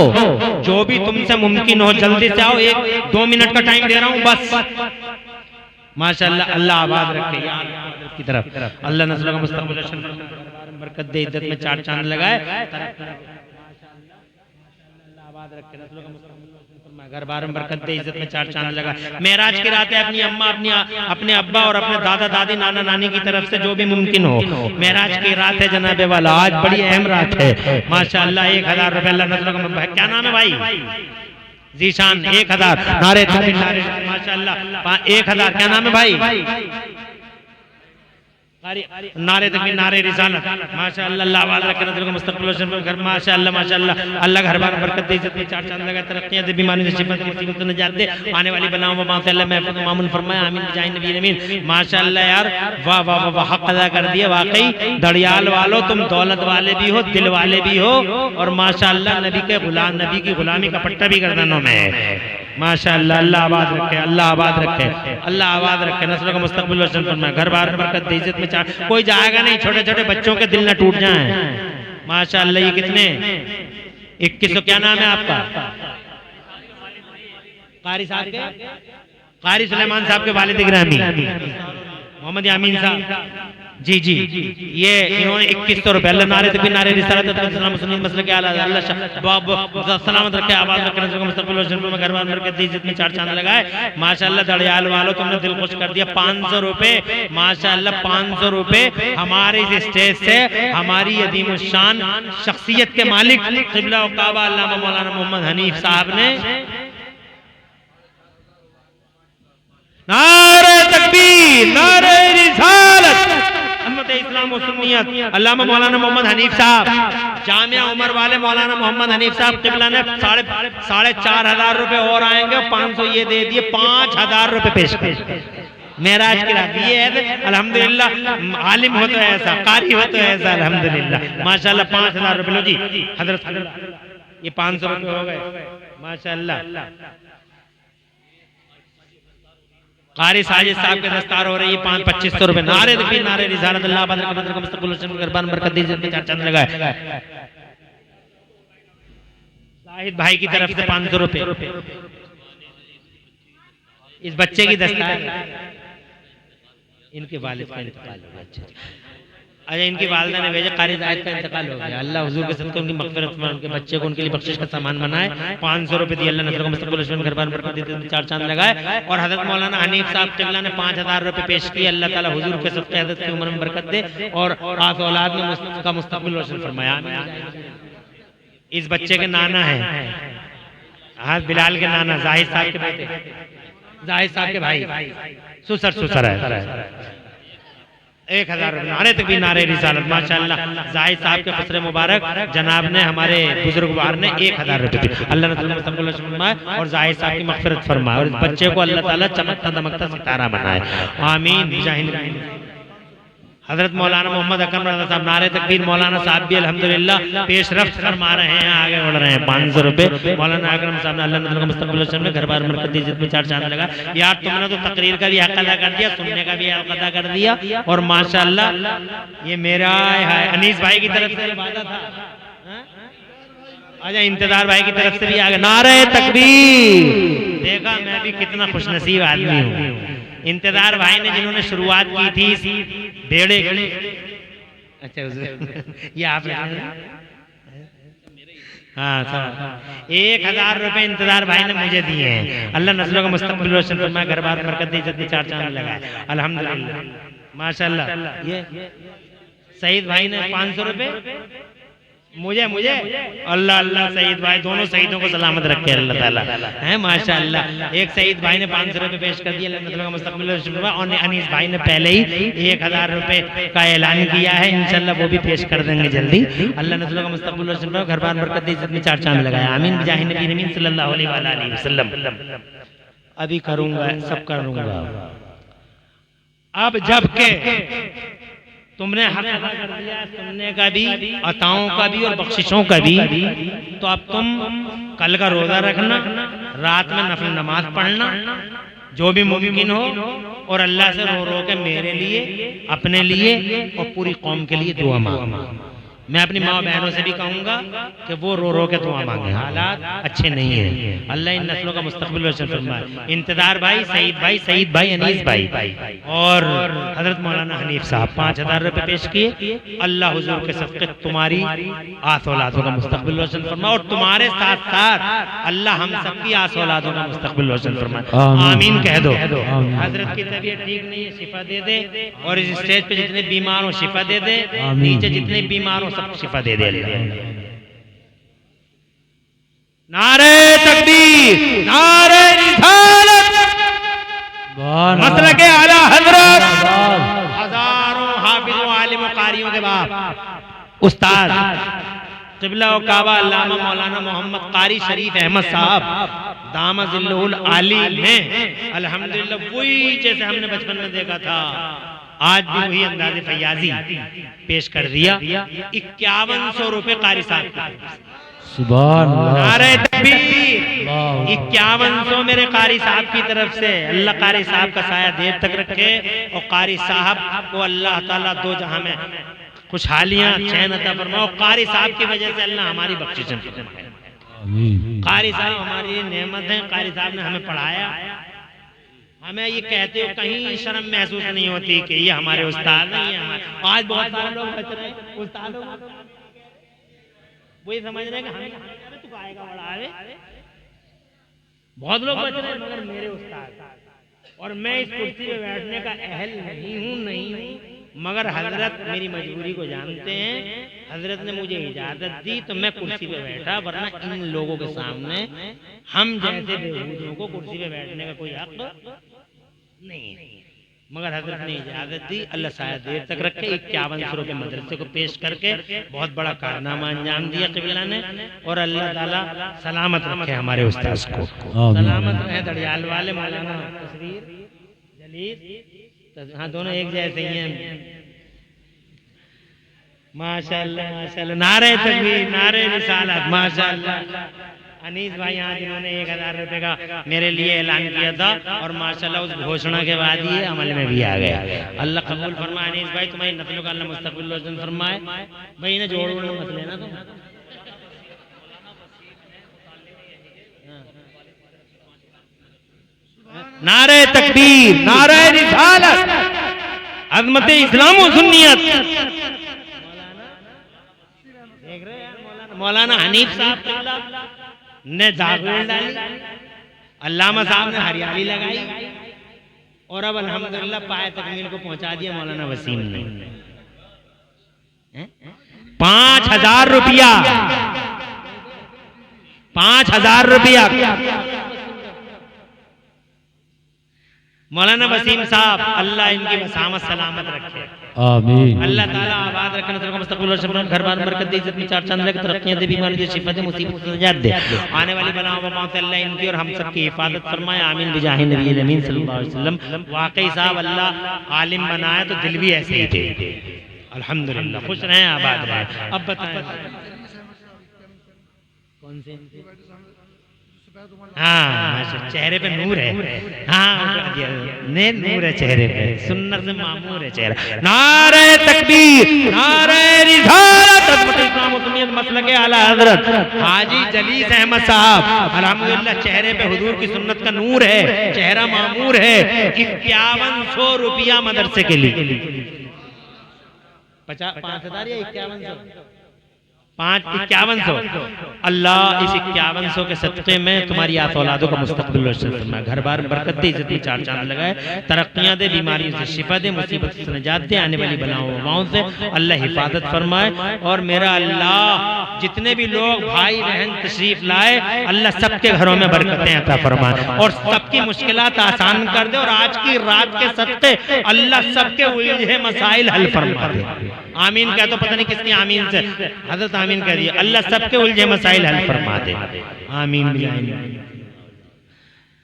जो भी तुमसे मुमकिन हो, जल्दी से आओ। 1-2 मिनट का टाइम दे रहा हूँ बस। माशाअल्लाह, अल्लाह आबाद रखे की तरफ, अल्लाह नस्लों का मुस्तकबिल बरकत दे, इज्जत में 4 चांद लगाए, आबाद रखे, नस्लों का मुस्तकबिल घर बार में बरकत दे, इज्जत में 4 चांद लगा। मेराज की रात है, अपनी अम्मा, अपने अब्बा और अपने दादा दादी, नाना नानी की तरफ से जो भी मुमकिन हो, मेराज की रात है जनाबे वाला, आज बड़ी अहम रात है। माशाअल्लाह 1,000 रुपए अल्लाह नस्लों का, क्या नाम है भाई? जीशान 1,000 नारे तकबीर, नारे माशाअल्लाह 1,000, क्या नाम है भाई? नारे तकबीर, नारे रिसालत, माशाअल्लाह, अल्लाह वाला रखे, नस्लों का मुस्तकबिल घर, माशाअल्लाह माशाअल्लाह, अल्लाह घर बार बरकत दे, इज्जत में 4 चांद लगा, तरक्कियां दे, बीमारी से शिफा, मुसीबत से निजात दे, आने वाली बनाओ वबाओं से अल्लाह महफूज मामून फरमाए, आमीन बिजाहि नबी अमीन। माशाअल्लाह यार, वाह वाह वाह, हक अदा कर दिया वाकई। दड़ियाल वालों, तुम दौलत वाले भी हो, दिल वाले भी हो, और माशाअल्लाह नबी के गुलाम, नबी की गुलामी का पट्टा भी गर्दनों में है। माशाअल्लाह, अल्लाह आबाद रखे, अल्लाह आबाद रखे, अल्लाह आबाद रखे, नस्लों का मुस्तकबिल रोशन फरमाए, घर बार बरकत दे, इज्जत में 4, कोई जाएगा नहीं, छोटे छोटे बच्चों के दिल न टूट जाएं। माशाअल्लाह, ये कितने 21, क्या नाम है आपका? कारी साहब के, कारी सुलेमान साहब के वालिद गिरामी मोहम्मद यामीन साहब, जी जी, ये इन्होंने 2100 रुपए, अल्लाह नारे तकबीर, नारे रिसालत, मुस्लिम मसले के आला, अल्लाह सलामत रखे, आबाद रखे, नस्लों का मुस्तकबिल रोशन फरमाए, घर बार में बरकत दे, इज्जत में 4 चांद लगाए। माशाअल्लाह दड़ियाल वालों, तुमने दिल खुश कर दिया। 500 रुपए, माशाअल्लाह 500 रुपए हमारे इस स्टेज से हमारी अदीम शान शख्सियत के मालिक क़िबला व काबा अल्लामा मौलाना मोहम्मद हनीफ साहब ने, नारे तकबीर, नारे रिसालत, हुकूमत इस्लाम और सुन्नियत अल्लामा मौलाना मोहम्मद हनीफ साहब, जामिया उमर वाले मौलाना मोहम्मद हनीफ साहब किबला ने 4,500 रुपए और आएंगे, 500 ये दे दिए, 5,000 रुपए पेश कर मेराज की रात। ये है अल्हम्दुलिल्लाह, आलिम हो तो ऐसा, कारी हो तो ऐसा, अल्हम्दुलिल्लाह माशाल्लाह। 5,000 रुपए लो जी हजरत, ये 500 रुपए हो गए माशाल्लाह। कारी साजिद साहब के दस्तार हो रही है 2500 रुपए। नारे तकबीर, नारे रिसालत, अल्लाह बदर का बदर का मुस्तकबिल हुसैन कुर्बान बरकत दीजिए, में 4 चांद लगाए। शाहिद भाई की तरफ से 500 रुपए इस बच्चे की दस्तार। इनके वालिद का इंतकाल हो गया। अच्छा, इनकी वालिदा ने भेजा, कारी जायद का इंतकाल हो गया। अल्लाह हुजूर के सदक़े उनकी मग़फ़िरत में उनके बच्चे को उनके लिए बख्शिश का सामान बनाए। 500 रुपए दिए, अल्लाह नज़र को मुस्तक़बिल हुसैन कुर्बान बरकत दीजिए, 4 चांद लगाए। और हज़रत मौलाना हनीफ साहब क़िबला ने 5,000 रुपए पेश किए। अल्लाह ताला हुजूर के सदक़े हज़रत की उम्र में बरकत दे और आस औलाद में उसका मुस्तक़बिल रोशन फरमाया। इस बच्चे के नाना है, हाँ बिलाल के नाना, जाहिद साहब के बेटे, जाहिद साहब के भाई, सुसर है। 1,000 रुपए। नारे तकबीर, नारे रिसालत माशाल्लाह। जाहिद साहब के खुसरे मुबारक जनाब ने, हमारे बुजुर्गवार ने 1,000 रुपए दिए। अल्लाह ने मुस्तक़बिल फरमाए और जाहिद साहब की मग़फ़िरत फरमाए और इस बच्चे को अल्लाह ताला चमकता दमकता सितारा बनाए, आमीन। हजरत मौलाना मोहम्मद अकरम रज़ा साहब, नारे तकबीर। मौलाना साहब भी अल्हम्दुलिल्लाह पेशरफ्त फरमा रहे हैं, आगे बढ़ रहे हैं। 500 रुपए मौलाना अकरम साहब ने, अल्लाह ने मुस्तक़बिल हुसैन में घर बार बरकत दी, जिसमें 4 चांद लगा। यार तुमने तो तकरीर का भी हक अदा कर दिया, सुनने का भी हक अदा कर दिया। और माशाल्लाह ये मेरा है अनीस भाई की तरफ से वादा था। अच्छा, इंतजार भाई की तरफ से भी आ गया। नारे तकबीर। देखा मैं भी कितना खुशनसीब आदमी हूँ। इंतजार भाई ने जिन्होंने शुरुआत की थी इस बेड़े, अच्छा ये आप हाँ सब 1,000 रुपए इंतजार भाई ने मुझे दिए हैं। अल्लाह नस्लों का मुस्तक़बिल रोशन फरमाए, घर बार बरकत दी, जितने 4 चांद लगाए अल्हम्दुलिल्लाह माशाल्लाह। ये सईद भाई ने 500 रुपए मुझे अल्लाह अल्लाह सईद भाई, दोनों शहीदों को सलामत रखे अल्लाह ताला है माशाल्लाह। एक सईद भाई ने 500 रुपए पेश कर दिया, अल्लाह का मुस्तक़बिल और अनीस भाई ने पहले ही 1,000 रुपए का ऐलान किया है, इंशाल्लाह वो भी पेश कर देंगे जल्दी। अल्लाह नस्लों का मुस्तक़बिल घर बार बरकत दी, जितने 4 चांद लगाया, आमीन बिजाहि नबी अमीन सल्लल्लाहु अलैहि वसल्लम। अभी करूंगा, सब करूंगा। अब जबकि तुमने हक अदा कर दिया सुनने का भी, अताओं का भी और बख्शिशों का भी, तो अब तुम कल का रोजा रखना, रात में नफल नमाज पढ़ना जो भी मुमकिन हो, और अल्लाह से रो रो के मेरे लिए, अपने लिए और पूरी कौम के लिए दुआ मांगना। मैं अपनी माँ बहनों से भी कहूंगा कि वो रो रो के दुआ मांगे, हालात अच्छे नहीं हैं। अल्लाह इन नस्लों का मुस्तक़बिल रोशन फरमाए। इंतजार भाई, सईद भाई, अनीस भाई और हजरत मौलाना हनीफ साहब 5,000 रुपए पेश किए। अल्लाह हुजूर के सदक़े तुम्हारी आस औलादों का मुस्तक़बिल रोशन फरमाए और तुम्हारे साथ साथ अल्लाह हम सबकी आस औलादों का मुस्तक़बिल रोशन फरमाए, आमीन कह दो। हजरत की तबीयत ठीक नहीं है, शिफा दे दे, और इस स्टेज पे जितने बीमार हो शिफा दे दे, नीचे जितने बीमार हो शिफा दे दे। नारे तकबीर, नारे रिसालत, मसलके आला हजरत, हजारों हाफिज़ों आलिमों कारियों के बाप उस्ताद क़िबला व काबा अल्लामा मौलाना मोहम्मद कारी शरीफ अहमद साहब दामजिल्लुल आली में अल्हम्दुलिल्लाह वही जैसे हमने बचपन में देखा था, आज भी वही अंदाज़े फैयाजी पेश कर दिया। 5100 रुपए कारी साहब, सुभान अल्लाह, नारे तकबीर। 5100 मेरे कारी साहब की तरफ से। अल्लाह कारी साहब का साया देर तक रखे और कारी साहब को अल्लाह ताला दो जहां में खुशहालियां चैन अता फरमाओ। कारी साहब की वजह से अल्लाह हमारी बख्शिश फरमाए। कारी साहब हमारी नेमत है, कारी साहब ने हमें पढ़ाया। हमें ये कहते हो कहीं शर्म महसूस नहीं होती कि ये हमारे उस्ताद नहीं है। हमारे आज बहुत सारे लोग बच रहे हैं उस्तादों को, वही समझ रहे हैं कि हमें तू आएगा बड़ा आवे। बहुत लोग बच रहे हैं मगर मेरे उस्ताद, और मैं इस कुर्सी पे बैठने का अहल नहीं हूँ, मगर हजरत मेरी मजबूरी को जानते हैं। हजरत ने मुझे इजाजत दी तो मैं कुर्सी पे बैठा, वरना इन लोगों के सामने हम जैसे बेवकूफों को कुर्सी पे बैठने का कोई हक नहीं है। मगर हजरत ने इजाजत दी, अल्लाह शायद देर तक रखे। 51 सुरों के मदरसे को पेश करके बहुत बड़ा कारनामा अंजाम दिया क़िबला ने, और अल्लाह ताला सलामत रखे हमारे उस्ताद को, सलामत रहे। दड़ियाल वाले मौलाना तस्वीर जलील, हाँ दोनों एक जैसे ही हैं माशाअल्लाह माशाअल्लाह। नारे तकबीर, नारे रिसालत, माशाअल्लाह। अनीस भाई यहाँ जिन्होंने 1000 रुपए का मेरे लिए ऐलान किया था, और माशाल्लाह उस घोषणा के बाद ये अमल में भी आ गया। अल्लाह कबूल फरमाए। अनीस भाई तुम्हारी नस्लों का अल्लाह मुस्तक़बिल रोशन फरमाए। भाई इन्हें जोड़ मत लेना तुम। नारे तकबीर, नारे रिसालत, अज़मत इस्लाम व सुन्नियत। मौलाना हनीफ साहब ने दागुल डाली, अल्लामा साहब ने हरियाली लगाई, और अब अल्हम्दुलिल्लाह पाए तकमील को पहुंचा दिया मौलाना वसीम ने। 5000 रुपया, 5000 रुपया मौलाना वसीम साहब, अल्लाह इनकी वसामत सलामत रखे, आमीन। अल्लाह ताला आबाद रखने को मुस्तक़बिल और घर बार बरकत दे, इज्जत में चार चांद लगे, तरक्कियां दे, बीमारी दे, शिफा दे, मुसीबत से निजात दे, आने वाली बलाओं वबाओं से अल्लाह इनकी और हम सब की हिफाजत फरमाए। आमीन बिजाहि नबी अमीन सल्लल्लाहु अलैहि वसल्लम। वाकई साहब अल्लाह आलिम बनाया तो दिल भी ऐसे ही थे। अल्हम्दुलिल्लाह, खुश रहें, आबाद रहें। अब बताएं कौन से? हाँ, चेहरे पे नूर है। हाँ, नूर है चेहरे पे, सुन्नत से मामूर है चेहरा। नारे तकबीर, नारे रिसालत, इस्लाम व सुन्नियत मसलक आला हजरत हाजी जलीस अहमद साहब, अल्हम्दुलिल्लाह चेहरे पे हुजूर की सुन्नत का नूर है, चेहरा मामूर है। 5100 रुपया मदरसे के लिए। 5000 या 5100? 5100। अल्लाह इस 5100 के सदक़े में तुम्हारी आत औलादों का मुस्तक़बिल रोशन फरमाए, घर बार बरकत दे, इज्जत में चार चांद लगाए, तरक्कियां दे, बीमारियों से शिफा दे, मुसीबत से निजात दे, आने वाली बलाओं वबाओं से अल्लाह हिफाजत फरमाए। और मेरा अल्लाह जितने भी लोग भाई बहन तशरीफ लाए, अल्लाह सबके घरों में बरकतें अता फरमाए और सबकी मुश्किलात आसान कर दे, और आज की रात के सदक़े अल्लाह सबके उलझे मसाइल हल फरमा दे। आमीन कह तो पता नहीं किसकी आमीन से हजरत आमीन कह दिया। अल्लाह सबके उलझे मसाइल हल फरमा दे। आमीन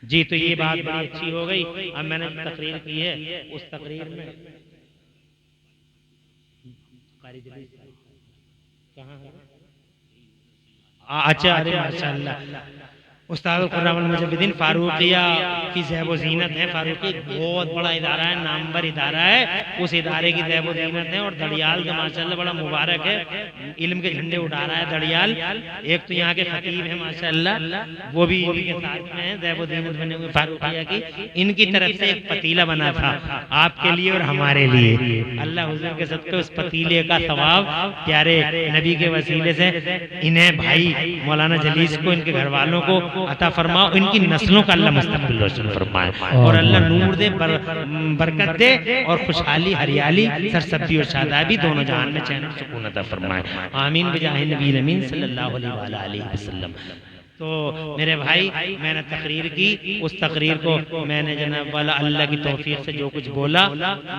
जी। तो ये बात बड़ी अच्छी हो गई। अब मैंने तकरीर की है, उस तकरीर में कहाँ है? अच्छा, अरे माशाअल्लाह, उस्ताद खुर्रम मुजद्दिदीन फारूकिया की ज़ैब ज़ीनत है। फारूकी बहुत बड़ा इदारा है, नामवर इदारा है, उस इदारे की ज़ैब ज़ीनत है। और दड़ियाल का माशाअल्लाह बड़ा मुबारक है, इल्म के झंडे उठा रहा है दड़ियाल। एक तो यहाँ के खतीब है माशाअल्लाह, वो भी इनके साथ में है, ज़ैब ज़ीनत बने हुए फारूकिया की। इनकी तरफ से एक पतीला बना था आपके लिए और हमारे लिए। अल्लाह हुज़ूर के सदक़े उस पतीले का सवाब प्यारे नबी के वसीले से इन्हें भाई मौलाना जलीस को, इनके घर वालों को अता फरमाओ, इनकी नस्लों का अल्लाह मुस्तक़बिल रोशन फरमाए, और अल्लाह नूर दे, बरकत दे, और खुशहाली, हरियाली, सरसब्ज़ी और शादाबी दोनों जहान में चैन और सुकून अता फरमाए। आमीन बिजाहि नबी अमीन सल्लल्लाहु अलैहि वसल्लम। तो मेरे भाई, मैंने तकरीर की, उस तकरीर को मैंने जनाब वाला अल्लाह की तौफीक से जो कुछ बोला,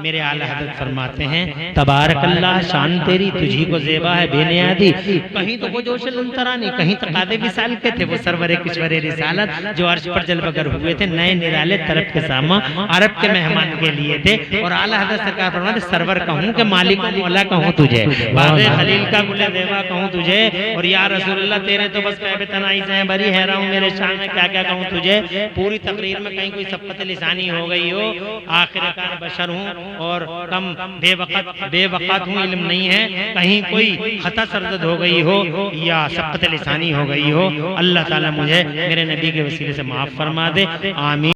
मेरे आला हज़रत फरमाते हैं तबारक अल्लाह, शान तेरी तुझी को ज़ेबा है बेनियादी। कहीं तो वो जोश लंतरानी, कहीं तकादे विसाल के थे वो सरवरे किश्वरे रिसालत, जो अर्श पर जलवगर हुए थे, नए निराले तरफ के सामा अरब के मेहमान के लिए थे। और आला हज़रत सरकार फरमाते सरवर कहूँ के मालिक मौला कहूँ तुझे, बाग़े खलील का गुले ज़ेबा कहूँ तुझे, और या रसूलल्लाह तेरे तो बस कहबे तनाई से बरी है रहा हूँ, मेरे शान में क्या क्या कहूँ तुझे। पूरी तकरीर में कहीं कोई सब्क़त लिसानी हो गई हो, आखिरकार बशर हूँ और कम बेवक़त हूँ, इल्म नहीं है, कहीं कोई खता सरदद हो गई हो या सब्क़त लिसानी हो गई हो, अल्लाह ताला मुझे मेरे नबी के वसीले से माफ़ फरमा दे। आमीन।